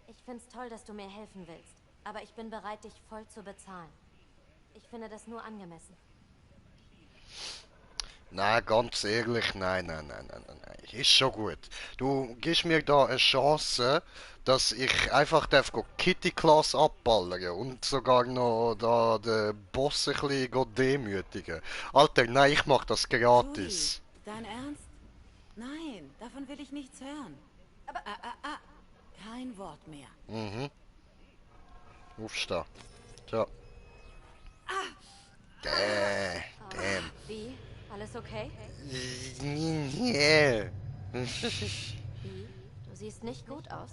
[SPEAKER 21] Ich find's toll, dass du mir helfen willst, aber ich bin bereit, dich voll zu bezahlen. Ich finde das nur angemessen.
[SPEAKER 2] Nein, ganz ehrlich, nein. Ist schon gut. Du gibst mir da eine Chance, dass ich einfach Kitty Class abballern und sogar noch da den Boss ein bisschen demütigen. Alter, nein, ich mach das gratis.
[SPEAKER 8] Judy, dein Ernst? Nein, davon will ich nichts hören. Aber, kein Wort mehr.
[SPEAKER 2] Mhm. Aufstehen. So. Damn.
[SPEAKER 21] Wie? Alles okay?
[SPEAKER 2] Yeah.
[SPEAKER 21] Wie? Du siehst nicht gut aus.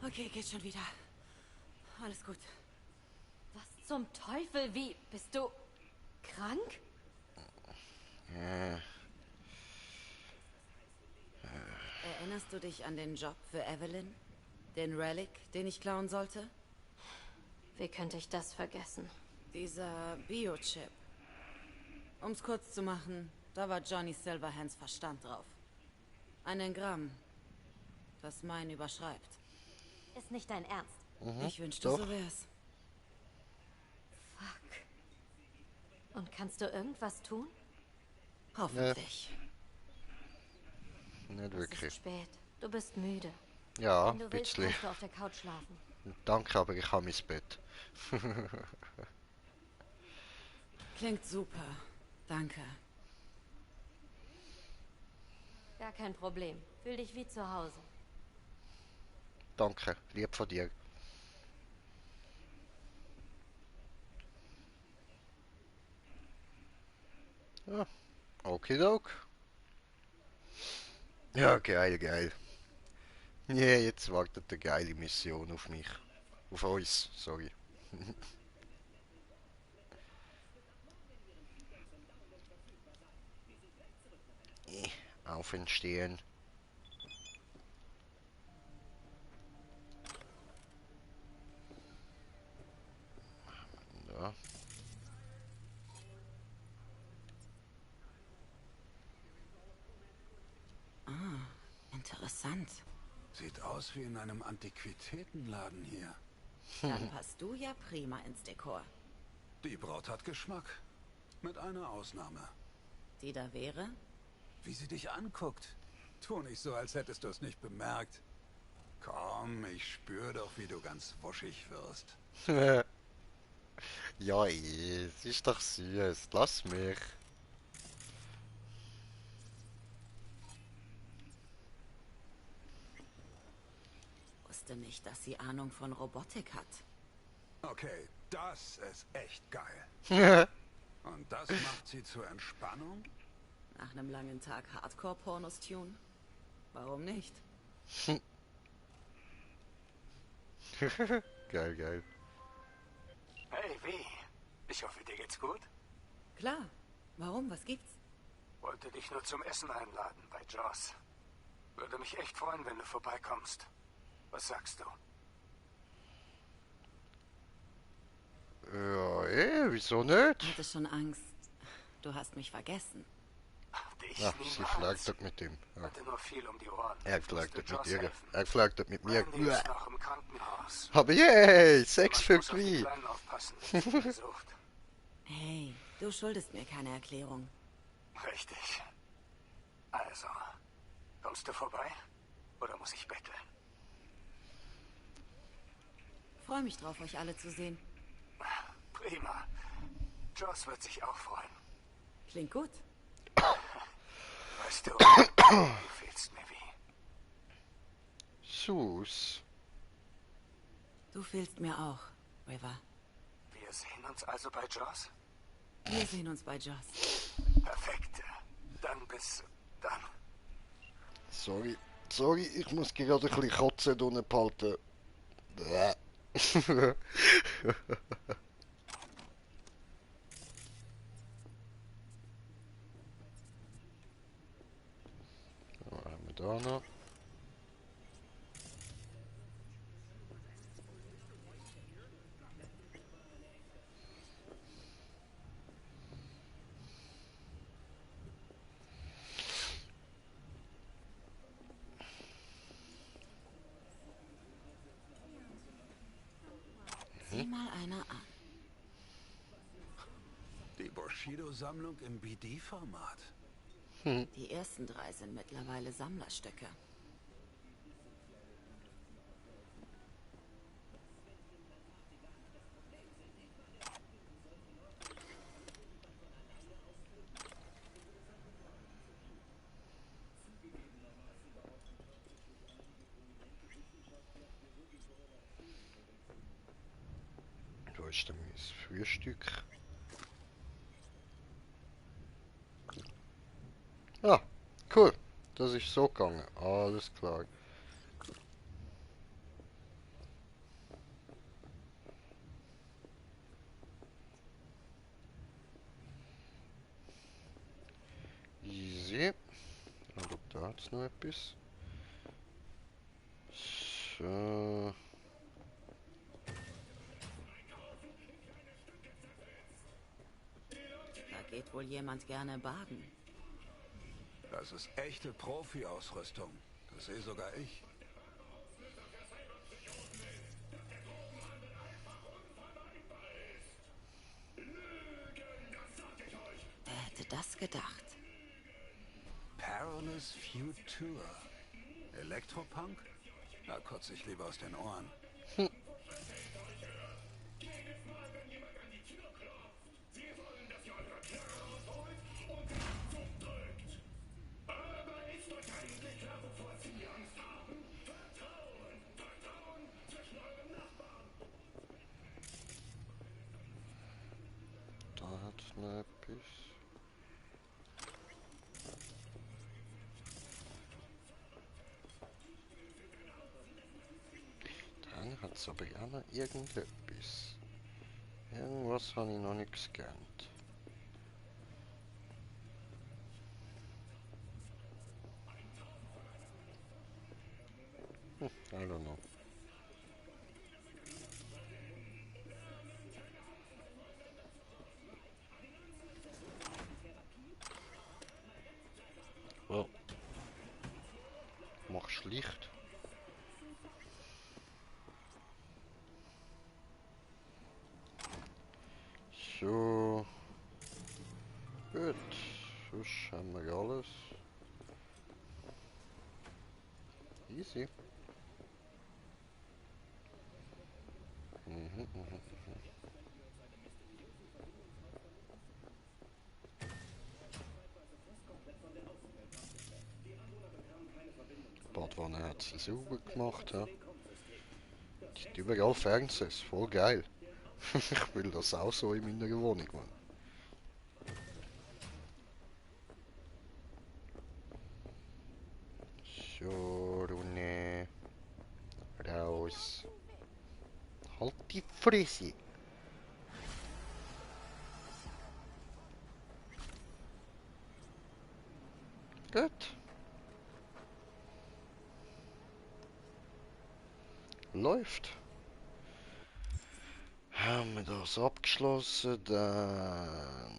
[SPEAKER 8] Okay, geht schon wieder. Alles gut.
[SPEAKER 21] Was zum Teufel? Wie? Bist du krank?
[SPEAKER 8] Erinnerst du dich an den Job für Evelyn? Den Relic, den ich klauen sollte?
[SPEAKER 21] Wie könnte ich das vergessen?
[SPEAKER 8] Dieser Biochip. Um's kurz zu machen, da war Johnny Silverhands Verstand drauf. Ein Engramm, das mein überschreibt.
[SPEAKER 21] Ist nicht dein Ernst.
[SPEAKER 8] Ich wünschte,
[SPEAKER 2] doch.
[SPEAKER 8] so wär's.
[SPEAKER 21] Fuck. Und kannst du irgendwas tun?
[SPEAKER 8] Hoffentlich.
[SPEAKER 2] Nicht
[SPEAKER 21] Es ist
[SPEAKER 2] wirklich.
[SPEAKER 21] spät. Du bist müde.
[SPEAKER 2] Ja,
[SPEAKER 21] Wenn
[SPEAKER 2] ein
[SPEAKER 21] du willst,
[SPEAKER 2] bisschen.
[SPEAKER 21] kannst du auf der Couch schlafen.
[SPEAKER 2] Danke, aber ich habe mein Bett.
[SPEAKER 8] Klingt super. Danke.
[SPEAKER 21] Gar kein Problem. Fühl dich wie zu Hause.
[SPEAKER 2] Danke, lieb von dir. Ja, okidok. Ja, geil, geil. Ja, jetzt wartet eine geile Mission auf mich. Auf uns, sorry. Aufstehen. Ja.
[SPEAKER 8] Interessant.
[SPEAKER 11] Sieht aus wie in einem Antiquitätenladen hier.
[SPEAKER 8] Dann passt du ja prima ins Dekor.
[SPEAKER 11] Die Braut hat Geschmack. Mit einer Ausnahme.
[SPEAKER 8] Die da wäre?
[SPEAKER 11] Wie sie dich anguckt. Tu nicht so, als hättest du es nicht bemerkt. Komm, ich spüre doch, wie du ganz wuschig wirst.
[SPEAKER 2] Ja, es ist doch süß. Lass mich.
[SPEAKER 8] Wusste nicht, dass sie Ahnung von Robotik hat.
[SPEAKER 11] Okay, das ist echt geil. Und das macht sie zur Entspannung?
[SPEAKER 8] Nach einem langen Tag Hardcore-Pornos tun? Warum nicht?
[SPEAKER 2] Geil, geil.
[SPEAKER 15] Hey, wie? Ich hoffe, dir geht's gut?
[SPEAKER 8] Klar. Warum? Was gibt's?
[SPEAKER 15] Wollte dich nur zum Essen einladen bei Joss. Würde mich echt freuen, wenn du vorbeikommst. Was sagst du?
[SPEAKER 2] Ja, wieso nicht?
[SPEAKER 8] Ich hatte schon Angst. Du hast mich vergessen.
[SPEAKER 15] Dich
[SPEAKER 2] Ja,
[SPEAKER 15] niemals.
[SPEAKER 2] sie flirtet mit ihm. Ja.
[SPEAKER 15] Hatte nur viel um die Ohren.
[SPEAKER 2] Er
[SPEAKER 15] Ich musste
[SPEAKER 2] flirtet mit
[SPEAKER 15] Joss
[SPEAKER 2] ihr.
[SPEAKER 15] helfen.
[SPEAKER 2] Er flirtet mit mir.
[SPEAKER 15] Randy ist noch im Krankenhaus.
[SPEAKER 2] Aber yay, Sex für
[SPEAKER 15] Jemand muss auf die
[SPEAKER 2] Glee.
[SPEAKER 15] Kleinen aufpassen, wenn sie ihn besucht.
[SPEAKER 8] Hey, du schuldest mir keine Erklärung.
[SPEAKER 15] Richtig. Also, kommst du vorbei? Oder muss ich betteln?
[SPEAKER 8] Freue mich drauf, euch alle zu sehen.
[SPEAKER 15] Prima. Joss wird sich auch freuen.
[SPEAKER 8] Klingt gut.
[SPEAKER 15] Weißt du, du fehlst mir wie.
[SPEAKER 2] Sus.
[SPEAKER 8] Du fehlst mir auch, River.
[SPEAKER 15] Wir sehen uns also bei Joss?
[SPEAKER 8] Wir sehen uns bei Joss.
[SPEAKER 15] Perfekt. Dann bis dann.
[SPEAKER 2] Sorry, ich muss gerade ein bisschen kotzen unten behalten. Bäh. Was haben wir da noch?
[SPEAKER 8] Sieh mal einer an.
[SPEAKER 11] Die Bushido-Sammlung im BD-Format.
[SPEAKER 8] Die ersten 3 sind mittlerweile Sammlerstücke.
[SPEAKER 2] Wo ist denn mein Frühstück? Ah, cool. Das ist so gegangen. Alles klar. Easy. Aber da hat es noch etwas. So.
[SPEAKER 8] Da geht wohl jemand gerne baden.
[SPEAKER 11] Das ist echte Profi-Ausrüstung. Das sehe sogar ich.
[SPEAKER 8] Wer hätte das gedacht?
[SPEAKER 11] Perilous Future. Elektropunk? Da kotze ich lieber aus den Ohren.
[SPEAKER 2] jetzt aber gerne irgendetwas. Irgendwas habe ich noch nicht gescannt. I don't know. Well. Mach schlicht. So. Gut. Sonst haben wir alles. Easy. Die Badwanne hat sie sauber gemacht, ja. Die sind überall Fernsehs, voll geil. Ich will das auch so in meiner Wohnung machen. So, Runde. Raus. Halt die Fresse. Gut. Läuft. Haben wir das abgeschlossen, dann...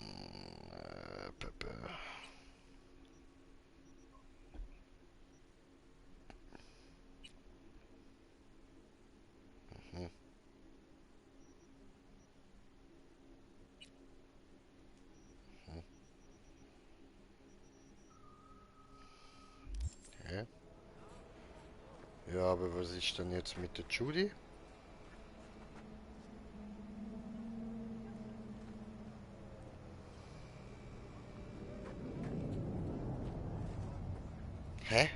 [SPEAKER 2] Okay. Ja, aber was ist denn jetzt mit der Judy? Hä?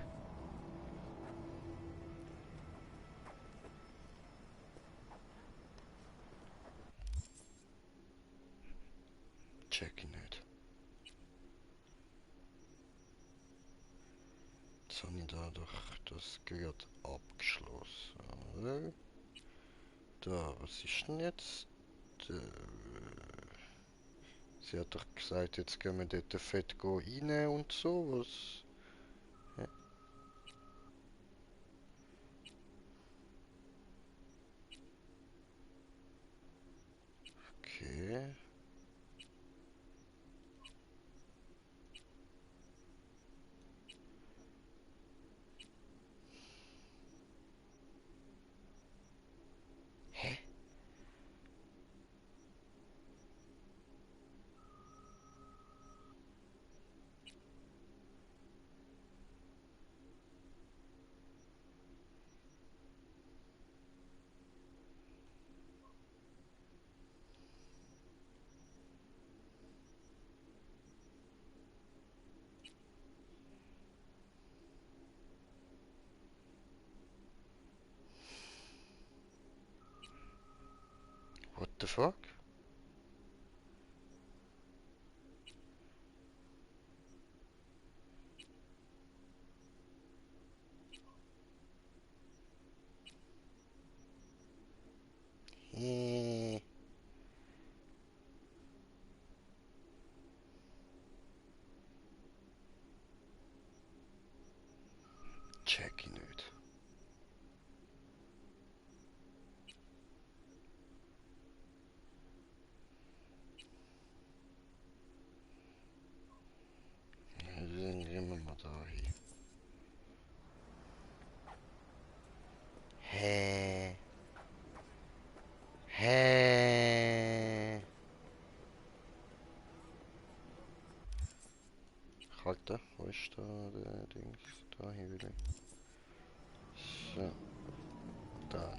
[SPEAKER 2] Check ich nicht. Jetzt habe ich dadurch das gerade abgeschlossen. Oder? Da, was ist denn jetzt? Sie hat doch gesagt, jetzt gehen wir dort fett rein und so, was? Hä? Okay. Hä? What the fuck? Check ich nicht. Dann gehen wir mal da hin. Hä? Hä? Alter, wo ist da der Dings? Da hier wieder. So. Da.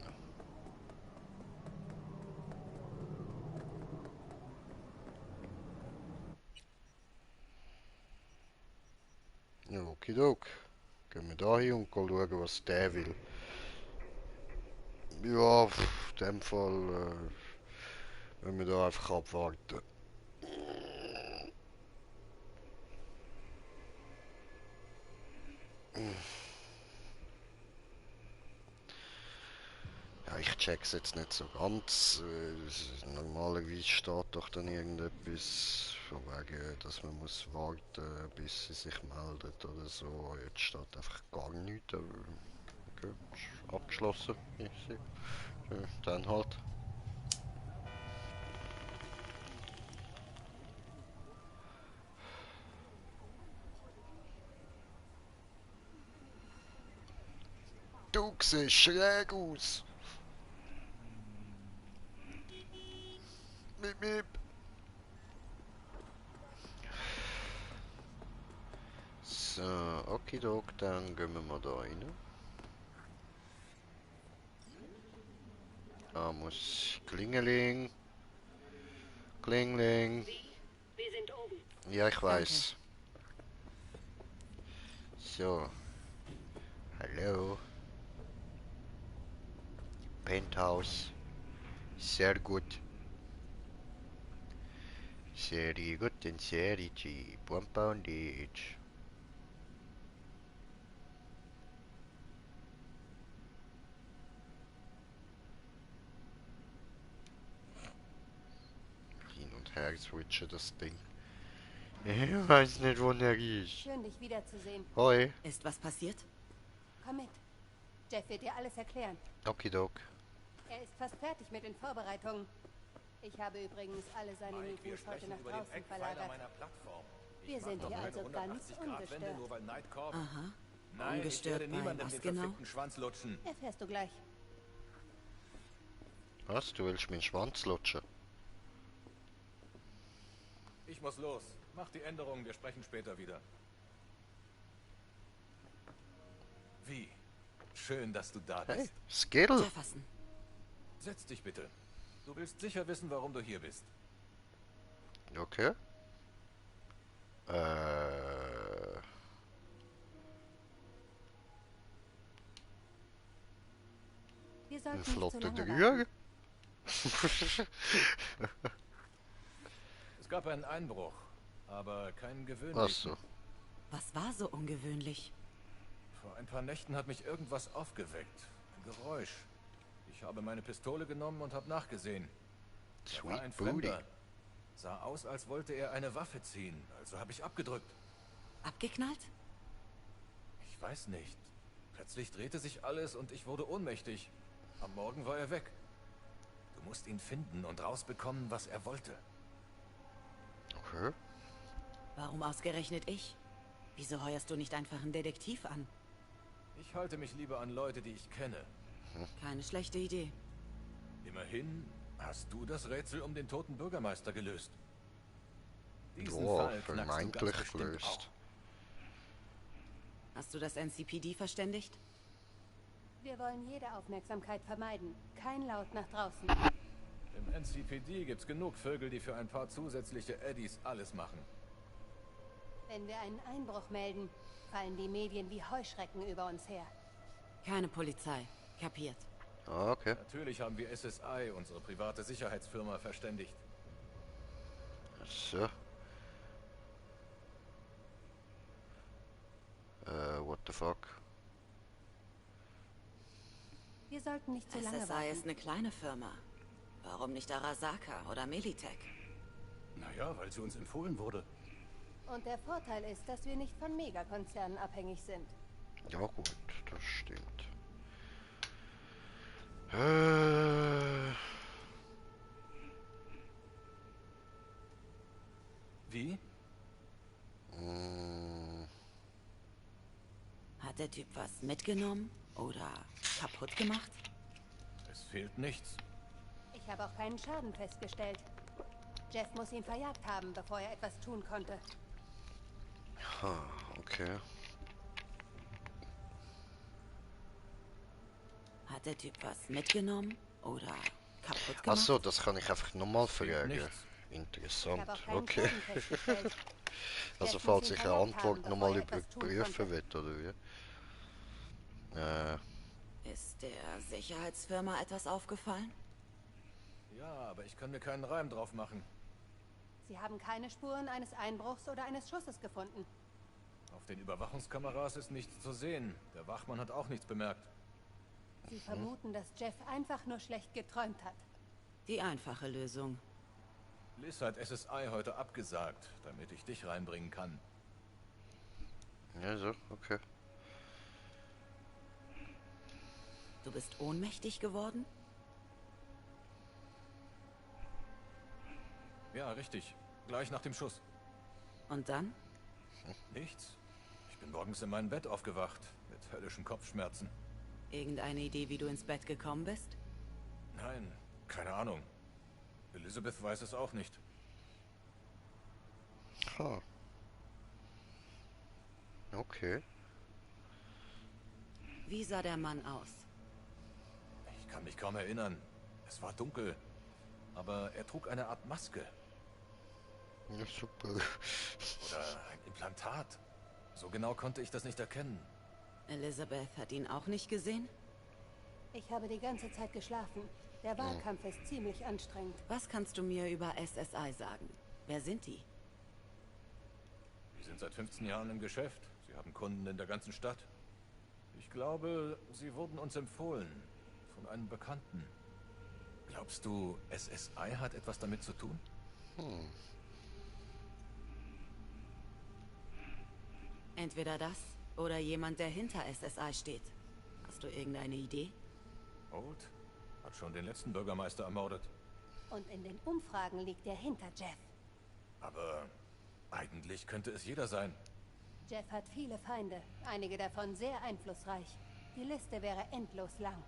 [SPEAKER 2] Ja, okidok. Gehen wir da hin und schauen, was der will. Ja, in dem Fall wenn wir da einfach abwarten. Ja, ich check's jetzt nicht so ganz. Normalerweise steht doch dann irgendetwas von wegen, dass man muss warten, bis sie sich meldet oder so. Jetzt steht einfach gar nichts. Aber okay, ist abgeschlossen. Dann halt. Du siehst schräg aus. Mip, mip. So, okidok, dann gehen wir mal da rein. Da muss Klingeling. Klingling.
[SPEAKER 9] Wir sind oben.
[SPEAKER 2] Ja, ich weiß. So. Hallo. Penthouse. Sehr gut. Sehr gut und sehr cheap. £1 each. Hin und her switchen das Ding. Ich weiß nicht, wo er ist.
[SPEAKER 12] Schön, dich wiederzusehen.
[SPEAKER 2] Hoi.
[SPEAKER 8] Ist was passiert?
[SPEAKER 12] Komm mit. Jeff wird dir alles erklären.
[SPEAKER 2] Okidok.
[SPEAKER 12] Er ist fast fertig mit den Vorbereitungen. Ich habe übrigens alle seine News heute nach draußen verlagert. Wir sind hier also ganz ungestört.
[SPEAKER 8] Aha.
[SPEAKER 15] Nein,
[SPEAKER 8] Ungestört
[SPEAKER 15] ich werde
[SPEAKER 8] bei
[SPEAKER 15] niemandem
[SPEAKER 8] was
[SPEAKER 15] den
[SPEAKER 8] genau?
[SPEAKER 15] verfickten Schwanz lutschen.
[SPEAKER 12] Erfährst du gleich.
[SPEAKER 2] Was? Du willst meinen Schwanz lutschen?
[SPEAKER 15] Ich muss los. Mach die Änderungen, wir sprechen später wieder. Wie? Schön, dass du da bist.
[SPEAKER 2] Hey, Skittle.
[SPEAKER 8] Jefferson.
[SPEAKER 15] Setz dich bitte. Du willst sicher wissen, warum du hier bist.
[SPEAKER 2] Okay.
[SPEAKER 12] Wir sollten
[SPEAKER 2] Ein
[SPEAKER 12] nicht so
[SPEAKER 2] flotter
[SPEAKER 12] lange
[SPEAKER 2] Drüge.
[SPEAKER 15] Es gab einen Einbruch, aber keinen gewöhnlichen.
[SPEAKER 2] Ach so.
[SPEAKER 8] Was war so ungewöhnlich?
[SPEAKER 15] Vor ein paar Nächten hat mich irgendwas aufgeweckt. Ein Geräusch. Ich habe meine Pistole genommen und habe nachgesehen. Da war ein Fremder. Sah aus, als wollte er eine Waffe ziehen. Also habe ich abgedrückt.
[SPEAKER 8] Abgeknallt?
[SPEAKER 15] Ich weiß nicht. Plötzlich drehte sich alles und ich wurde ohnmächtig. Am Morgen war er weg. Du musst ihn finden und rausbekommen, was er wollte.
[SPEAKER 2] Okay.
[SPEAKER 8] Warum ausgerechnet ich? Wieso heuerst du nicht einfach einen Detektiv an?
[SPEAKER 15] Ich halte mich lieber an Leute, die ich kenne.
[SPEAKER 8] Keine schlechte Idee.
[SPEAKER 15] Immerhin hast du das Rätsel um den toten Bürgermeister gelöst. Diesen
[SPEAKER 2] Oh,
[SPEAKER 15] Fall knackst du ganz
[SPEAKER 2] vermeintlich
[SPEAKER 15] bestimmt
[SPEAKER 2] gelöst.
[SPEAKER 15] auch.
[SPEAKER 8] Hast du das NCPD verständigt?
[SPEAKER 12] Wir wollen jede Aufmerksamkeit vermeiden. Kein Laut nach draußen.
[SPEAKER 15] Im NCPD gibt's genug Vögel, die für ein paar zusätzliche Eddies alles machen.
[SPEAKER 12] Wenn wir einen Einbruch melden, fallen die Medien wie Heuschrecken über uns her.
[SPEAKER 8] Keine Polizei. Kapiert.
[SPEAKER 2] Okay.
[SPEAKER 15] Natürlich haben wir SSI, unsere private Sicherheitsfirma, verständigt.
[SPEAKER 2] So. What the fuck?
[SPEAKER 12] Wir sollten nicht zu lange
[SPEAKER 8] SSI
[SPEAKER 12] warten.
[SPEAKER 8] ist eine kleine Firma. Warum nicht Arasaka oder Militech?
[SPEAKER 15] Naja, weil sie uns empfohlen wurde.
[SPEAKER 12] Und der Vorteil ist, dass wir nicht von Megakonzernen abhängig sind.
[SPEAKER 2] Ja gut, das stimmt.
[SPEAKER 15] Wie?
[SPEAKER 8] Hat der Typ was mitgenommen oder kaputt gemacht?
[SPEAKER 15] Es fehlt nichts.
[SPEAKER 12] Ich habe auch keinen Schaden festgestellt. Jeff muss ihn verjagt haben, bevor er etwas tun konnte.
[SPEAKER 2] Okay.
[SPEAKER 8] Hat der Typ was mitgenommen oder kaputt gemacht?
[SPEAKER 2] Achso, das kann ich einfach nochmal fragen.
[SPEAKER 15] nichts.
[SPEAKER 2] Interessant,
[SPEAKER 12] Ich habe auch keinen
[SPEAKER 2] okay.
[SPEAKER 12] Schaden festgestellt.
[SPEAKER 2] Also
[SPEAKER 12] Jeff
[SPEAKER 2] falls
[SPEAKER 12] muss ihn
[SPEAKER 2] ich eine
[SPEAKER 12] verjagt
[SPEAKER 2] Antwort
[SPEAKER 12] haben,
[SPEAKER 2] nochmal
[SPEAKER 12] bevor er etwas tun
[SPEAKER 2] überprüfen
[SPEAKER 12] konnte.
[SPEAKER 2] will, oder wie?
[SPEAKER 8] Ist der Sicherheitsfirma etwas aufgefallen?
[SPEAKER 15] Ja, aber ich kann mir keinen Reim drauf machen.
[SPEAKER 12] Sie haben keine Spuren eines Einbruchs oder eines Schusses gefunden.
[SPEAKER 15] Auf den Überwachungskameras ist nichts zu sehen. Der Wachmann hat auch nichts bemerkt.
[SPEAKER 9] Sie vermuten, dass Jeff einfach nur schlecht geträumt hat.
[SPEAKER 8] Die einfache Lösung.
[SPEAKER 15] Liz hat SSI heute abgesagt, damit ich dich reinbringen kann.
[SPEAKER 2] Ja, so, okay.
[SPEAKER 8] Du bist ohnmächtig geworden?
[SPEAKER 15] Ja, richtig. Gleich nach dem Schuss.
[SPEAKER 8] Und dann?
[SPEAKER 15] Nichts. Ich bin morgens in meinem Bett aufgewacht, mit höllischen Kopfschmerzen.
[SPEAKER 8] Irgendeine Idee, wie du ins Bett gekommen bist?
[SPEAKER 15] Nein, keine Ahnung. Elizabeth weiß es auch nicht.
[SPEAKER 2] Ha. Okay.
[SPEAKER 8] Wie sah der Mann aus?
[SPEAKER 15] Ich kann mich kaum erinnern. Es war dunkel. Aber er trug eine Art Maske.
[SPEAKER 2] Ja, super.
[SPEAKER 15] Oder ein Implantat. So genau konnte ich das nicht erkennen.
[SPEAKER 8] Elizabeth hat ihn auch nicht gesehen?
[SPEAKER 9] Ich habe die ganze Zeit geschlafen. Der Wahlkampf ist ziemlich anstrengend.
[SPEAKER 8] Was kannst du mir über SSI sagen? Wer sind die?
[SPEAKER 15] Die sind seit 15 Jahren im Geschäft. Sie haben Kunden in der ganzen Stadt. Ich glaube, sie wurden uns empfohlen. Von einem Bekannten. Glaubst du, SSI hat etwas damit zu tun?
[SPEAKER 8] Entweder das oder jemand, der hinter SSI steht. Hast du irgendeine Idee?
[SPEAKER 15] Holt hat schon den letzten Bürgermeister ermordet.
[SPEAKER 9] Und in den Umfragen liegt er hinter Jeff.
[SPEAKER 15] Aber eigentlich könnte es jeder sein.
[SPEAKER 9] Jeff hat viele Feinde, einige davon sehr einflussreich. Die Liste wäre endlos lang.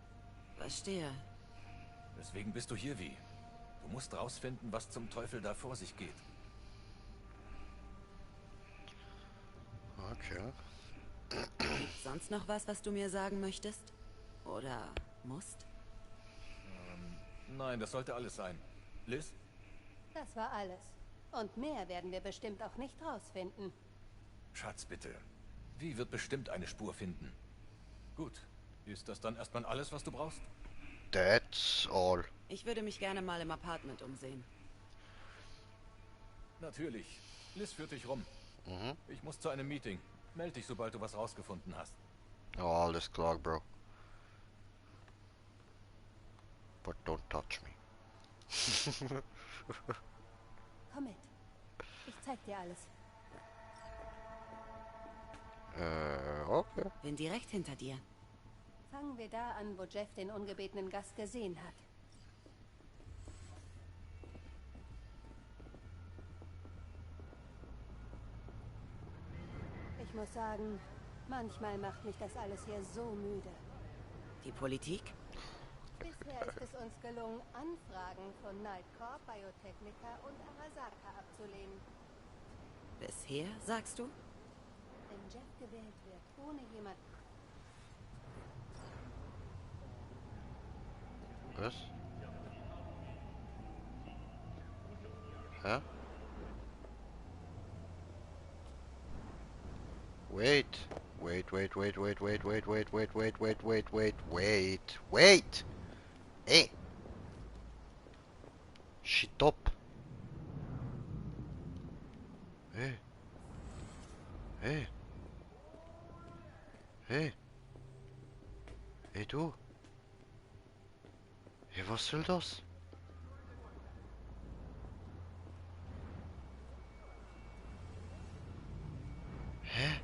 [SPEAKER 8] Verstehe.
[SPEAKER 15] Deswegen bist du hier, wie? Du musst rausfinden, was zum Teufel da vor sich geht.
[SPEAKER 2] Okay.
[SPEAKER 8] Gibt's sonst noch was, was du mir sagen möchtest? Oder musst?
[SPEAKER 15] Nein, das sollte alles sein. Liz?
[SPEAKER 9] Das war alles. Und mehr werden wir bestimmt auch nicht rausfinden.
[SPEAKER 15] Schatz, bitte. Wie wird bestimmt eine Spur finden? Gut. Ist das dann erstmal alles, was du brauchst?
[SPEAKER 2] That's all.
[SPEAKER 8] Ich würde mich gerne mal im Apartment umsehen.
[SPEAKER 15] Natürlich. Liz führt dich rum. Ich muss zu einem Meeting. Meld dich, sobald du was rausgefunden hast.
[SPEAKER 2] Oh, alles klar, Bro. But don't touch me.
[SPEAKER 9] Komm mit. Ich zeig dir alles.
[SPEAKER 2] Okay.
[SPEAKER 8] Bin direkt hinter dir.
[SPEAKER 9] Fangen wir da an, wo Jeff den ungebetenen Gast gesehen hat. Ich muss sagen, manchmal macht mich das alles hier so müde.
[SPEAKER 8] Die Politik?
[SPEAKER 9] Bisher ist es uns gelungen, Anfragen von Nightcorp, Biotechnica und Arasaka abzulehnen.
[SPEAKER 8] Bisher, sagst du?
[SPEAKER 9] Wenn Jeff gewählt wird, ohne jemand...
[SPEAKER 2] Was? Hä? Wait. Wait. Hey. Stop. Hey. Hey. Hey. Hey du. Hey, was soll das? Hä?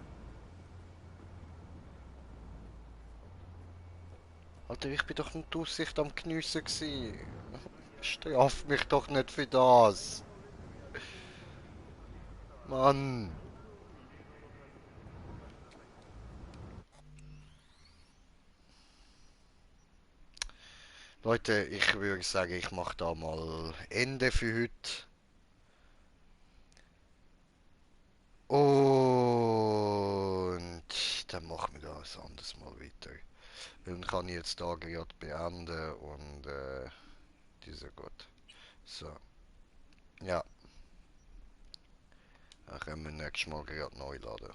[SPEAKER 2] Alter, ich bin doch nicht die Aussicht am Geniessen gsi. Straf mich doch nicht für das. Mann. Leute, ich würde sagen, ich mache da mal Ende für heute. Und dann machen wir das anders mal weiter. Dann kann ich jetzt da gerade beenden und dieser gut. So. Ja. Dann können wir nächstes Mal gerade neu laden.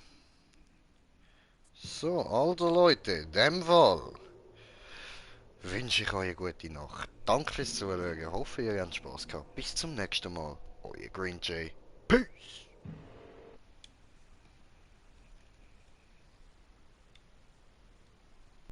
[SPEAKER 2] So, also Leute, in dem Fall wünsche ich euch eine gute Nacht. Danke fürs Zuhören. Hoffe, ihr habt Spaß gehabt. Bis zum nächsten Mal. Euer Green Jay. Peace!